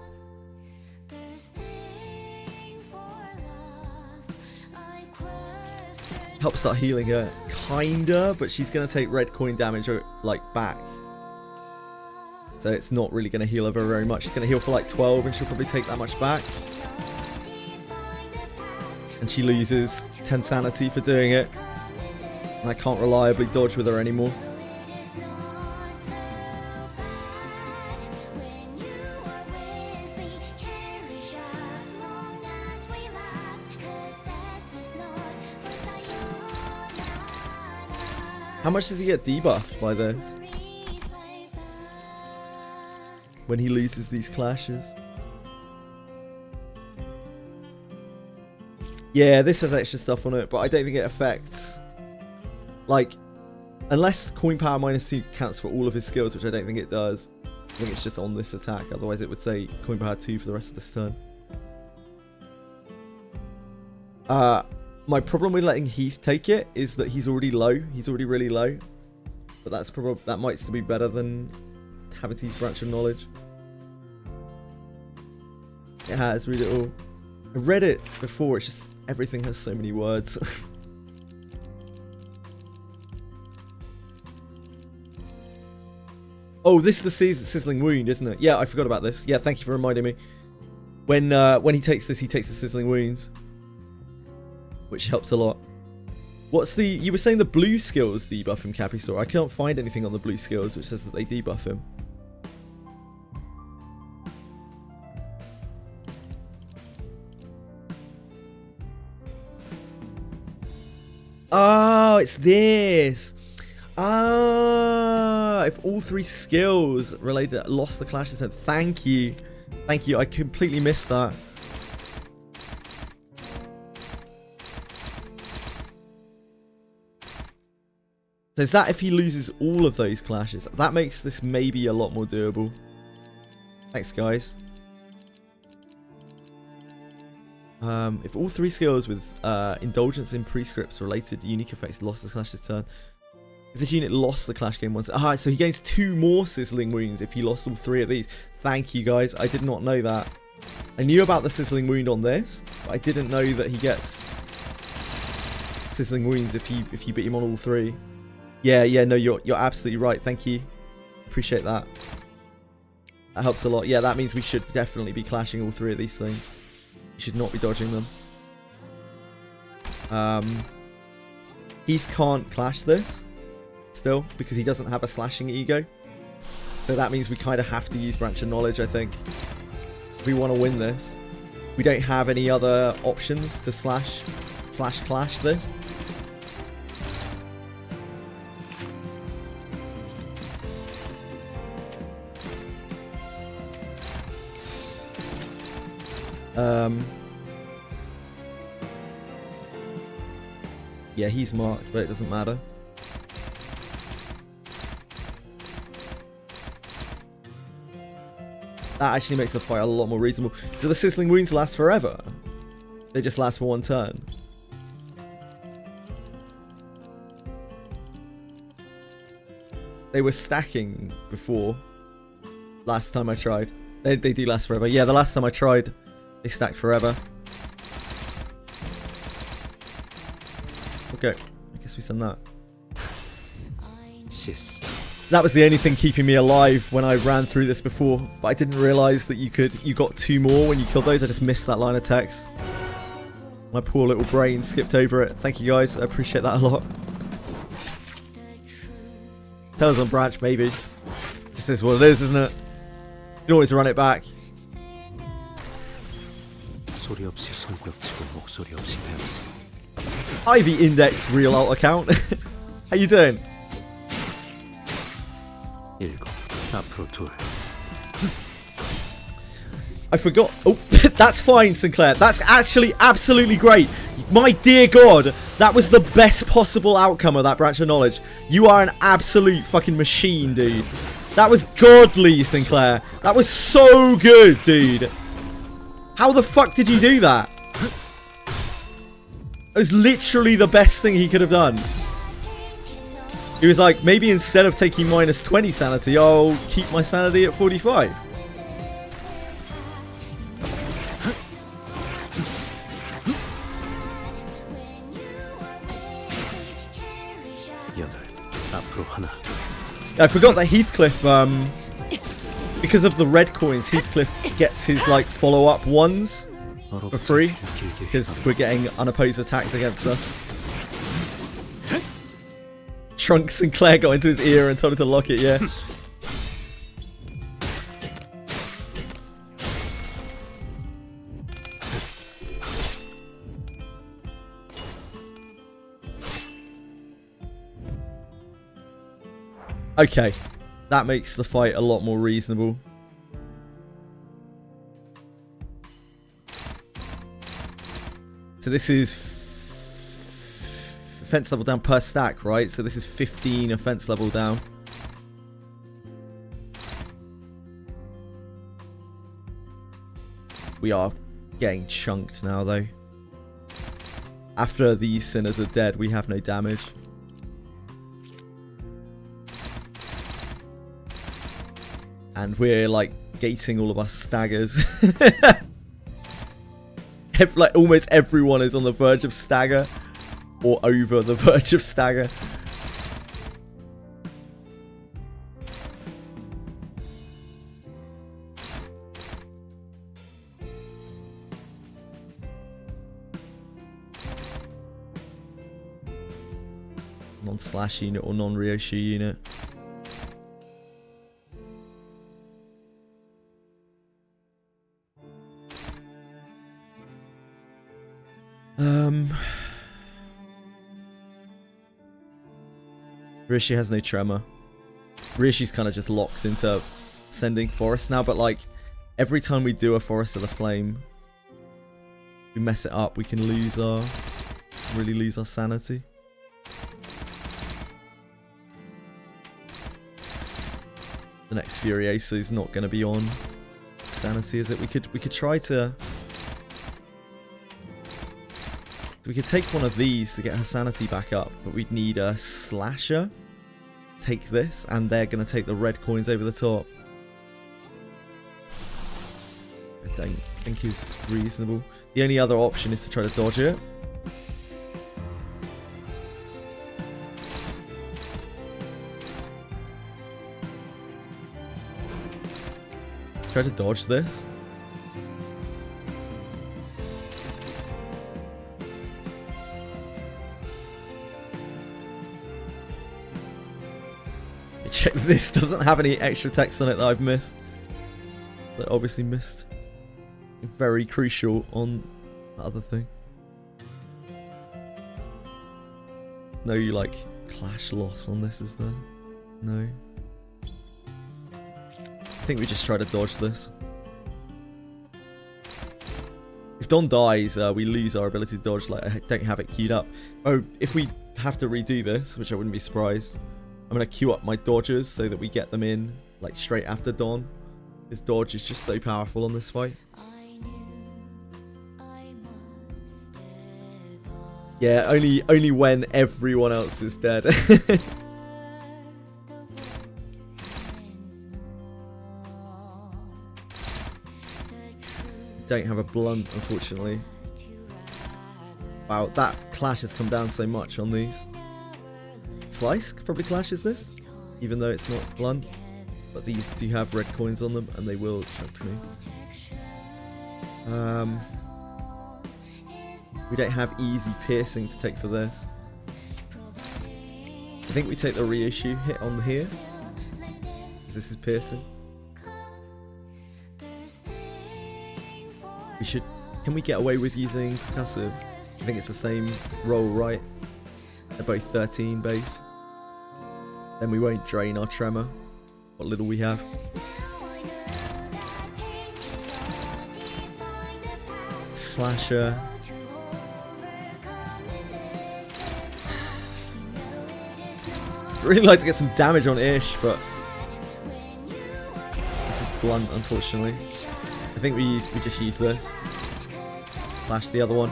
S1: Help start healing her, kinda, but she's gonna take red coin damage like back. So it's not really going to heal her very much. It's going to heal for like 12 and she'll probably take that much back. And she loses 10 sanity for doing it. And I can't reliably dodge with her anymore. How much does he get debuffed by this? When he loses these clashes. Yeah, this has extra stuff on it, but I don't think it affects... Like, unless coin power -2 counts for all of his skills, which I don't think it does. I think it's just on this attack, otherwise it would say coin power 2 for the rest of this turn. My problem with letting Heath take it is that he's already low. He's already really low. But that's probably, that might still be better than having to use Branch of Knowledge. It has, read it all. I read it before, it's just everything has so many words. Oh, this is the Sizzling Wound, isn't it? Yeah, I forgot about this. Yeah, thank you for reminding me. When he takes this, he takes the Sizzling Wounds, which helps a lot. What's the... You were saying the blue skills debuff him, Caprisaur. I can't find anything on the blue skills which says that they debuff him. Oh, it's this. Ah, if all 3 skills related lost the clash attempt. Thank you. Thank you. I completely missed that. So is that if he loses all of those clashes? That makes this maybe a lot more doable. Thanks, guys. If all 3 skills with indulgence in prescripts related unique effects lost the clash this turn. If this unit lost the clash game once. Ah, so he gains 2 more Sizzling Wounds if he lost all 3 of these. Thank you, guys. I did not know that. I knew about the Sizzling Wound on this, but I didn't know that he gets Sizzling Wounds if you beat him on all 3. Yeah, no, you're absolutely right. Thank you. Appreciate that. That helps a lot. Yeah, that means we should definitely be clashing all 3 of these things. You should not be dodging them. Heath can't clash this still because he doesn't have a slashing ego. So that means we kind of have to use Branch of Knowledge, I think. If we want to win this. We don't have any other options to slash clash this. Yeah, he's marked, but it doesn't matter. That actually makes the fight a lot more reasonable. Do the Sizzling Wounds last forever? They just last for 1 turn. They were stacking before. Last time I tried. They do last forever. Yeah, the last time I tried, they stacked forever. Okay, I guess we send that.
S4: Sis.
S1: That was the only thing keeping me alive when I ran through this before, but I didn't realise that you got 2 more when you killed those. I just missed that line of text. My poor little brain skipped over it. Thank you, guys. I appreciate that a lot. Tails on Branch, maybe. Just is what it is, isn't it? You can always run it back.
S4: 소리 없이 손뼉치고 목소리 없이 배웠습니다.
S1: Hi, the Index Real Alt account. How you doing?
S4: 7 앞으로 2
S1: I forgot. Oh, that's fine, Sinclair. That's actually absolutely great. My dear God, that was the best possible outcome of that branch of knowledge. You are an absolute fucking machine, dude. That was godly, Sinclair. That was so good, dude. How the fuck did you do that? It was literally the best thing he could have done. He was like, maybe instead of taking minus 20 sanity, I'll keep my sanity at 45.
S4: 8 앞으로 1
S1: I forgot that Heathcliff, because of the red coins, Heathcliff gets his like follow-up ones for free because we're getting unopposed attacks against us. Trunk Sinclair got into his ear and told him to lock it, yeah. Okay, that makes the fight a lot more reasonable. So this is offense level down per stack, right? So this is 15 offense level down. We are getting chunked now, though. After these sinners are dead, we have no damage. And we're like gating all of our staggers. Like almost everyone is on the verge of stagger or over the verge of stagger. Non-slash unit or non-Ryoshu unit. Rishi has no tremor. Rishi's kind of just locked into sending forest now, but like every time we do a Forest of the Flame, we mess it up, we can lose our really lose our sanity. The next Furiosa is not going to be on sanity, is it? We could try to. We could take one of these to get her sanity back up, but we'd need a slasher. Take this, and they're going to take the red coins over the top. I don't think is reasonable. The only other option is to try to dodge it. Try to dodge this. Check this, doesn't have any extra text on it that I've missed. That I obviously missed. Very crucial on the other thing. No, like clash loss on this, is there? No. I think we just try to dodge this. If Don dies, we lose our ability to dodge. Like, I don't have it queued up. Oh, if we have to redo this, which I wouldn't be surprised, I'm going to queue up my dodgers so that we get them in like straight after Don. His dodge is just so powerful on this fight. Yeah, only when everyone else is dead. Don't have a blunt, unfortunately. Wow, that clash has come down so much on these. Slice probably clashes this, even though it's not blunt. But these do have red coins on them, and they will chunk me. We don't have easy piercing to take for this. I think we take the reissue hit on here, because this is piercing. We should. Can we get away with using decisive? think it's the same roll, right? They're both 13 base. Then we won't drain our tremor. What little we have. Slasher. Really like to get some damage on Ish, but this is blunt, unfortunately. I think we just use this. Slash the other one.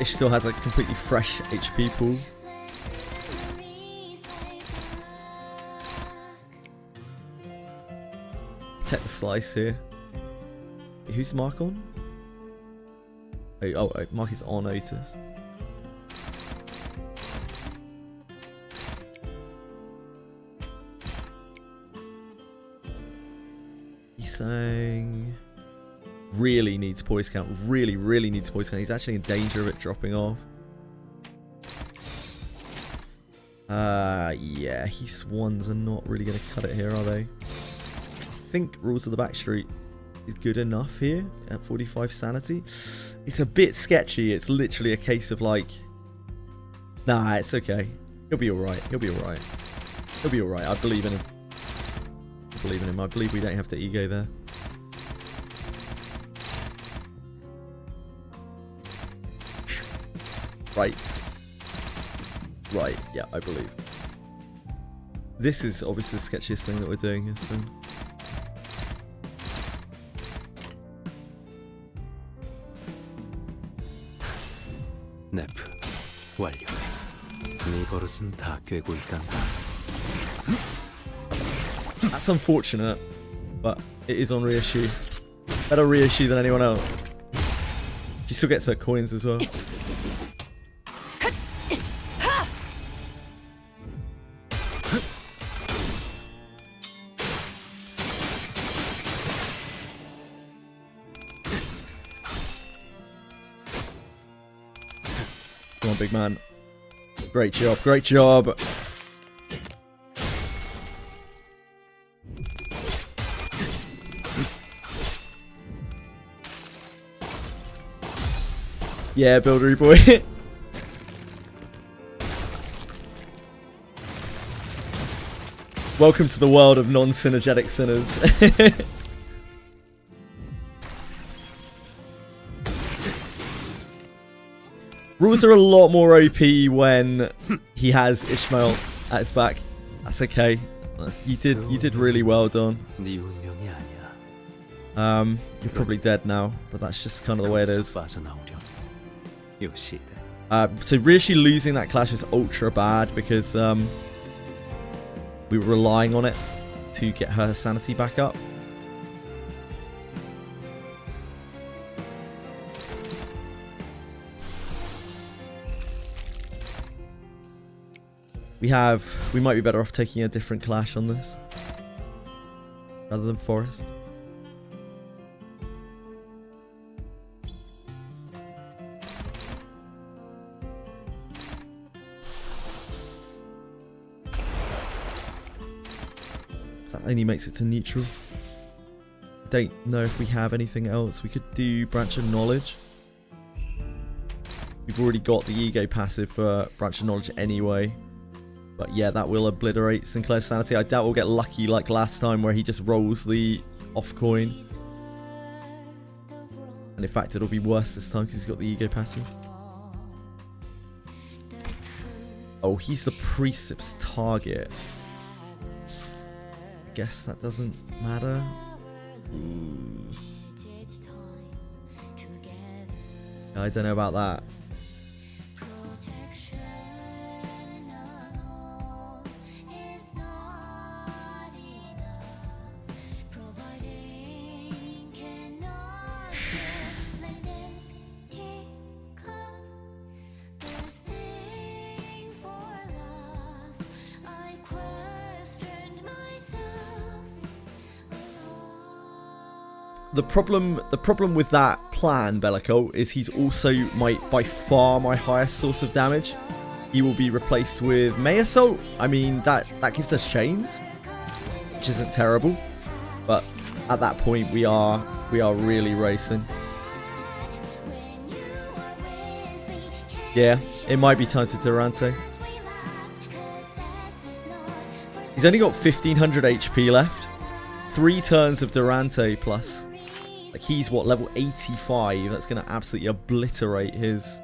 S1: Ish still has a completely fresh HP pool. Protect the slice here. Wait, who's Mark on? Oh, Mark is on Otis. He's saying really needs poise count. Really needs poise count. He's actually in danger of it dropping off. Yeah, Heath's ones are not really going to cut it here, are they? I think Rules of the Backstreet is good enough here at 45 sanity. It's a bit sketchy. It's literally a case of like, nah, it's okay. He'll be alright. He'll be alright. He'll be alright. I believe in him. I believe in him. I believe we don't have to ego there. Right. Right. Yeah, I believe. This is obviously the sketchiest thing that we're doing here soon.
S4: 네프 완료. 네 버릇은 다 꿰고 있단다.
S1: That's unfortunate, but it is on reissue. Better reissue than anyone else. She still gets her coins as well. Come on, big man. Great job, great job. Yeah, buildery boy. Welcome to the world of non-synergetic sinners. Rules are a lot more OP when he has Ishmael at his back. That's okay. You did really well, Don.
S4: 네 운명이 아니야.
S1: You're probably dead now, but that's just kind of the way it is.
S4: 빠져나오렴. 요시대.
S1: So Rishi losing that clash is ultra bad because we were relying on it to get her sanity back up. We might be better off taking a different clash on this rather than Forest. That only makes it to neutral. I don't know if we have anything else. We could do Branch of Knowledge. We've already got the ego passive for Branch of Knowledge anyway. But yeah, that will obliterate Sinclair's sanity. I doubt we'll get lucky like last time where he just rolls the off coin. And in fact, it'll be worse this time because he's got the ego passive. Oh, he's the Precept's target. I guess that doesn't matter. I don't know about that. The problem with that plan, Bellico, is he's also by far my highest source of damage. He will be replaced with May Assault. I mean, that gives us chains, which isn't terrible. But at that point, we are really racing. Yeah, it might be time to Durante. He's only got 1500 HP left. 3 turns of Durante plus. Like, he's what, level 85? That's going to absolutely obliterate his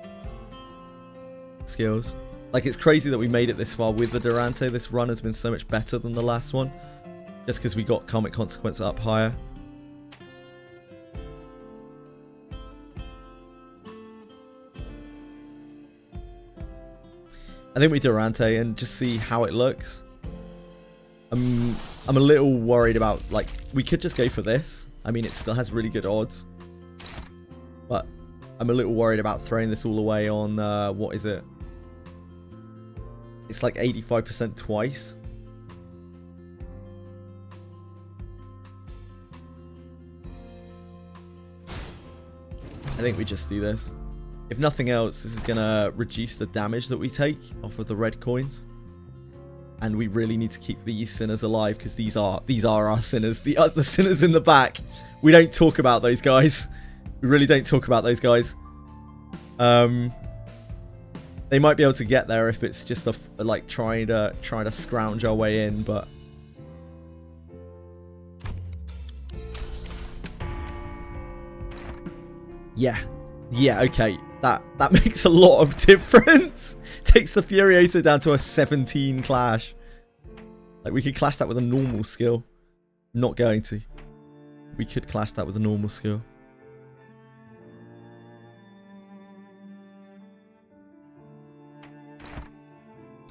S1: skills. Like, it's crazy that we made it this far with the Durante. This run has been so much better than the last one. Just because we got Karmic Consequence up higher. I think we Durante and just see how it looks. I'm a little worried about, like, we could just go for this. I mean, it still has really good odds. But I'm a little worried about throwing this all away on, what is it? It's like 85% twice. I think we just do this. If nothing else, this is going to reduce the damage that we take off of the red coins. And we really need to keep these sinners alive, because these are our sinners. The sinners in the back. We don't talk about those guys. We really don't talk about those guys. They might be able to get there if it's just like trying to scrounge our way in, but yeah, okay. That makes a lot of difference. Takes the Furiosa down to a 17 clash. Like, we could clash that with a normal skill. Not going to. We could clash that with a normal skill.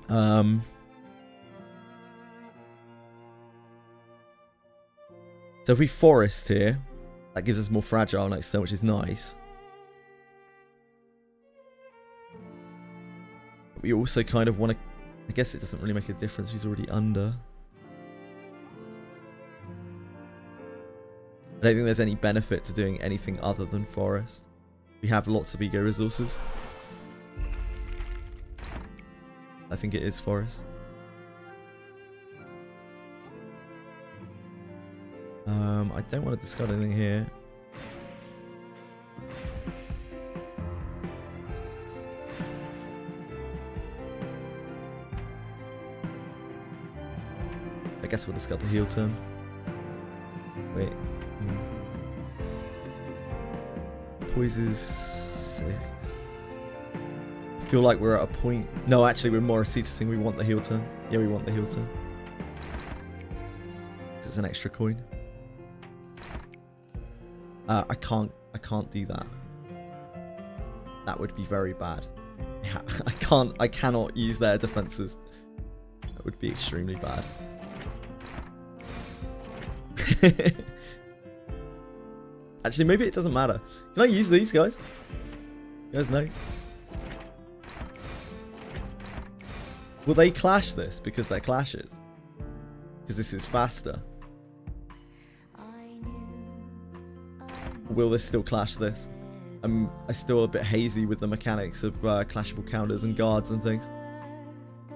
S1: So if we forest here, that gives us more fragile next turn, which is nice. But we also kind of want to... I guess it doesn't really make a difference. He's already under. I don't think there's any benefit to doing anything other than forest. We have lots of ego resources. I think it is forest. I don't want to discard anything here. I guess we'll discard the heal turn. Wait. Poise is 6. I feel like we're at a point... No, actually, we're more Acetasing. We want the heal turn. Yeah, we want the heal turn. It's an extra coin. I can't do that. That would be very bad. Yeah, I cannot use their defenses. That would be extremely bad. Actually, maybe it doesn't matter. Can I use these guys? You guys know? Will they clash this because they're clashes? Because this is faster. Will this still clash this? I'm still a bit hazy with the mechanics of clashable counters and guards and things.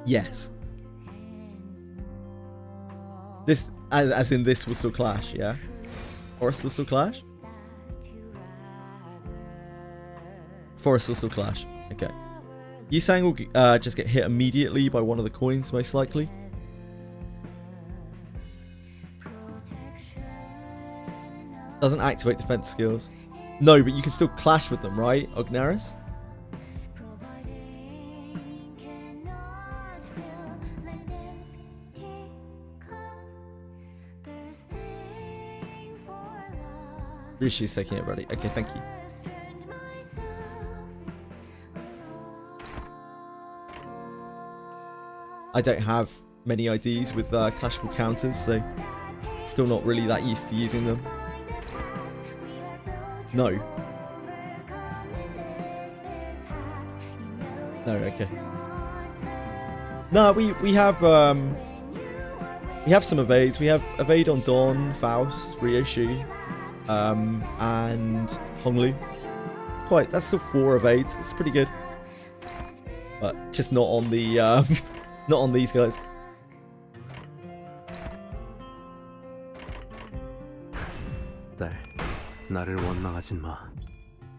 S1: Yes. This, as in this will still clash, yeah? Forest will still clash? Forest will still clash. Okay. Yisang will just get hit immediately by one of the coins, most likely. Doesn't activate defense skills. No, but you can still clash with them, right, Ognaris? Rishi's taking it ready. Okay, thank you. I don't have many IDs with clashable counters, so still not really that used to using them. No. No, okay. No, we have some evades. We have evade on Dawn, Faust, Ryoshi, and Honglu. That's still 4 evades. It's pretty good. But just not on the not on these guys.
S4: 딸, 나를 원망하진 마.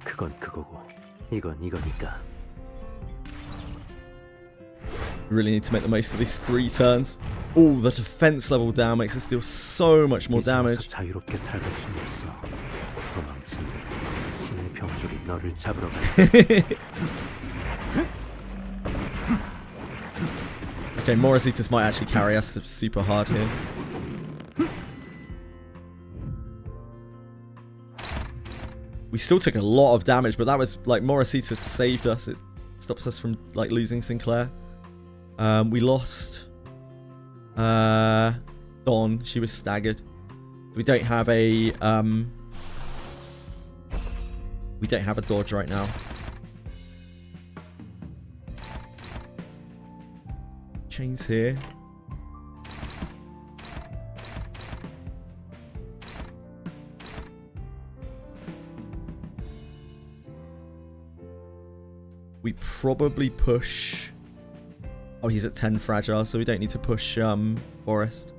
S4: 그건 그거고, 이건 이거니까.
S1: We really need to make the most of these 3 turns. Oh, the defense level down makes us deal so much more damage.
S4: 자유롭게 살고 싶었어. 도망친 신의 병족이 너를 잡으러 갈
S1: Okay, Morositas might actually carry us super hard here. We still took a lot of damage, but that was like Morositas saved us. It stops us from like losing Sinclair. We lost Dawn. She was staggered. We don't have a dodge right now. Chains here. We probably push... Oh, he's at 10 fragile, so we don't need to push Forest.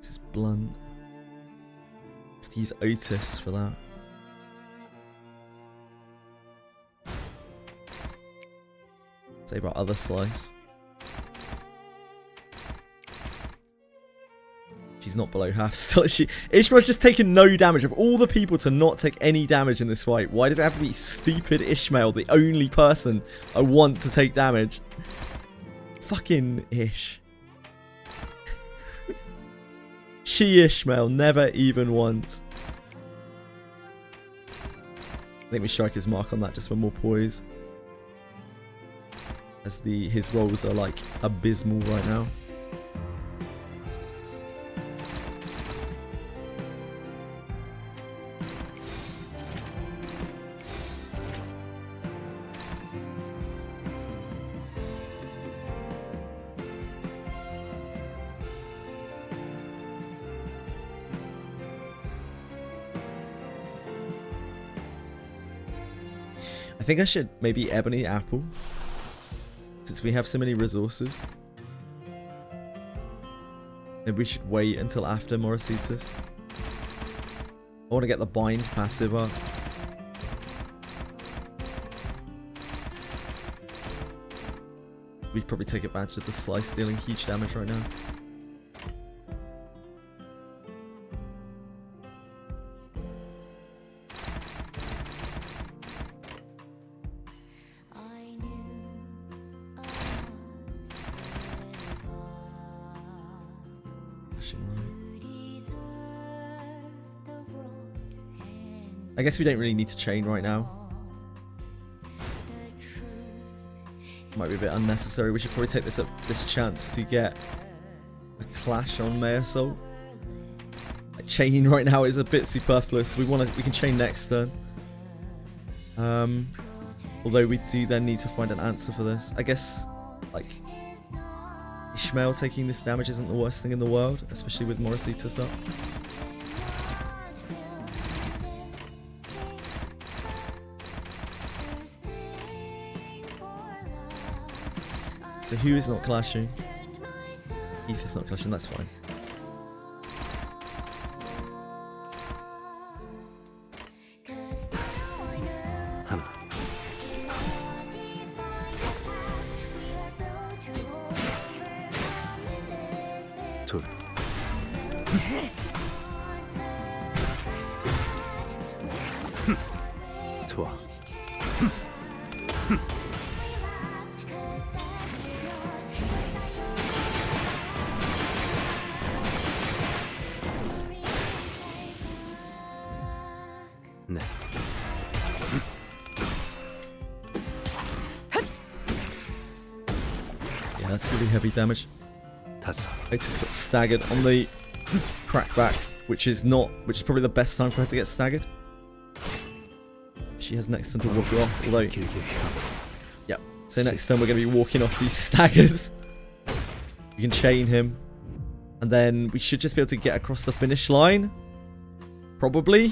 S1: This is blunt. I have to use Otis for that. Save our other slice. She's not below half still, is she? Ishmael's just taken no damage. Of all the people to not take any damage in this fight, why does it have to be stupid Ishmael, the only person I want to take damage? Fucking Ish. She Ishmael, never even once. I think we strike his mark on that just for more poise. As his rolls are like abysmal right now. I think I should maybe Ebony Apple. Since we have so many resources. Maybe we should wait until after Morositas. I want to get the bind passive up. We'd probably take advantage of the slice dealing huge damage right now. I guess we don't really need to chain right now. Might be a bit unnecessary. We should probably take this chance to get a clash on May Assault. A chain right now is a bit superfluous. We can chain next turn. Although we do then need to find an answer for this. I guess like Ishmael taking this damage isn't the worst thing in the world, especially with Morositas up. So who is not clashing? Heath is not clashing, that's fine.
S4: 둘. 좋아. 네.
S1: Yeah, that's really heavy damage.
S4: 다섯.
S1: Otis got staggered on the crackback, which is probably the best time for her to get staggered. She has next turn to walk you off, although... Yep, so next turn we're going to be walking off these staggers. We can chain him. And then we should just be able to get across the finish line. Probably.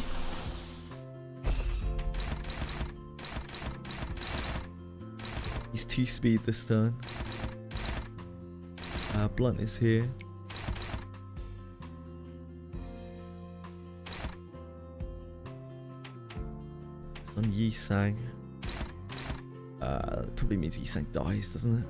S1: He's 2 speed this turn. Blunt is here. Some Yisang. Probably means Yisang dies, doesn't it?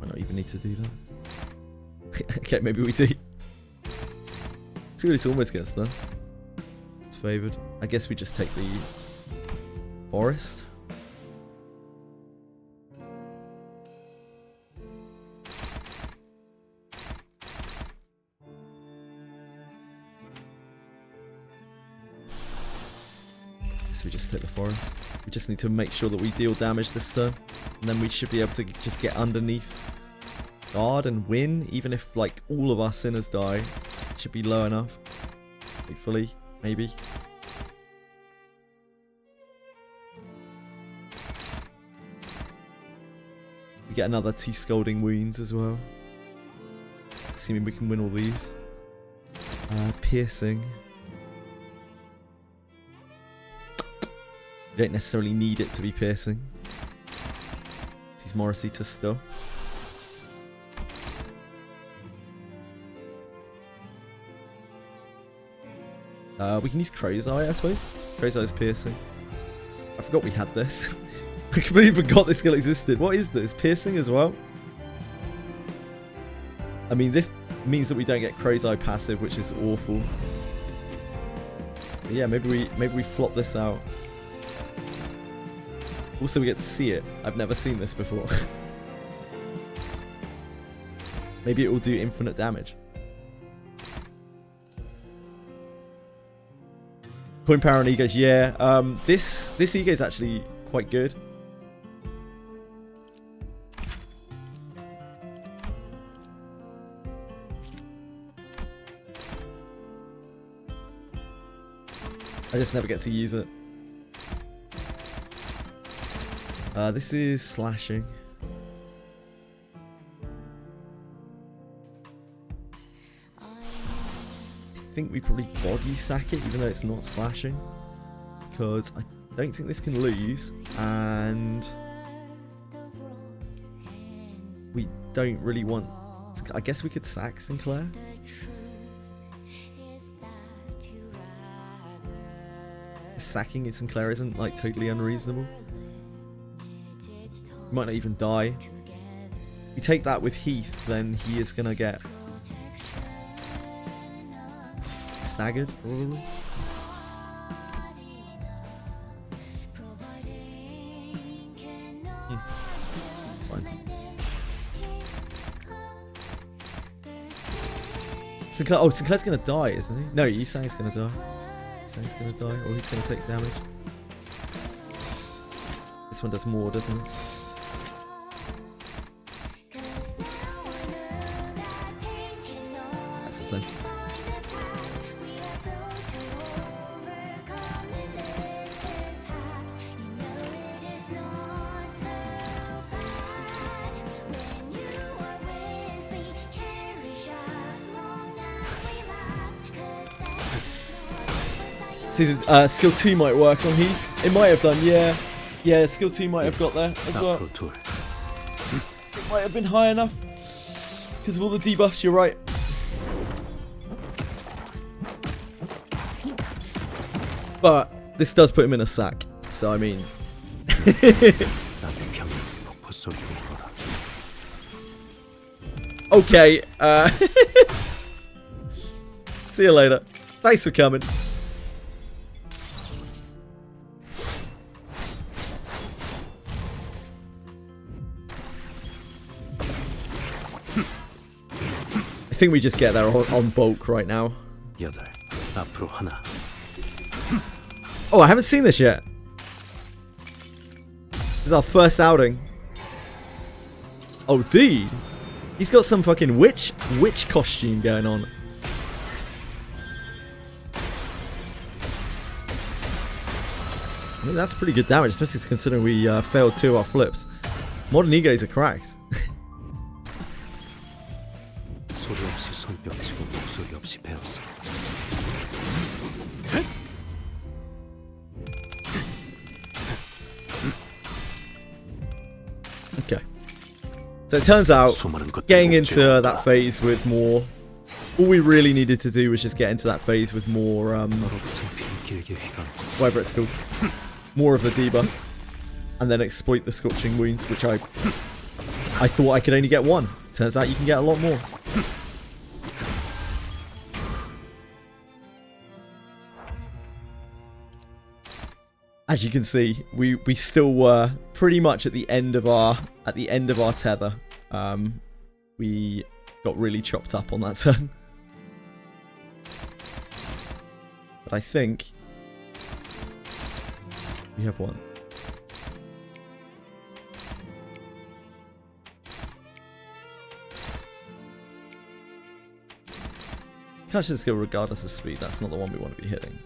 S1: Might not even need to do that. Okay, maybe we do. It's almost gets done. It's favoured. I guess we just take the forest. Guess we just take the forest. We just need to make sure that we deal damage this turn, and then we should be able to just get underneath guard and win, even if like all of our sinners die. It should be low enough. Hopefully, maybe. We get another 2 scalding wounds as well. Assuming we can win all these. Piercing. You don't necessarily need it to be piercing. He's Morrissey still. We can use Crow's Eye, I suppose. Crow's Eye is piercing. I forgot we had this. I completely forgot this skill existed. What is this? Piercing as well? I mean, this means that we don't get Crow's Eye passive, which is awful. But yeah, maybe we flop this out. Also, we get to see it. I've never seen this before. Maybe it will do infinite damage. Coin power and egos, yeah. This ego is actually quite good. I just never get to use it. This is slashing. I think we probably body sack it, even though it's not slashing, because I don't think this can lose, and we don't really want. I guess we could sack Sinclair. Sacking it Sinclair isn't like totally unreasonable. He might not even die. If we take that with Heath, then he is gonna get staggered, probably. Fine. Sinclair, Sinclair's gonna die, isn't he? No, Yisang's gonna die. Yisang's gonna die, or he's gonna take damage. This one does more, doesn't it? That's the same. Skill 2 might work on Heath. It might have done, yeah. Yeah, skill 2 might have got there as well. It might have been high enough. Because of all the debuffs, you're right. But this does put him in a sack. So, I mean. Okay. See you later. Thanks for coming. I think we just get there on bulk right now. Oh, I haven't seen this yet. This is our first outing. Oh, dude. He's got some fucking witch costume going on. I mean, that's pretty good damage, especially considering we failed 2 of our flips. Modern egos are cracked.
S4: 소리 없이 손뼉치고 목소리 없이 배웠어.
S1: Okay. So it turns out
S4: 수많은 것들이
S1: getting into
S4: 옥죄어온다.
S1: that phase with more. All we really needed to do was just get into that phase with more,
S4: 너로부터 핀 길게 휘감고
S1: whatever it's called, more of the debuff, and then exploit the scorching wounds, which I thought I could only get one. Turns out you can get a lot more. As you can see, we still were pretty much at the end of our tether. We got really chopped up on that turn. But I think we have one. Catch the skill regardless of speed. That's not the one we want to be hitting.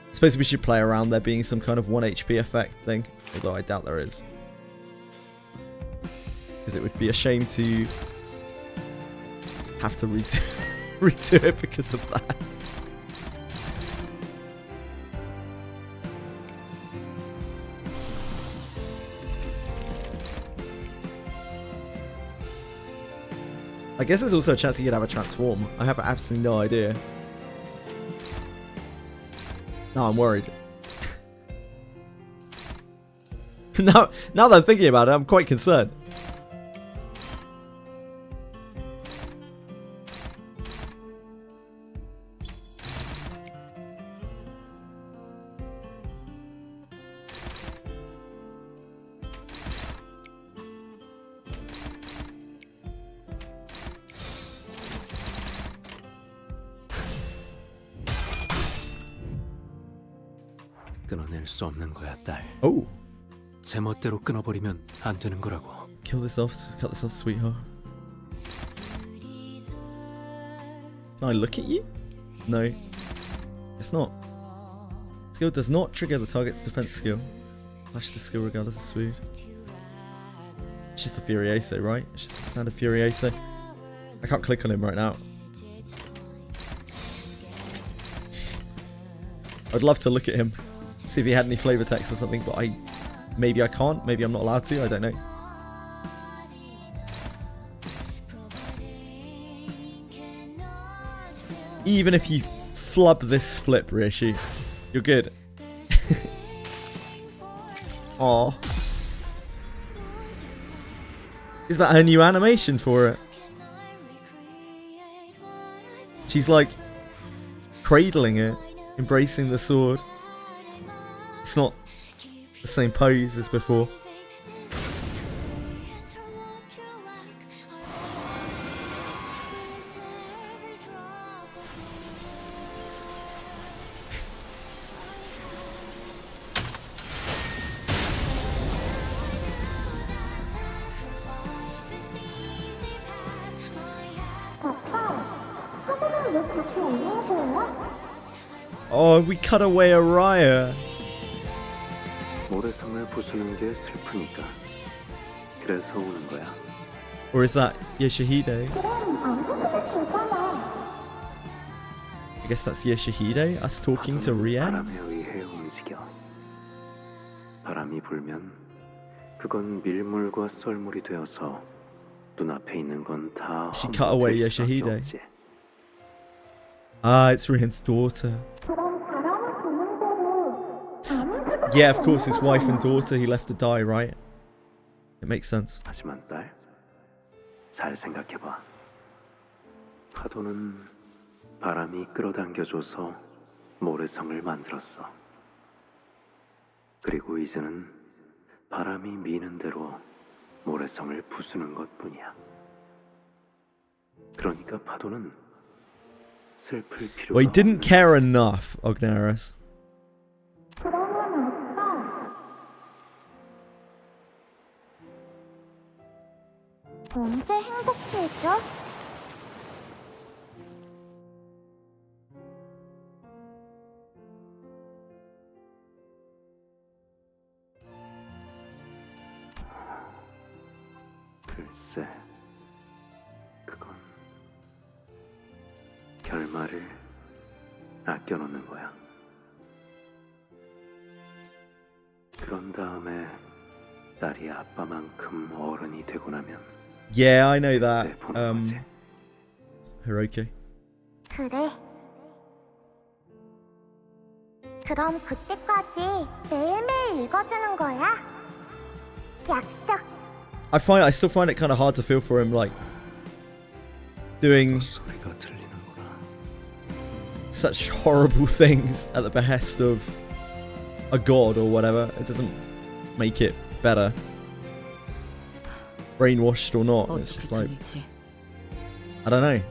S1: I suppose we should play around there being some kind of 1 HP effect thing, although I doubt there is. Because it would be a shame to have to redo it because of that. I guess there's also a chance you could have a transform. I have absolutely no idea. No, I'm worried. now that I'm thinking about it, I'm quite concerned.
S4: 끊어낼 수 없는 거야, 딸.
S1: Oh,
S4: 제멋대로 끊어버리면 안 되는 거라고.
S1: kill this off, cut this off, sweetheart. Can I look at you? No, it's not. Skill does not trigger the target's defense skill. Flash the skill regardless of speed. It's just a Furioso, right? It's just a standard Furioso. I can't click on him right now. I'd love to look at him, see if he had any flavor text or something, but maybe I can't, maybe I'm not allowed to, I don't know. Even if you flub this flip, Rishi, you're good. Aww. Is that her new animation for it? She's like cradling it, embracing the sword. It's not the same pose as before. Oh, we cut away Araya.
S4: 모래성을 부수는 게 슬프니까. 그래서 우는 거야.
S1: Or is that Yoshihide? I guess that's Yoshihide, us talking to Rian?
S4: 바람에 의해 움직여. 바람이 불면 그건 밀물과 썰물이 되어서 눈앞에 있는 건 다
S1: She cut away
S4: 험될 수밖에
S1: Yoshihide.
S4: 없지.
S1: Ah, it's Rian's daughter. Yeah, of course, his wife and daughter he left to die, right? It makes sense.
S4: 하지만 딸, 잘 생각해봐. 파도는 바람이 끌어당겨줘서 모래성을 만들었어. 그리고 이제는 바람이 미는 대로 모래성을 부수는 것뿐이야. 그러니까 파도는 슬플 필요가
S1: Well, he didn't
S4: 없는
S1: care enough, Ognaris.
S5: 언제 행복해져?
S4: 글쎄, 그건 결말을 아껴놓는 거야. 그런 다음에 딸이 아빠만큼 어른이 되고 나면
S1: Yeah, I know that.
S4: 내 보는 거지.
S1: Hiroki.
S5: 그래. 그럼 그때까지 매일매일 읽어주는 거야. 약속.
S1: I still find it kind of hard to feel for him, like doing
S4: 소리가 들리는구나.
S1: such horrible things at the behest of a god or whatever. It doesn't make it better. Brainwashed or not, it's
S6: 어떻게
S1: just like,
S6: 들리지?
S1: I don't know.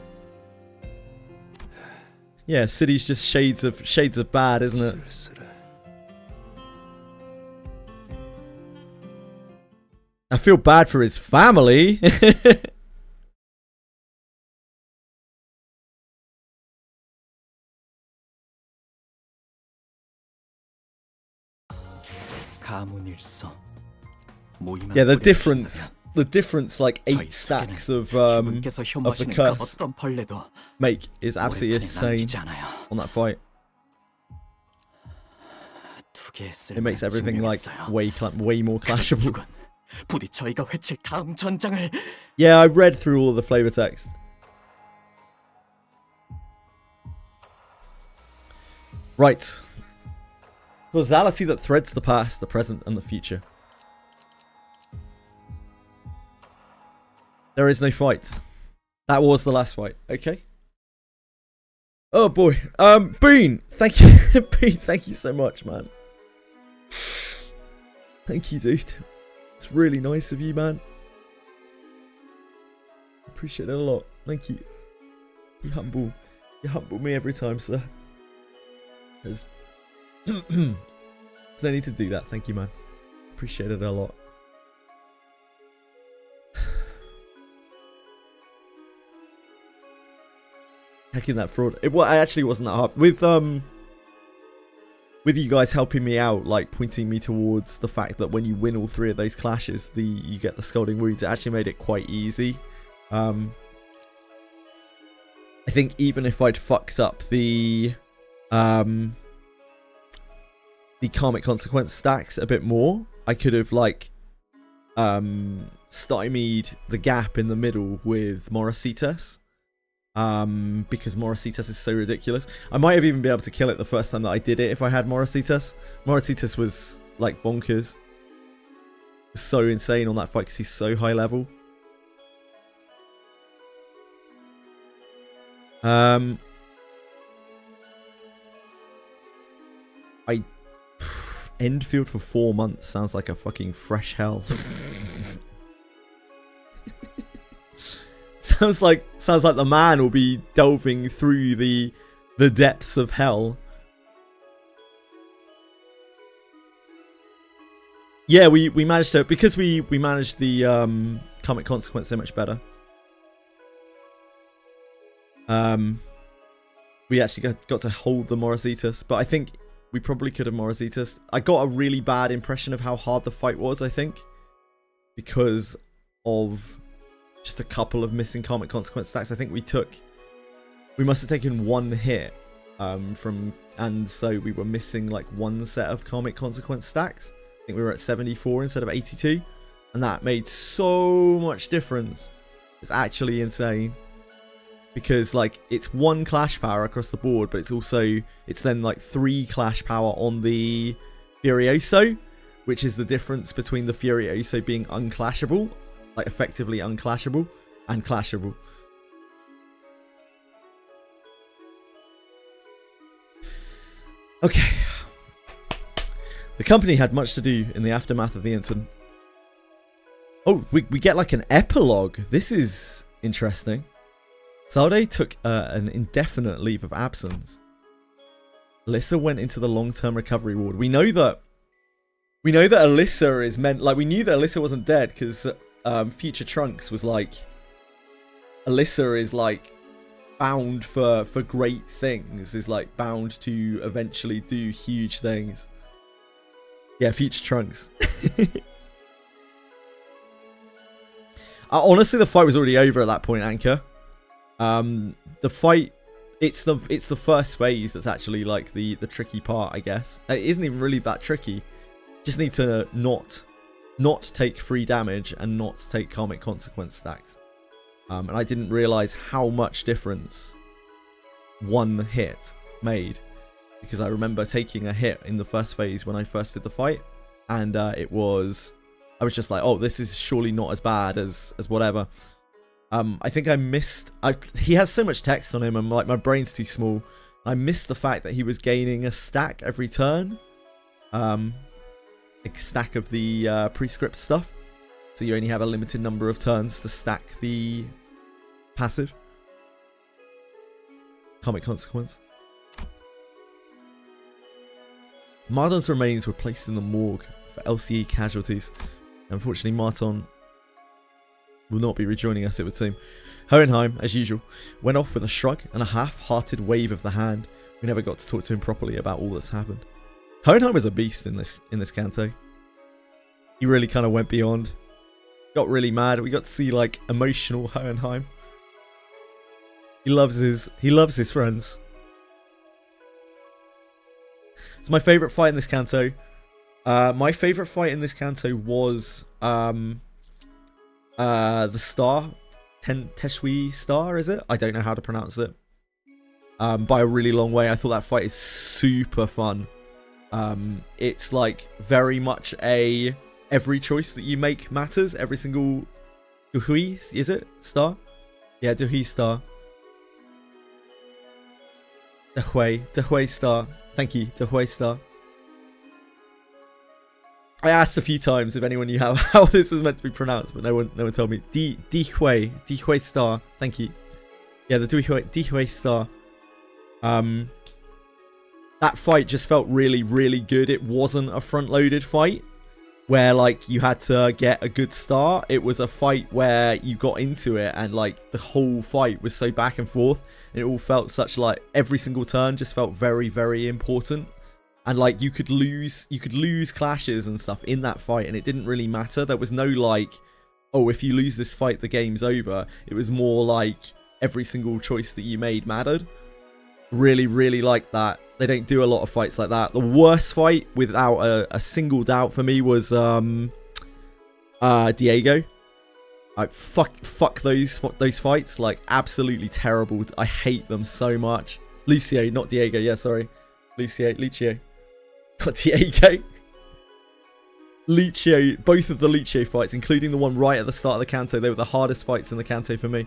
S1: Yeah, city's just shades of bad, isn't it?
S4: 쓸쓸해.
S1: I feel bad for his family.
S4: 가문일서. 모임한
S1: Yeah, the
S4: 뿌리를
S1: difference like
S4: 저희
S1: 8 stacks
S4: 속에는
S1: of
S4: 주분께서
S1: the
S4: 혐오하시는 그
S1: curse
S4: 어떤 벌레도
S1: make is absolutely
S4: 오래간에
S1: insane
S4: 남기지 않아요.
S1: on that fight.
S4: 두 개의
S1: It makes
S4: 쓸모는
S1: everything like
S4: 증명했어요.
S1: way more clashable.
S4: 죽은 부디 저희가 외칠 다음 전장을
S1: Yeah, I read through all the flavor text. Right. Causality that threads the past, the present, and the future. There is no fight. That was the last fight. Okay. Oh boy. Bean, thank you. Bean, thank you so much, man. Thank you, dude. It's really nice of you, man. Appreciate it a lot. Thank you. You humble me every time, sir. There's no need to do that. Thank you, man. Appreciate it a lot. Hacking that fraud. It actually wasn't that hard. With you guys helping me out, like pointing me towards the fact that when you win all 3 of those clashes, you get the scalding wounds. It actually made it quite easy. I think even if I'd fucked up the karmic consequence stacks a bit more, I could have like stymied the gap in the middle with Morositas. Because Morositas is so ridiculous. I might have even been able to kill it the first time that I did it if I had Morositas. Morositas was like bonkers. So insane on that fight because he's so high level. I end field for 4 months sounds like a fucking fresh hell. Sounds like the man will be delving through the depths of hell. Yeah, we managed to, because we managed the karmic consequence so much better. We actually got to hold the Morositas, but I think we probably could have Morositas. I got a really bad impression of how hard the fight was, I think, because of just a couple of missing karmic consequence stacks. I think we must have taken 1 hit and so we were missing like 1 set of karmic consequence stacks. I think we were at 74 instead of 82, and that made so much difference. It's actually insane, because like it's 1 clash power across the board, but it's then like 3 clash power on the Furioso, which is the difference between the Furioso being unclashable, like effectively unclashable, and clashable. Okay. The company had much to do in the aftermath of the incident. Oh, we get like an epilogue. This is interesting. Salde took an indefinite leave of absence. Alyssa went into the long-term recovery ward. We know that Alyssa is meant, like, we knew that Alyssa wasn't dead because Future Trunks was like, Alyssa is like bound for great things, is like bound to eventually do huge things. Yeah, Future Trunks. Honestly, the fight was already over at that point, Anchor. The fight It's the first phase that's actually like the tricky part, I guess. It isn't even really that tricky. Just need to not take free damage and not take karmic consequence stacks. And I didn't realize how much difference one hit made, because I remember taking a hit in the first phase when I first did the fight, and I was just like, oh, this is surely not as bad as whatever. I think I missed. He has so much text on him, and like my brain's too small. I missed the fact that he was gaining a stack every turn, a stack of the prescript stuff. So you only have a limited number of turns to stack the passive. Karmic consequence. Martin's remains were placed in the morgue for LCE casualties. Unfortunately, Martin will not be rejoining us, it would seem. Hohenheim, as usual, went off with a shrug and a half-hearted wave of the hand. We never got to talk to him properly about all that's happened. Hohenheim is a beast in this Canto. He really kind of went beyond. Got really mad. We got to see like emotional Hohenheim. He loves his friends. It's my favourite fight in this Canto. My favourite fight in this Canto was the star. Teshui star, is it? I don't know how to pronounce it. By a really long way. I thought that fight is super fun. It's like very much every choice that you make matters. Every single Duhui, is it? Star? Yeah, Duhui star. Dehui star. Thank you, Dehui star. I asked a few times if anyone knew how this was meant to be pronounced, but no one told me. Dehui star. Thank you. Yeah, the Dehui star. That fight just felt really, really good. It wasn't a front-loaded fight where like you had to get a good start. It was a fight where you got into it and like the whole fight was so back and forth. And it all felt such like every single turn just felt very, very important. And like you could lose clashes and stuff in that fight, and it didn't really matter. There was no like, oh, if you lose this fight, the game's over. It was more like every single choice that you made mattered. Really, really like that. They don't do a lot of fights like that. The worst fight, without a single doubt for me, was Diego. Fuck those fights. Like absolutely terrible. I hate them so much. Lucio, not Diego. Yeah, sorry. Lucio. Not Diego. Lucio, both of the Lucio fights, including the one right at the start of the Canto, they were the hardest fights in the Canto for me.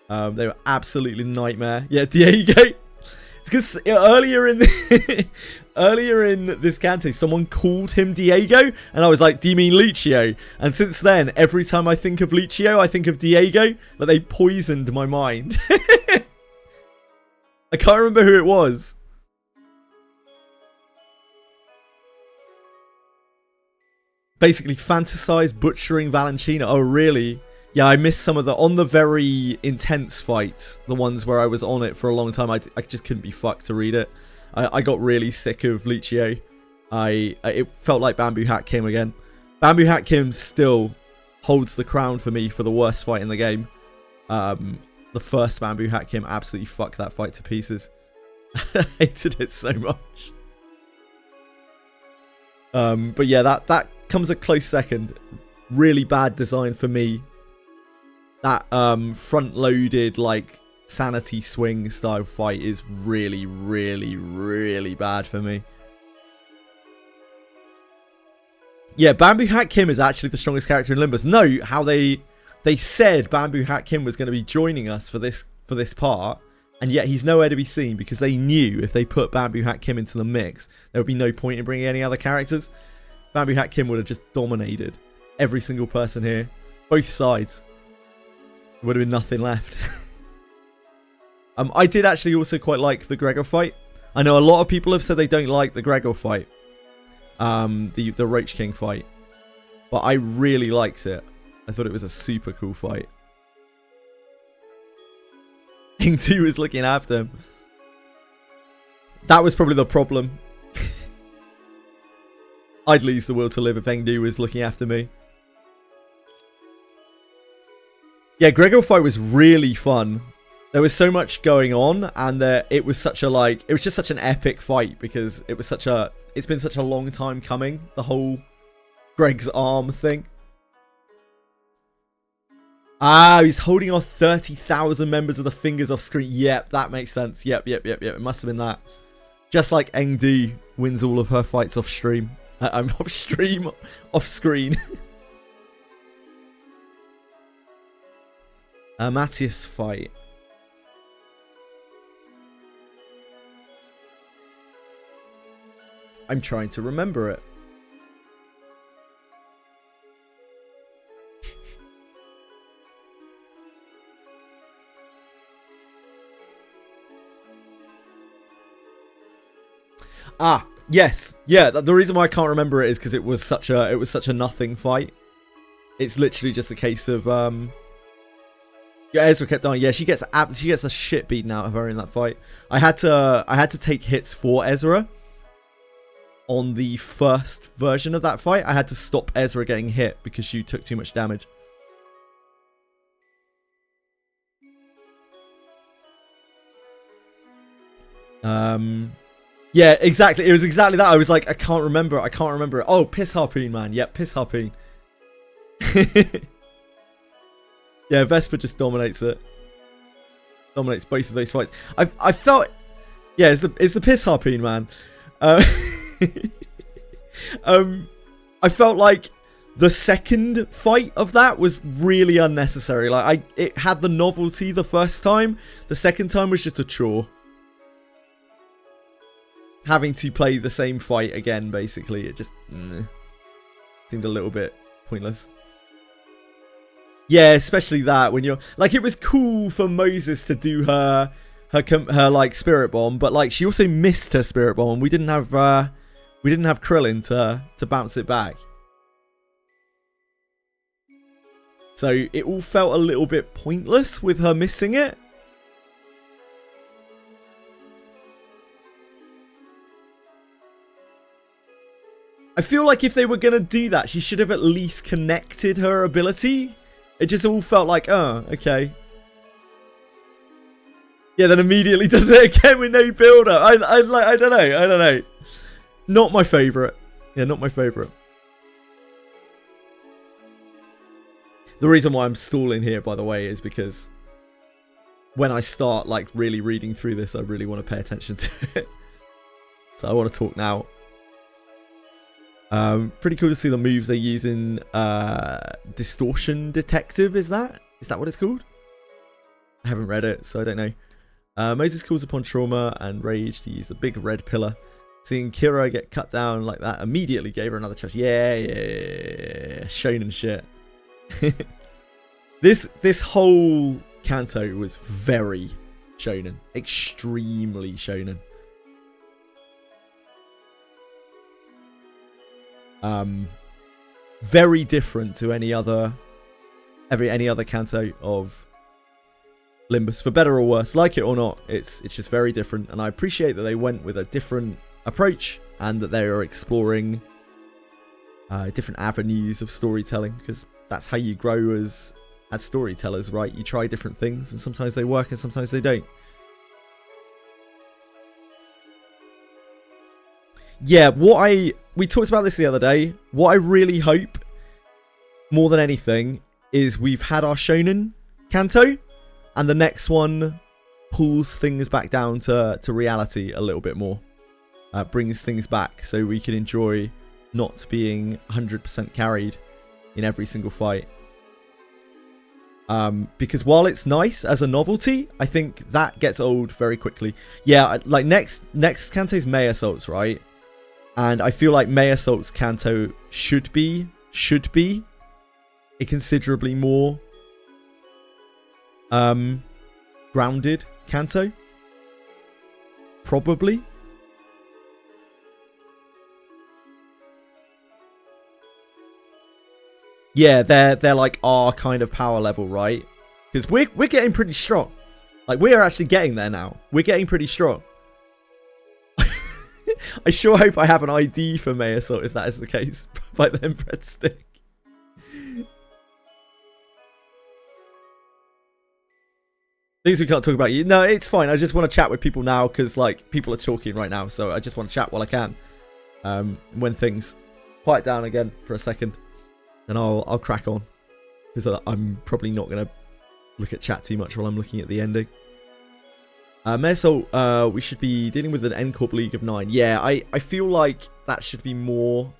S1: They were absolutely nightmare. Yeah, Diego. It's because earlier in this Canto, someone called him Diego, and I was like, "Do you mean Lucio?" And since then, every time I think of Lucio, I think of Diego. But they poisoned my mind. I can't remember who it was. Basically, fantasize butchering Valentina. Oh, really? Yeah, I missed some of on the very intense fights. The ones where I was on it for a long time. I just couldn't be fucked to read it. I got really sick of Lucio. It felt like Bamboo Hat Kim again. Bamboo Hat Kim still holds the crown for me for the worst fight in the game. The first Bamboo Hat Kim absolutely fucked that fight to pieces. I hated it so much. But yeah, that comes a close second. Really bad design for me. That front-loaded like sanity swing style fight is really, really, really bad for me. Yeah, Bamboo Hat Kim is actually the strongest character in Limbus. No, how they said Bamboo Hat Kim was going to be joining us for this part, and yet he's nowhere to be seen because they knew if they put Bamboo Hat Kim into the mix, there would be no point in bringing any other characters. Bamboo Hat Kim would have just dominated every single person here, both sides. There would have been nothing left. I did actually also quite like the Gregor fight. I know a lot of people have said they don't like the Gregor fight, the Roach King fight, but I really liked it. I thought it was a super cool fight. King 2 was looking after him. That was probably the problem. I'd lose the will to live if Engdu was looking after me. Yeah, Gregor fight was really fun. there was so much going on, and it was such a like, it was just such an epic fight because it was such a, it's been such a long time coming, the whole Greg's arm thing. Ah, he's holding off 30,000 members of the fingers off screen. Yep, that makes sense. Yep. It must have been that. Just like Engdi wins all of her fights off stream. I'm off stream, off screen. Matthias fight. I'm trying to remember it. Ah, yes. Yeah, the reason why I can't remember it is because it was such a nothing fight. It's literally just a case of yeah, Ezra kept dying. Yeah, she gets a shit beaten out of her in that fight. I had to take hits for Ezra on the first version of that fight. I had to stop Ezra getting hit because she took too much damage. Yeah, exactly. It was exactly that. I was like, I can't remember it. Oh, Piss Harpoon, man. Yep, Piss Harpoon. Yeah, Vesper just dominates it. Dominates both of those fights. I felt, yeah, it's the Piss Harpoon, man. I felt like the second fight of that was really unnecessary. Like it had the novelty the first time. The second time was just a chore. Having to play the same fight again, basically, it just seemed a little bit pointless. Yeah, especially that when you're like, it was cool for Moses to do her like spirit bomb, but like she also missed her spirit bomb. We didn't have Krillin to bounce it back, so it all felt a little bit pointless with her missing it. I feel like if they were going to do that, she should have at least connected her ability. It just all felt like, oh, okay. Yeah, then immediately does it again with no build-up. I don't know. Not my favourite. Yeah, not my favourite. The reason why I'm stalling here, by the way, is because when I start like really reading through this, I really want to pay attention to it. So I want to talk now. Pretty cool to see the moves they use in Distortion Detective. Is that what it's called? I haven't read it, so I don't know. Moses calls upon trauma and rage to use the big red pillar. Seeing Kira get cut down like that immediately gave her another chance. Yeah. Shonen shit. This whole Canto was very shonen. Extremely shonen. Very different to any other Canto of Limbus, for better or worse. Like it or not, it's just very different, and I appreciate that they went with a different approach and that they are exploring different avenues of storytelling, because that's how you grow as storytellers, right? You try different things, and sometimes they work and sometimes they don't. Yeah, we talked about this the other day. What I really hope, more than anything, is we've had our shonen Canto, and the next one pulls things back down to reality a little bit more. Brings things back so we can enjoy not being 100% carried in every single fight. Because while it's nice as a novelty, I think that gets old very quickly. Yeah, like next Canto's May Assaults, right? And I feel like May Assault's Canto should be a considerably more grounded Canto. Probably. Yeah, they're like our kind of power level, right? Because we're getting pretty strong. Like, we're actually getting there now. We're getting pretty strong. I sure hope I have an ID for May Assault if that is the case. By then, breadstick. Things we can't talk about. No, it's fine. I just want to chat with people now because like people are talking right now, so I just want to chat while I can. When things quiet down again for a second, then I'll crack on because I'm probably not gonna look at chat too much while I'm looking at the ending. Mayor, we should be dealing with an N-Corp League of 9. Yeah, I feel like that should be more...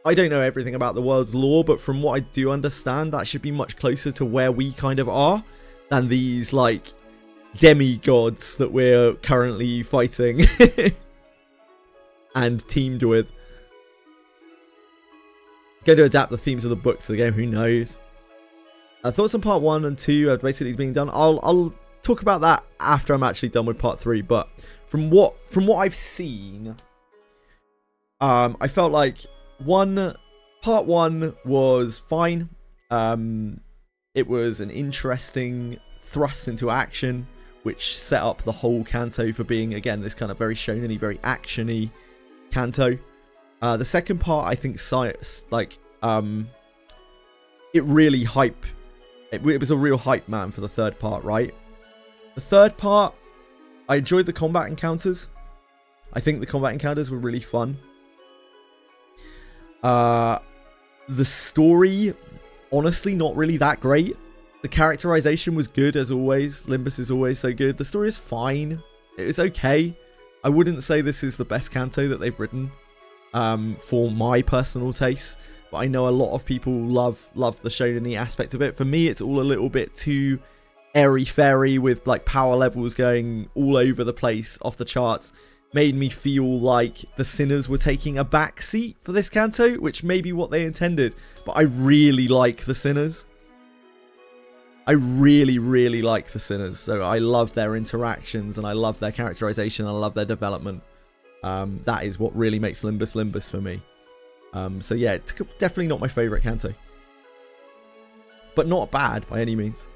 S1: I don't know everything about the world's lore, but from what I do understand, that should be much closer to where we kind of are than these, like, demigods that we're currently fighting and teamed with. Going to adapt the themes of the book to the game, who knows? Thoughts on part 1 and 2 are basically being done. I'll talk about that after I'm actually done with part 3, but from what I've seen, I felt like part 1 was fine. It was an interesting thrust into action, which set up the whole Canto for being, again, this kind of very shonen-y, very action-y Canto. The second part, I think, it really hype. It was a real hype man for the third part, right? The third part, I enjoyed the combat encounters. I think the combat encounters were really fun. The story, honestly, not really that great. The characterization was good as always. Limbus is always so good. The story is fine. It's okay. I wouldn't say this is the best Canto that they've written, for my personal taste. But I know a lot of people love the shonen-y aspect of it. For me, it's all a little bit too airy-fairy with like power levels going all over the place, off the charts. Made me feel like the Sinners were taking a back seat for this Canto, which may be what they intended. But I really like the Sinners. I really, really like the Sinners. So I love their interactions and I love their characterization. I love their development. That is what really makes Limbus for me. So yeah, definitely not my favorite Canto. But not bad by any means.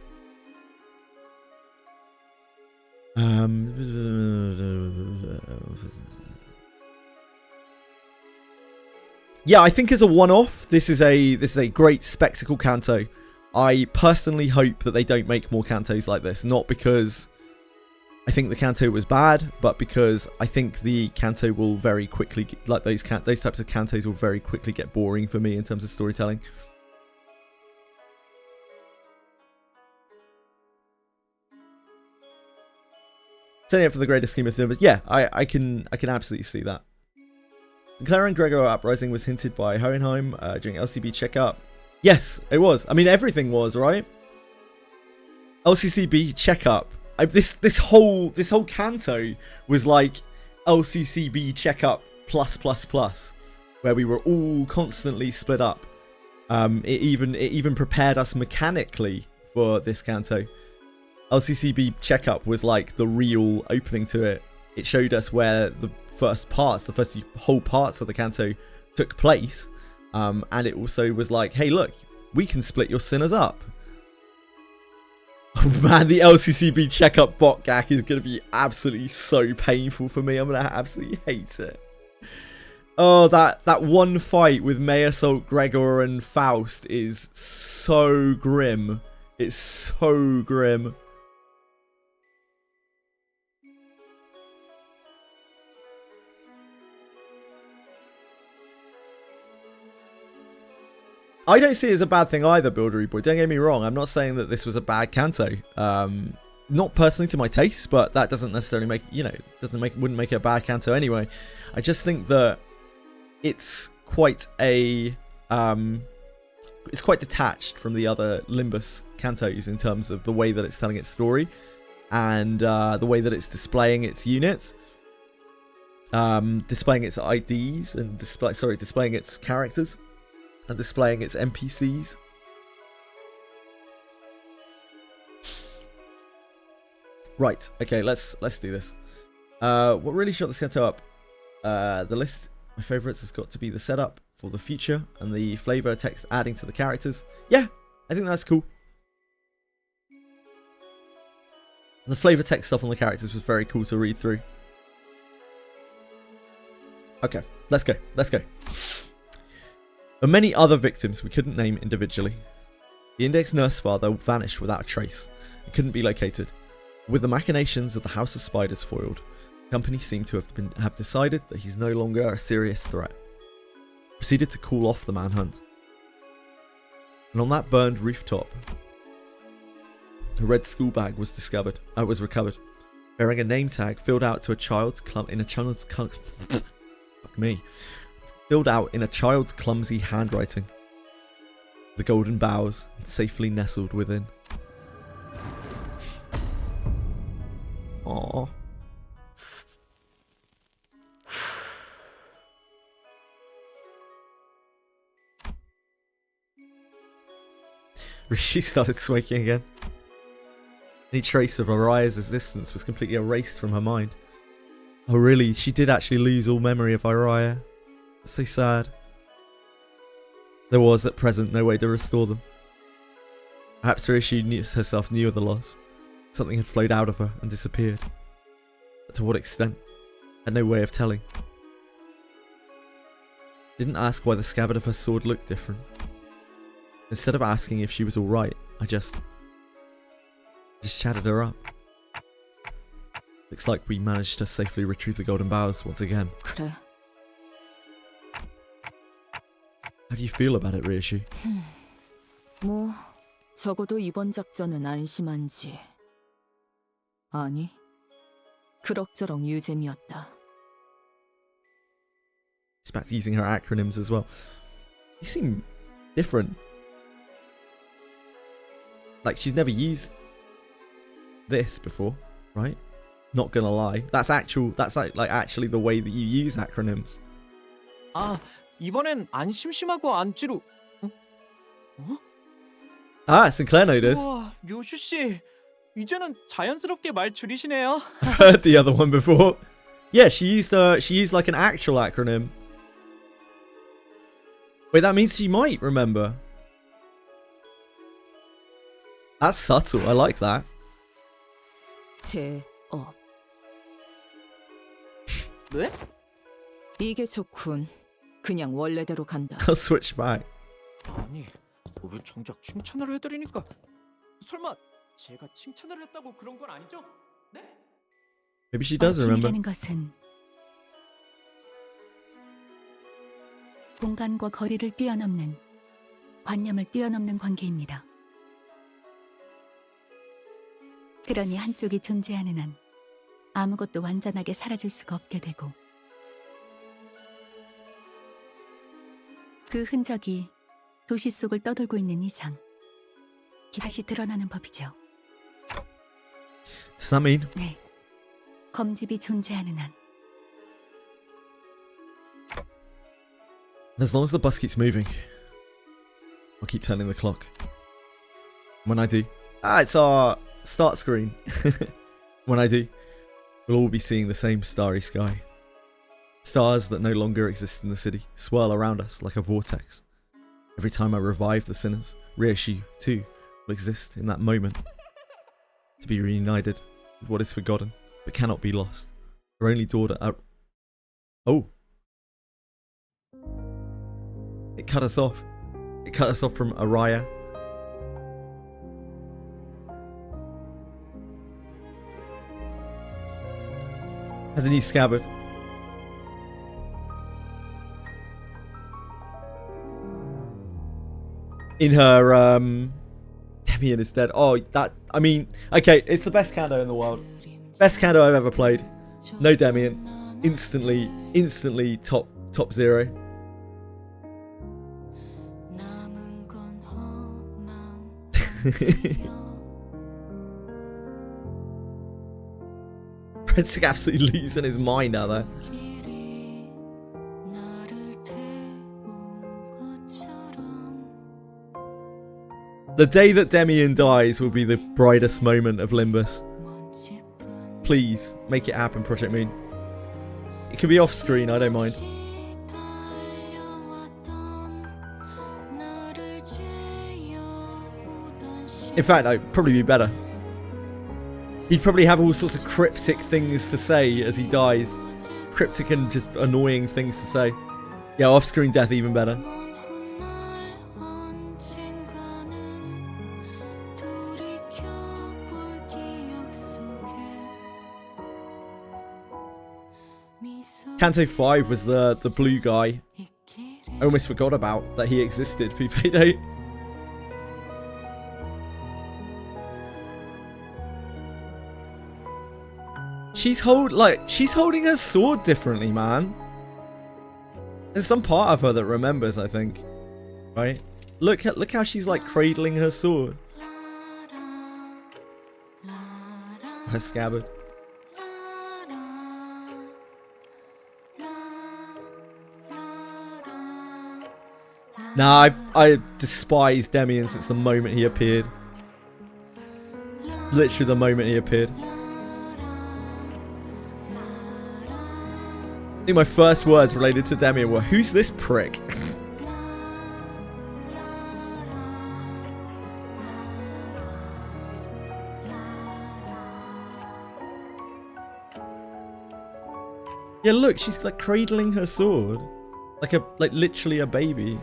S1: Yeah, I think as a one-off, this is a great spectacle Canto. I personally hope that they don't make more Cantos like this, not because I think the Canto was bad, but because I think the Canto will very quickly, like those types of Cantos will very quickly get boring for me in terms of storytelling. Setting up for the greater scheme of things, yeah, I can absolutely see that. Clara and Gregor uprising was hinted by Hohenheim during LCB checkup. Yes, it was. I mean, everything was, right? LCCB checkup. This whole Canto was like LCCB checkup plus, where we were all constantly split up. It even prepared us mechanically for this Canto. LCCB checkup was like the real opening to it. It showed us where the first whole parts of the Canto took place. And it also was like, hey, look, we can split your Sinners up. Oh man, the LCCB checkup bot gag is going to be absolutely so painful for me. I'm going to absolutely hate it. Oh, that one fight with Mayasol, Gregor, and Faust is so grim. It's so grim. I don't see it as a bad thing either, Buildery Boy. Don't get me wrong. I'm not saying that this was a bad Canto. Not personally to my taste, but that doesn't necessarily make, wouldn't make it a bad Canto anyway. I just think that it's quite it's quite detached from the other Limbus Cantos in terms of the way that it's telling its story and the way that it's displaying its units, displaying its IDs and displaying its characters. And displaying its NPCs. Right, okay, let's do this. What really shot this Canto up? The list, my favourites, has got to be the setup for the future and the flavour text adding to the characters. Yeah, I think that's cool. The flavour text stuff on the characters was very cool to read through. Okay, let's go. There were many other victims we couldn't name individually. The index nurse father vanished without a trace and couldn't be located. With the machinations of the House of Spiders foiled, the company seemed to have decided that he's no longer a serious threat. Proceeded to call off the manhunt. And on that burned rooftop, a red school bag was recovered, bearing a name tag filled out in a child's clumsy handwriting. The golden boughs safely nestled within. Aww. Rishi started smoking again. Any trace of Araya's existence was completely erased from her mind. Oh really, she did actually lose all memory of Araya. That's so sad. There was, at present, no way to restore them. Perhaps Rishi herself knew of the loss. Something had flowed out of her and disappeared. But to what extent? Had no way of telling. Didn't ask why the scabbard of her sword looked different. Instead of asking if she was alright, I just chatted her up. Looks like we managed to safely retrieve the golden boughs once again.
S6: 그래.
S1: How do you feel about it, Rishi?
S6: 뭐 적어도 이번 작전은 안심한지. 아니, 그럭저럭 유잼이었다.
S1: She's back to using her acronyms as well. You seem different. Like she's never used this before, right? Not gonna lie. That's like actually the way that you use acronyms.
S8: 아, 이번엔 안 심심하고 안 지루.
S1: Ah, Sinclair noticed.
S8: 우와, 료슈 씨. 이제는 자연스럽게 말 줄이시네요.
S1: I've heard the other one before. Yeah, she used like an actual acronym. Wait, that means she might remember. That's subtle. I like that.
S6: 제업.
S8: 네?
S6: 이게 좋군. 그냥 원래대로 간다.
S1: I'll switch back.
S8: 아니, 왜 정작 칭찬을 해드리니까 설마 제가 칭찬을 했다고 그런 건 아니죠? 네?
S1: Maybe she does remember.
S2: 얽힘이라는 것은 공간과 거리를 뛰어넘는 관념을 뛰어넘는 관계입니다. 그러니 한쪽이 존재하는 한 아무것도 완전하게 사라질 수가 없게 되고 그 흔적이 도시 속을 떠돌고 있는 이상 다시 드러나는 법이죠.
S1: Does that mean?
S2: 네, 검집이 존재하는 한
S1: As long as the bus keeps moving, I'll keep turning the clock. When I do, it's our start screen. When I do, we'll all be seeing the same starry sky. Stars that no longer exist in the city swirl around us like a vortex. Every time I revive the sinners, Rishi too will exist in that moment, to be reunited with what is forgotten but cannot be lost. Her only daughter. Oh. It cut us off. It cut us off from Araya. Has a new scabbard. In her, Demian is dead. Oh, that, I mean, okay, it's the best Canto in the world. Best Canto I've ever played. No Demian. Instantly top 0. Red's absolutely losing his mind out there. The day that Demian dies will be the brightest moment of Limbus. Please, make it happen, Project Moon. It can be off screen, I don't mind. In fact, that'd probably be better. He'd probably have all sorts of cryptic things to say as he dies. Cryptic and just annoying things to say. Yeah, off-screen death even better. Canto 5 was the blue guy. I almost forgot about that he existed. Payday. She's holding her sword differently, man. There's some part of her that remembers, I think. Right? Look how she's like cradling her sword. Her scabbard. Nah, I despise Demian since the moment he appeared. Literally the moment he appeared. I think my first words related to Demian were, "Who's this prick?" Yeah, look, she's like cradling her sword, like literally a baby.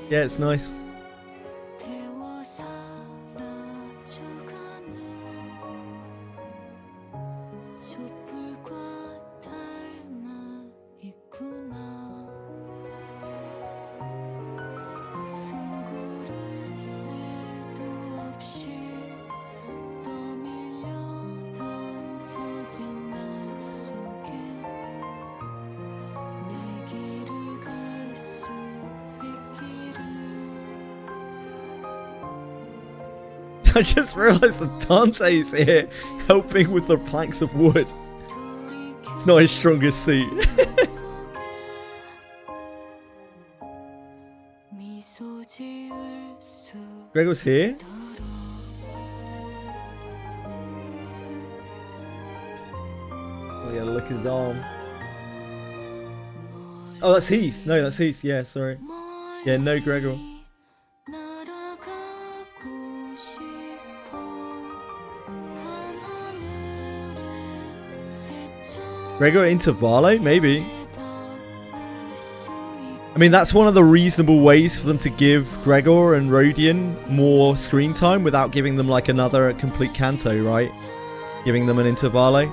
S1: Yeah, it's nice. I just realised that Dante's here helping with the planks of wood. It's not his strongest suit. Gregor's here? Oh yeah, look his arm. Oh, that's Heath. No, that's Heath. Yeah, sorry. Yeah, no Gregor. Gregor into Valo? Maybe. I mean, that's one of the reasonable ways for them to give Gregor and Rodion more screen time without giving them like another complete Canto, right? Giving them an into Valo.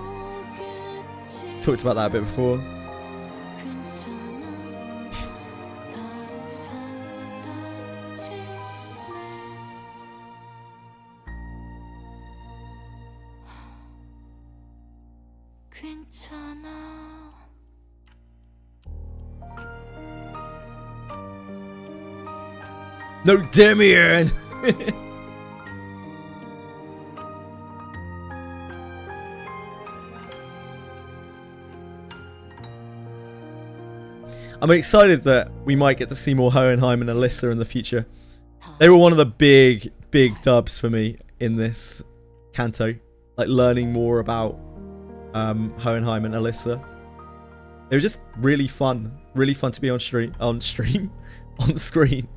S1: Talked about that a bit before. No, Demian! I'm excited that we might get to see more Hohenheim and Alyssa in the future. They were one of the big dubs for me in this Canto. Like learning more about Hohenheim and Alyssa. They were just really fun to be on screen.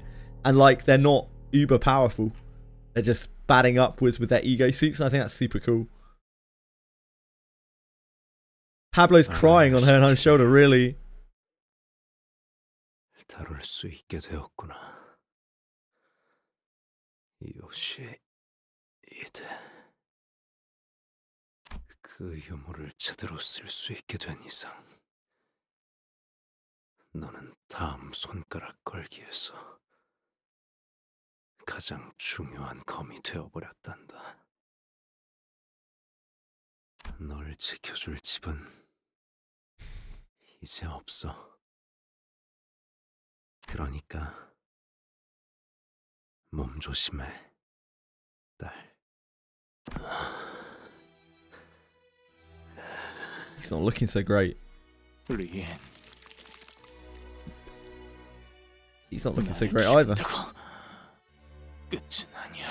S1: And like, they're not uber powerful. They're just batting upwards with their ego suits, and I think that's super cool. Pablo's crying on Hohenheim's shoulder, really.
S4: 다룰 수 있게 되었구나. 요시 이제 그 유물을 제대로 쓸 수 있게 된 이상 너는 다음 손가락 걸기에서 가장 중요한 검이 되어버렸단다. 널 지켜줄 집은 이제 없어. 그러니까 몸 조심해, 딸.
S1: He's not looking so great.
S8: 리엔,
S1: He's not looking so great either.
S8: 끝은 아니야.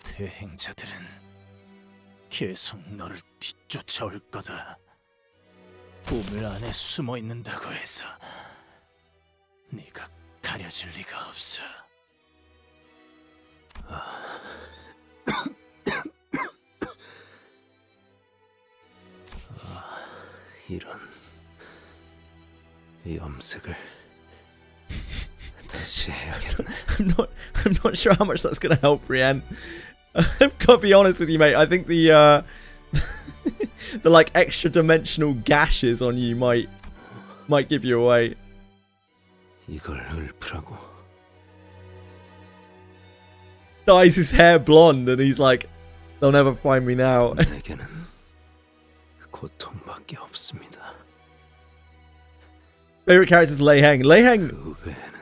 S8: 대행자들은 계속 너를 뒤쫓아올 거다. 보물 안에 숨어 있는다고 해서 네가 가려질 리가 없어.
S4: 이런 염색을 다시 해야겠네.
S1: I'm not sure how much that's gonna help, Brienne. I've got to be honest with you, mate. I think the the like extra dimensional gashes on you might give you away.
S4: 이걸 읊으라고.
S1: Dyes his hair blonde and he's like, they'll never find me now.
S4: 내게는 고통밖에 없습니다.
S1: Favorite character is Lei Heng. Lei Heng,
S4: 그 외에는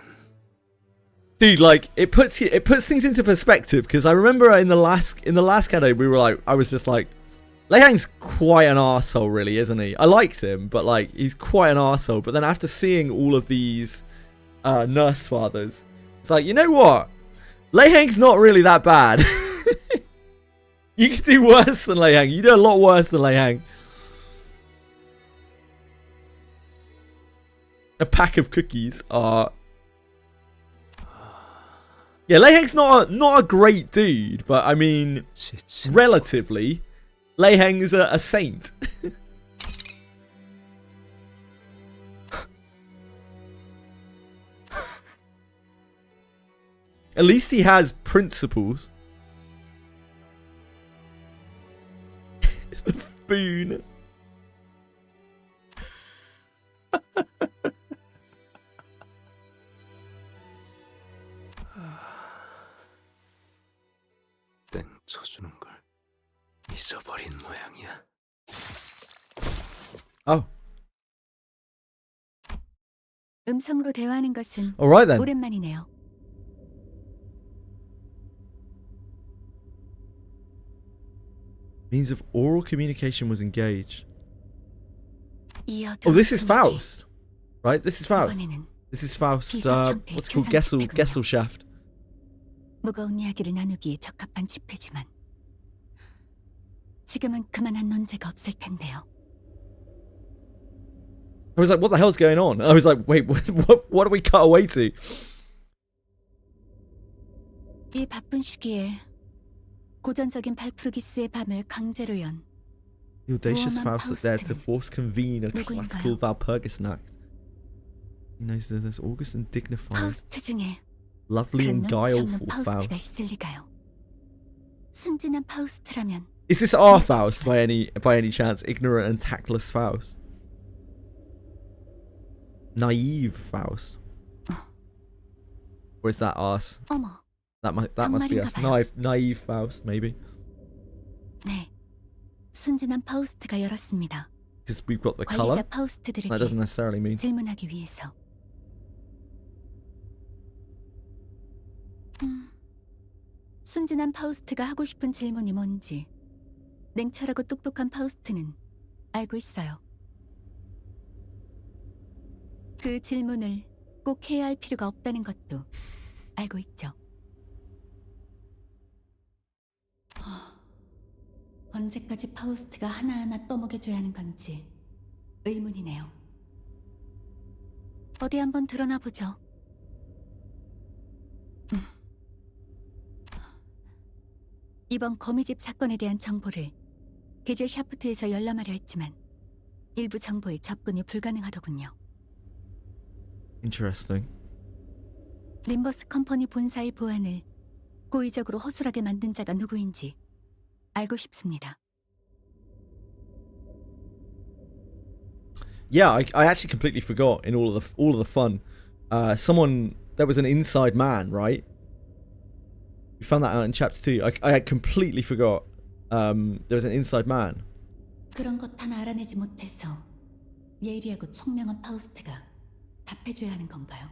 S1: dude, like it puts things into perspective, because I remember in the last Canto we were like, I was just like, Lei Heng's quite an arsehole, really, isn't he? I liked him, but like he's quite an arsehole. But then after seeing all of these nurse fathers, it's like, you know what? Lei Heng's not really that bad. You could do worse than Lei Heng. You do a lot worse than Lei Heng. A pack of cookies are... Yeah, Lei Heng's not a great dude, but I mean,
S4: 지친
S1: relatively, Lei Heng's a saint. At least he has principles. The spoon.
S4: 땡 쳐주는 걸 잊어버린 모양이야.
S1: Oh,
S2: 음성으로 대화하는 것은
S1: alright then.
S2: 오랜만이네요.
S1: Means of oral communication was engaged.
S2: 이어도
S1: Oh, this is
S2: 분에게
S1: Faust, right? This is Faust.
S2: 이번에는
S1: This is Faust.
S2: 비석 형태의
S1: What's it called?
S2: 최상 지폐군요.
S1: Gesellschaft.
S2: 무거운 이야기를 나누기에 적합한 지폐지만 지금은 그만한 논제가 없을 텐데요.
S1: I was like, what the hell's going on? I was like, wait, what do we cut away to?
S2: 이 바쁜 시기에 고전적인 발프루기스의 밤을 강제로 연
S1: The audacious
S2: 무엄한
S1: Faust is there to
S2: 파우스트는
S1: force convene a
S2: 누구인가요?
S1: classical Valpurgisnacht. He knows that there's august and dignified,
S2: 파우스트 중에
S1: lovely
S2: 그런
S1: and
S2: 눈치 없는
S1: guileful
S2: 파우스트가
S1: Faust.
S2: 있을 리가요. 순진한 파우스트라면
S1: Is this our Faust by any chance? Ignorant and tactless Faust. Naive Faust. Or is that us?
S2: 어머,
S1: That must be us.
S2: 정말인가
S1: Naive Faust, maybe.
S2: 네, 순진한 파우스트가 열었습니다.
S1: Because we've got the
S2: 관리자
S1: colour.
S2: 파우스트들에게
S1: That doesn't necessarily mean.
S2: 질문하기 위해서. 순진한 파우스트가 하고 싶은 질문이 뭔지 냉철하고 똑똑한 파우스트는 알고 있어요. 그 질문을 꼭 해야 할 필요가 없다는 것도 알고 있죠. 언제까지 파우스트가 하나하나 떠먹여줘야 하는 건지 의문이네요. 어디 한번 드러나 보죠. 이번 거미집 사건에 대한 정보를 게젤 샤프트에서 열람하려 했지만 일부 정보에 접근이 불가능하더군요.
S1: Interesting.
S2: 림버스 컴퍼니 본사의 보안을 고의적으로 허술하게 만든 자가 누구인지 알고 싶습니다.
S1: Yeah, I actually completely forgot in all of the fun. There was an inside man, right? We found that out in chapter 2. I completely forgot. There was an inside man.
S2: 그런 것 하나 알아내지 못해서 예리하고 총명한 파우스트가 답해줘야 하는 건가요?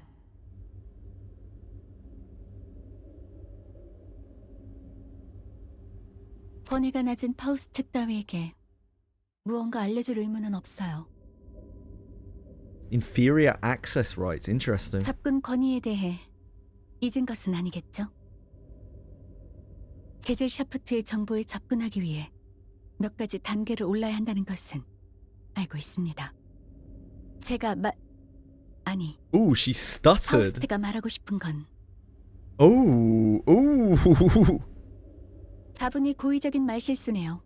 S2: 권위가 낮은 파우스트 따위에게 무언가 알려줄 의무는 없어요.
S1: Inferior access rights. Interesting.
S2: 접근 권위에 대해 잊은 것은 아니겠죠? 게젤 샤프트의 정보에 접근하기 위해 몇 가지 단계를 올라야 한다는 것은 알고 있습니다. 제가 아니,
S1: Ooh, she stuttered.
S2: 파우스트가 말하고 싶은 건
S1: Oh, ooh.
S2: 다분히 고의적인 말실수네요.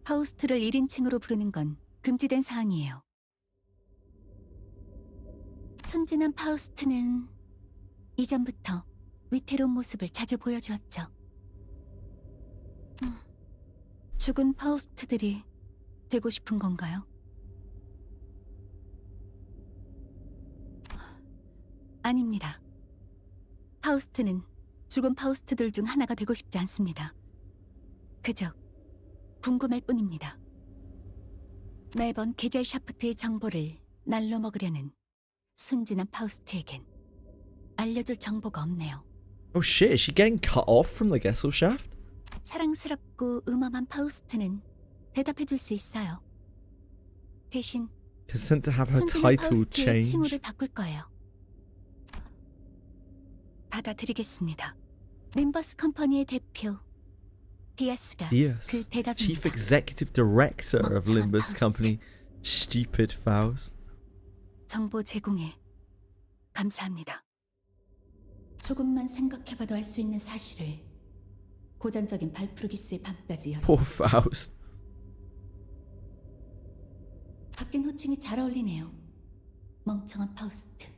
S2: 파우스트를 1인칭으로 부르는 건 금지된 사항이에요. 순진한 파우스트는 이전부터 위태로운 모습을 자주 보여주었죠. 죽은 파우스트들이 되고 싶은 건가요? 아닙니다. 파우스트는 죽은 파우스트들 중 하나가 되고 싶지 않습니다. 그저 궁금할 뿐입니다. 매번 계절 샤프트의 정보를 날로 먹으려는 순진한 파우스트에겐 알려줄 정보가 없네요.
S1: Oh shit, is she getting cut off from the Gesellschaft?
S2: 사랑스럽고 음험한 파우스트는 대답해줄 수 있어요. 대신
S1: Consent to have her
S2: 순진한
S1: title
S2: 파우스트의 칭호를
S1: changed.
S2: 바꿀 거예요. 받아들이겠습니다. 림버스 컴퍼니의 대표 디아스가
S1: Yes.
S2: 그 대답입니다.
S1: Chief Executive Director of
S2: 멍청한
S1: Limbus
S2: 파우스트.
S1: Company. Stupid Faust.
S2: 정보 제공에 감사합니다. 조금만 생각해봐도 알 수 있는 사실을 고전적인 발프루기스의 밤까지 열.
S1: Poor Faust.
S2: 바뀐 호칭이 잘 어울리네요. 멍청한 파우스트.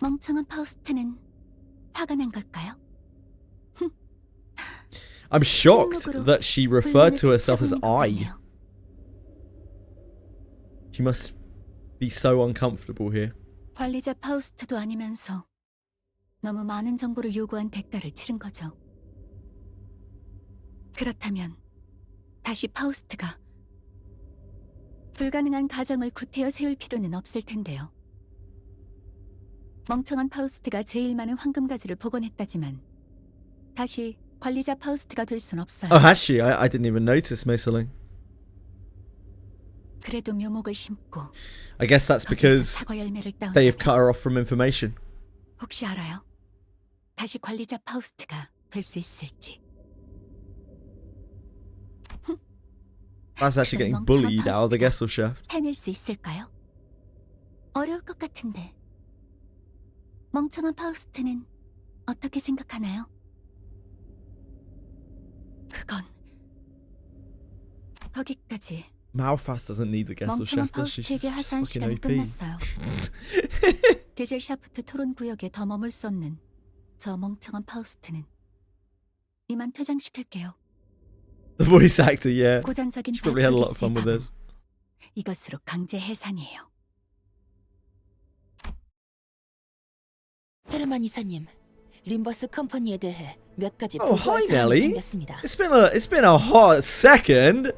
S2: 멍청한 파우스트는 화가 난 걸까요?
S1: I'm shocked
S2: 침묵으로
S1: that she referred to herself as
S2: 불만을
S1: I.
S2: 표현해요.
S1: She must be so uncomfortable here.
S2: 관리자 파우스트도 아니면서 너무 많은 정보를 요구한 대가를 치른 거죠. 그렇다면 다시 파우스트가 불가능한 가정을 구태여 세울 필요는 없을 텐데요. 멍청한 파우스트가 제일 많은 황금가지를 복원했다지만 다시 관리자 파우스트가 될 순 없어요.
S1: Oh, has she? I didn't even notice, Mayseling.
S2: 그래도 묘목을 심고
S1: I guess that's
S2: 거기에서
S1: because
S2: 사과 열매를
S1: they have
S2: 따온다면
S1: cut her off from information.
S2: 혹시 알아요? 다시 관리자 파우스트가 될 수 있을지.
S1: That's actually getting
S2: 멍청한
S1: bullied out of the
S2: 파우스트가
S1: Gesellschaft.
S2: 해낼 수 있을까요? 어려울 것 같은데. 멍청한 파우스트는 어떻게 생각하나요? 그건 거기까지
S1: Malphas doesn't need the
S2: 멍청한
S1: Gesellschaft, does she? She's
S2: 파우스트에게
S1: just
S2: 하사한
S1: fucking
S2: 시간이
S1: OP.
S2: 끝났어요. 계절 샤프트 토론 구역에 더 머물 수 없는 저 멍청한 파우스트는 이만 퇴장시킬게요.
S1: The voice actor, yeah.
S2: 고전적인
S1: She probably had a lot of fun
S2: 발프루기스의
S1: with
S2: 밤은
S1: this.
S2: 이것으로 강제 해산이에요.
S9: 헤르만 이사님, 림버스 컴퍼니에 대해 몇 가지
S1: Oh,
S9: 보고할
S1: hi,
S9: 사항이
S1: Nelly.
S9: 생겼습니다.
S1: It's been a hot second.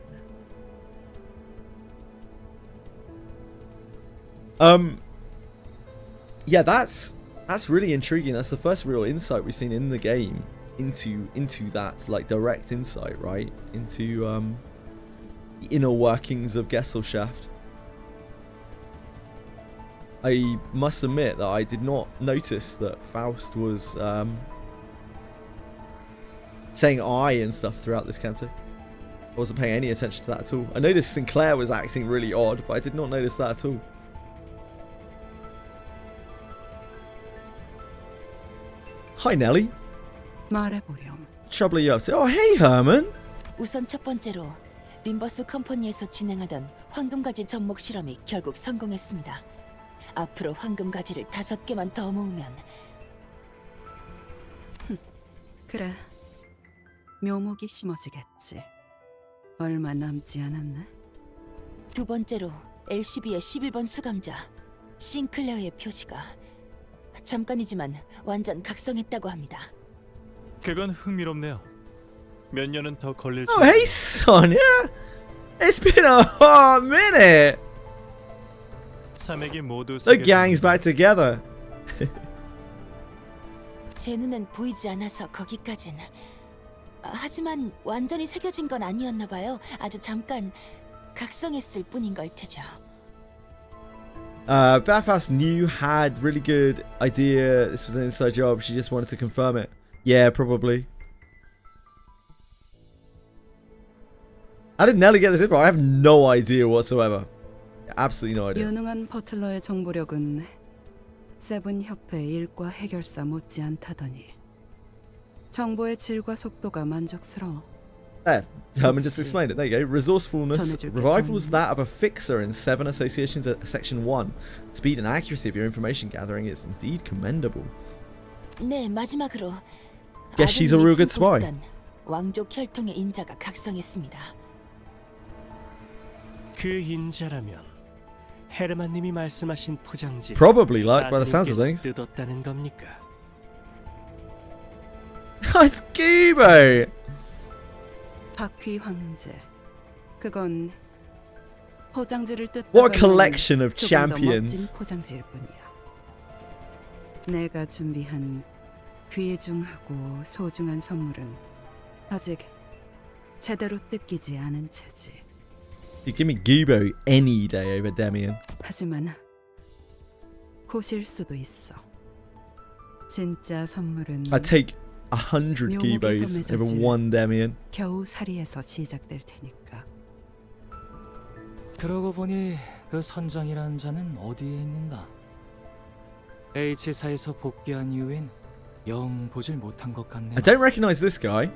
S1: Yeah, that's really intriguing. That's the first real insight we've seen in the game into that, like, direct insight, right? Into the inner workings of Gesellschaft. I must admit that I did not notice that Faust was saying I and stuff throughout this canto. I wasn't paying any attention to that at all. I noticed Sinclair was acting really odd, but I did not notice that at all. Hi, Nelly.
S10: 말해보렴.
S1: Trouble are you up to? Oh, hey, Herman.
S9: 우선 첫 번째로 림버스 컴퍼니에서 진행하던 황금가지 접목 실험이 결국 성공했습니다. 앞으로 황금가지를 5개만 더 모으면
S10: 그래. 묘목이 심어지겠지. 얼마 남지 않았네.
S9: 두 번째로 LCB의 11번 수감자 싱클레어의 표시가 잠깐이지만 완전 각성했다고 합니다.
S4: 그건 흥미롭네요. 몇 년은 더 걸릴지.
S1: Oh, hey, Sonia. It's been a hot minute.
S4: 삼액이 모두
S1: The gang's back together.
S9: 제 눈엔 보이지 않아서 거기까진. 하지만 완전히 새겨진 건 아니었나 봐요. 아주 잠깐 각성했을 뿐인 걸 테죠.
S1: Bathhouse knew had really good idea. This was an inside job. She just wanted to confirm it. Yeah, probably. How did Nelly get this info? I have no idea whatsoever. Absolutely no idea.
S10: 유능한 버틀러의 정보력은 세븐 협회 일과 해결사 못지않다더니 정보의 질과 속도가 만족스러워.
S1: There, Herman just
S10: Let's see.
S1: explained it. There you go. Resourcefulness
S10: 전해줄게,
S1: rivals
S10: 형님.
S1: that of a fixer in 7 associations at Section 1. Speed and accuracy of your information gathering is indeed commendable.
S9: 네, 마지막으로
S1: Guess she's a real good
S9: 아드님이
S1: spy.
S9: 품고 있던 왕족 혈통의 인자가 각성했습니다.
S8: 그 인자라면 헤르만님이 말씀하신 포장지
S1: Probably like by the sounds of things.
S8: 뜯었다는 겁니까?
S1: It's Gibo!
S10: 바퀴 황제. 그건 포장지를 뜯다가
S1: What a collection of
S10: 조금 더
S1: champions.
S10: 멋진 포장지일 뿐이야. 내가 준비한 귀중하고 소중한 선물은 아직 제대로 뜯기지 않은 채지.
S1: You give me Gibo any day over Demian.
S10: 하지만 곧일 수도 있어. 진짜 선물은
S1: I'd take 100 Gibos over one Demian.
S10: 겨우살이에서 시작될 테니까.
S11: 그러고 보니 그 선장이라는 자는 어디에 있는가? H사에서 복귀한 이후엔 영 보질 못한 것 같네.
S1: I don't recognize this guy.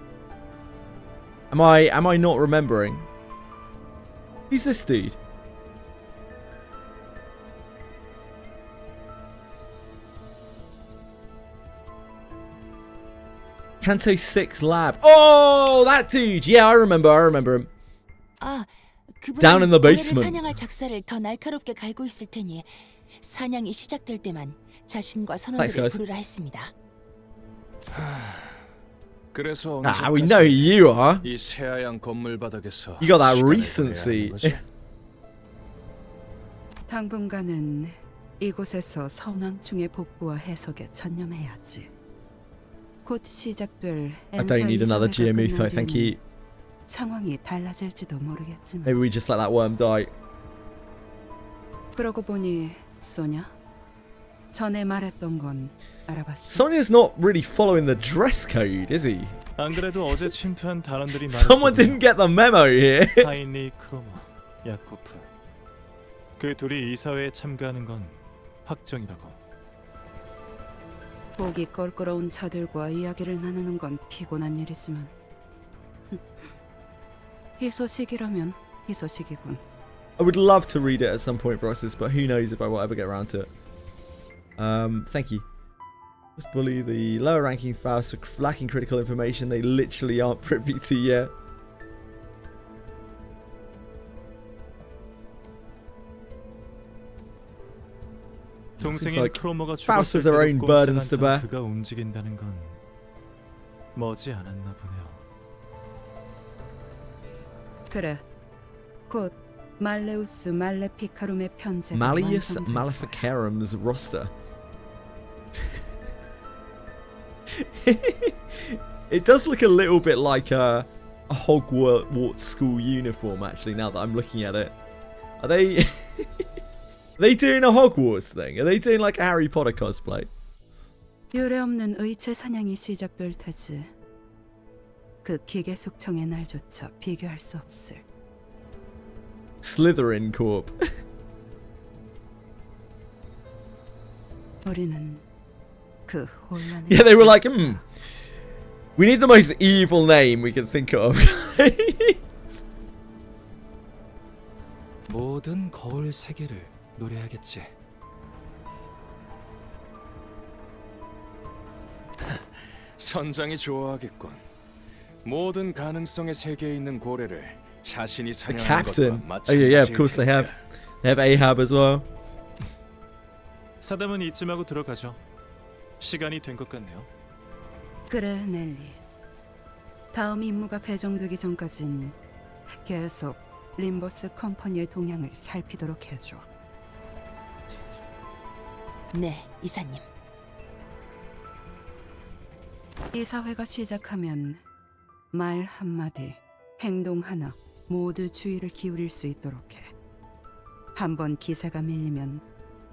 S1: Am I not remembering? Who's this dude? Canto 6 lab. Oh, that dude. Yeah, I remember him.
S9: 아, 그분은
S1: Down in the
S9: 올해를
S1: basement.
S9: 사냥할 작사를 더 날카롭게 갈고 있을 테니 사냥이 시작될 때만 자신과
S1: Thanks,
S9: 선원들을
S1: guys.
S9: 부르라 했습니다.
S4: 그래서
S1: Ah, we know who you are.
S4: 이 새하얀 건물 바닥에서
S1: You got that
S4: 시간을
S1: recency.
S4: 보내야 하는 거지?
S10: 당분간은 이곳에서 선왕충의 복구와 해석에 전념해야지. 곧 시작될
S1: I don't need another Geomutho, thank you.
S10: 상황이 달라질지도 모르겠지만.
S1: Maybe we just let that worm die.
S10: 그러고 보니 소냐, 전에 말했던 건 알아봤어?
S1: Sonya's not really following the dress code, is he?
S11: 안 그래도 어제 침투한 단원들이
S1: Someone didn't get the memo here.
S11: 하인리, 크로모, 야코프. 그 둘이 이사회에 참가하는 건 확정이라고.
S10: 보기 껄끄러운 자들과 이야기를 나누는 건 피곤한 일이지만 이 소식이라면 이 소식이군.
S1: I would love to read it at some point, Brosses, but who knows if I will ever get around to it. Thank you. Just bully the lower ranking Faust for lacking critical information they literally aren't privy to yet.
S11: 동생인
S1: like
S11: 크로모가
S1: Faust has
S11: 죽었을
S1: her
S11: 때도
S1: own burdens to
S11: 꼼짝
S1: bear.
S11: 않던 그가 움직인다는 건 머지 않았나 보네요.
S10: 그래, 곧 말레우스 말레피카룸의 편제가
S1: Malleus
S10: 완성될 거야.
S1: Maleficarum's roster. It does look a little bit like a Hogwarts school uniform, actually, now that I'm looking at it. Are they... Are they doing a Hogwarts thing? Are they doing like a Harry Potter cosplay?
S10: 유례없는 의체 사냥이 시작될 테지. 그 기계 숙청의 날조차 비교할 수 없을.
S1: Slytherin Corp.
S10: 우리는 그 혼란을.
S1: Yeah, they were like, we need the most evil name we can think of.
S11: 모든 거울 세계를 노래하겠지.
S4: 선장이 좋아하겠군. 모든 가능성의 세계에 있는 고래를 자신이
S1: The
S4: 사냥하는
S1: captain.
S4: 것과
S1: Oh yeah, of
S4: 마찬가지일
S1: course they have.
S4: 테니까.
S1: They have Ahab as well.
S11: 사담은 이쯤하고 들어가죠. 시간이 된 것 같네요.
S10: 그래, 넬리. 다음 임무가 배정되기 전까진 계속 림버스 컴퍼니의 동향을 살피도록 해줘.
S9: 네, 이사님.
S10: 이사회가 시작하면 말 한마디, 행동 하나 모두 주의를 기울일 수 있도록 해. 한번 기세가 밀리면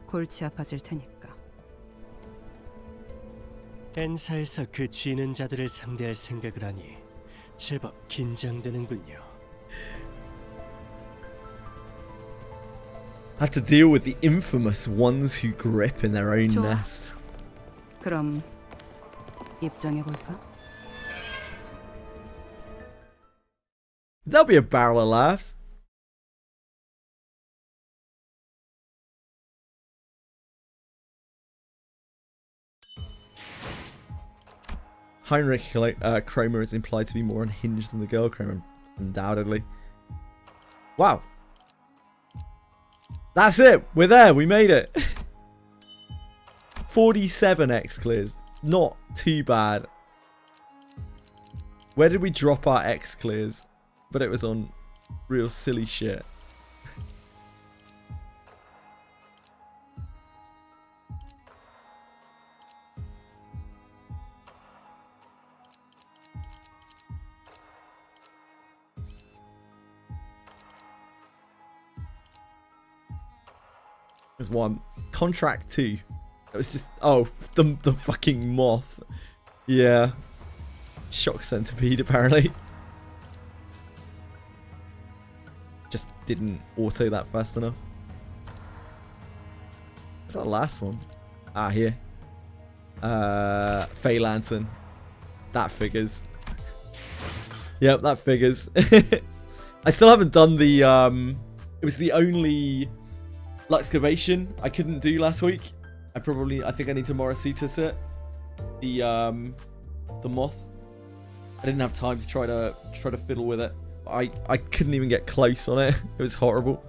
S10: 골치 아파질 테니까.
S8: 엔사에서 그 쥐는 자들을 상대할 생각을 하니 제법 긴장되는군요.
S1: Have to deal with the infamous ones who grip in their own
S10: 좋아.
S1: nest.
S10: 그럼 입장해 볼까?
S1: There'll be a barrel of laughs. Heinrich Kramer is implied to be more unhinged than the girl Kramer, undoubtedly. Wow. That's it. We're there. We made it. 47 X clears. Not too bad. Where did we drop our X clears? But it was on real silly shit. There's one. Contract 2. It was just... Oh, the fucking moth. Yeah. Shock centipede, apparently. Just didn't auto that fast enough. What's that last one? Ah, here. Fey Lantern. That figures. Yep, that figures. I still haven't done the... It was the only... Luxcavation I couldn't do last week. I think I need to Morositas it. The moth. I didn't have time to try to fiddle with it. I couldn't even get close on it. It was horrible.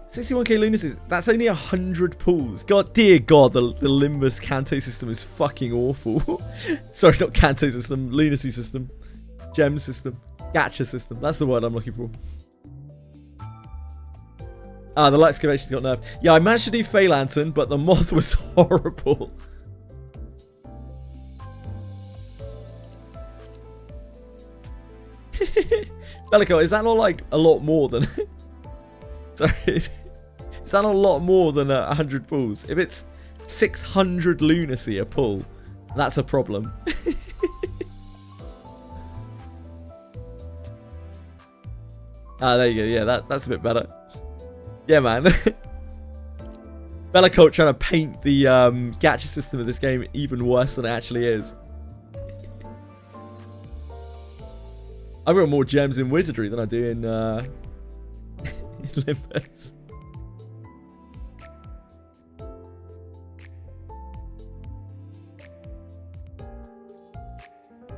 S1: $61k lunacies. That's only 100 pulls. God, dear God, the Limbus Canto system is fucking awful. Sorry, not Canto system. Lunacy system. Gem system. Gacha system. That's the word I'm looking for. Ah, the Luxcavation's got nerfed. Yeah, I managed to do Fey Lantern, but the moth was horrible. Bellico, is that not like a lot more than... Sorry, is that not a lot more than 100 pulls? If it's 600 lunacy a pull, that's a problem. Ah, there you go. Yeah, that's a bit better. Yeah, man. Bellicult trying to paint the gacha system of this game even worse than it actually is. I've got more gems in Wizardry than I do in Limbus.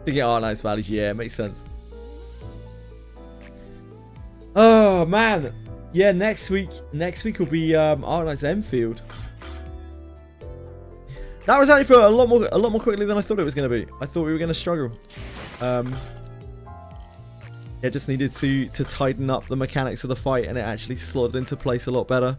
S1: Thinking art nice values, yeah, makes sense. Oh man, yeah. Next week will be Arcanite's Enfield. That was actually for a lot more quickly than I thought it was going to be. I thought we were going to struggle. Yeah, just needed to tighten up the mechanics of the fight, and it actually slotted into place a lot better.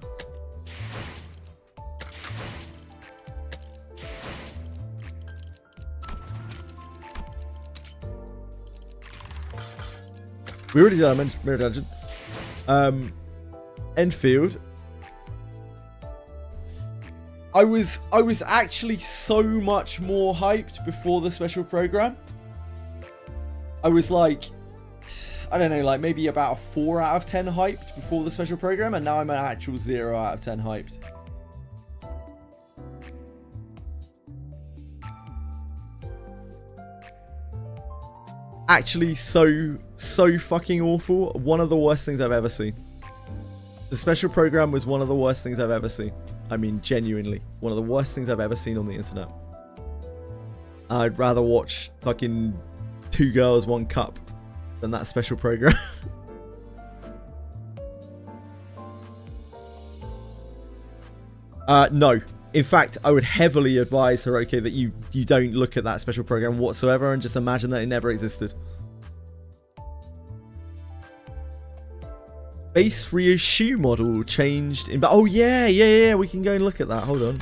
S1: We already did our Mirror Dungeon. Enfield. I was actually so much more hyped before the special program. I was like, I don't know, like maybe about a 4 out of 10 hyped before the special program, and now I'm an actual 0 out of 10 hyped. Actually so fucking awful. One of the worst things I've ever seen. The special program was one of the worst things I've ever seen. I mean, genuinely. One of the worst things I've ever seen on the internet. I'd rather watch fucking 2 Girls, 1 Cup than that special program. No. In fact, I would heavily advise Hiroki that you don't look at that special program whatsoever and just imagine that it never existed. Base Ryo shoe model changed in... Oh, yeah. We can go and look at that. Hold on.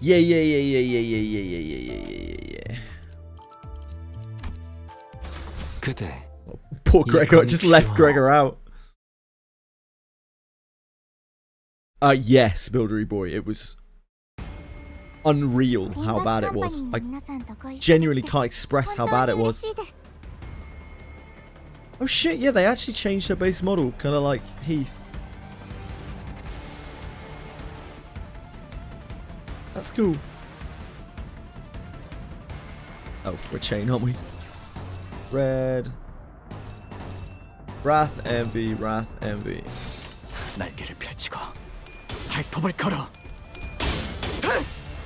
S1: Yeah.
S4: 그대.
S1: Poor Gregor. Just left Gregor out. Yes, Buildery Boy. It was... unreal how bad it was. I genuinely can't express how bad it was. Oh shit, yeah, they actually changed her base model, kind of like Heath. That's cool. Oh, we're chain, aren't we? Red. Wrath, Envy, Wrath, Envy.
S8: 날개를 펼치고 발톱을 걸어.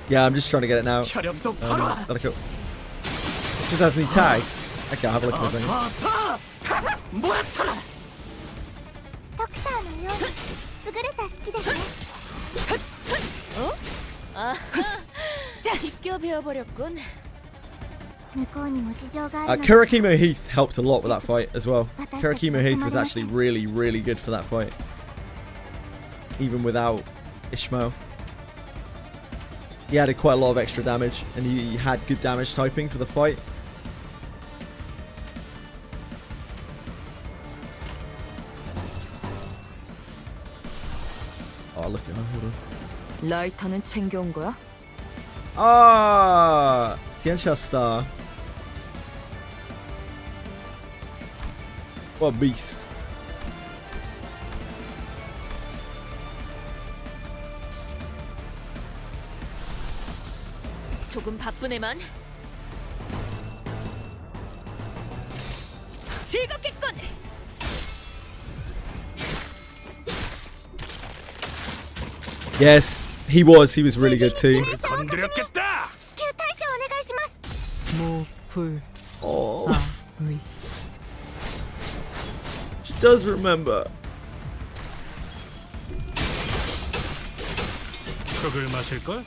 S1: Yeah, I'm just trying to get it now.
S8: 혈염도 걸어.
S1: Gotta go. Just has any tags. Okay, I'll have a look at this thing.
S8: 모아쳐라.
S5: ドクターのように優れた式ですね。
S9: 자, 비껴 베어버렸군.
S5: 向こうにも事情があるので
S1: Kurakimo Heath helped a lot with that fight as well. Kurakimo Heath was actually really, really good for that fight. Even without Ishmael. He added quite a lot of extra damage, and he had good damage typing for the fight. Oh, look at her. Hold on.
S6: 라이터는 챙겨온 거야?
S1: Ah, Tianxia Star. What a beast.
S9: 조금 바쁘네만. 즐겁겠군.
S1: Yes, he was. He was really good too.
S3: 건드렸겠다.
S5: 至急対処お願いします。
S6: 모풀
S1: Oh,
S6: 위.
S1: she does remember.
S3: 흙을 마실 걸?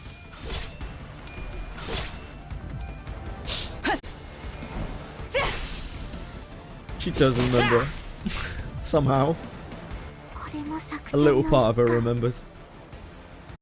S1: She does remember. Somehow.
S5: これも作
S1: A
S5: 戦の
S1: little part of her
S5: 一環。
S1: remembers.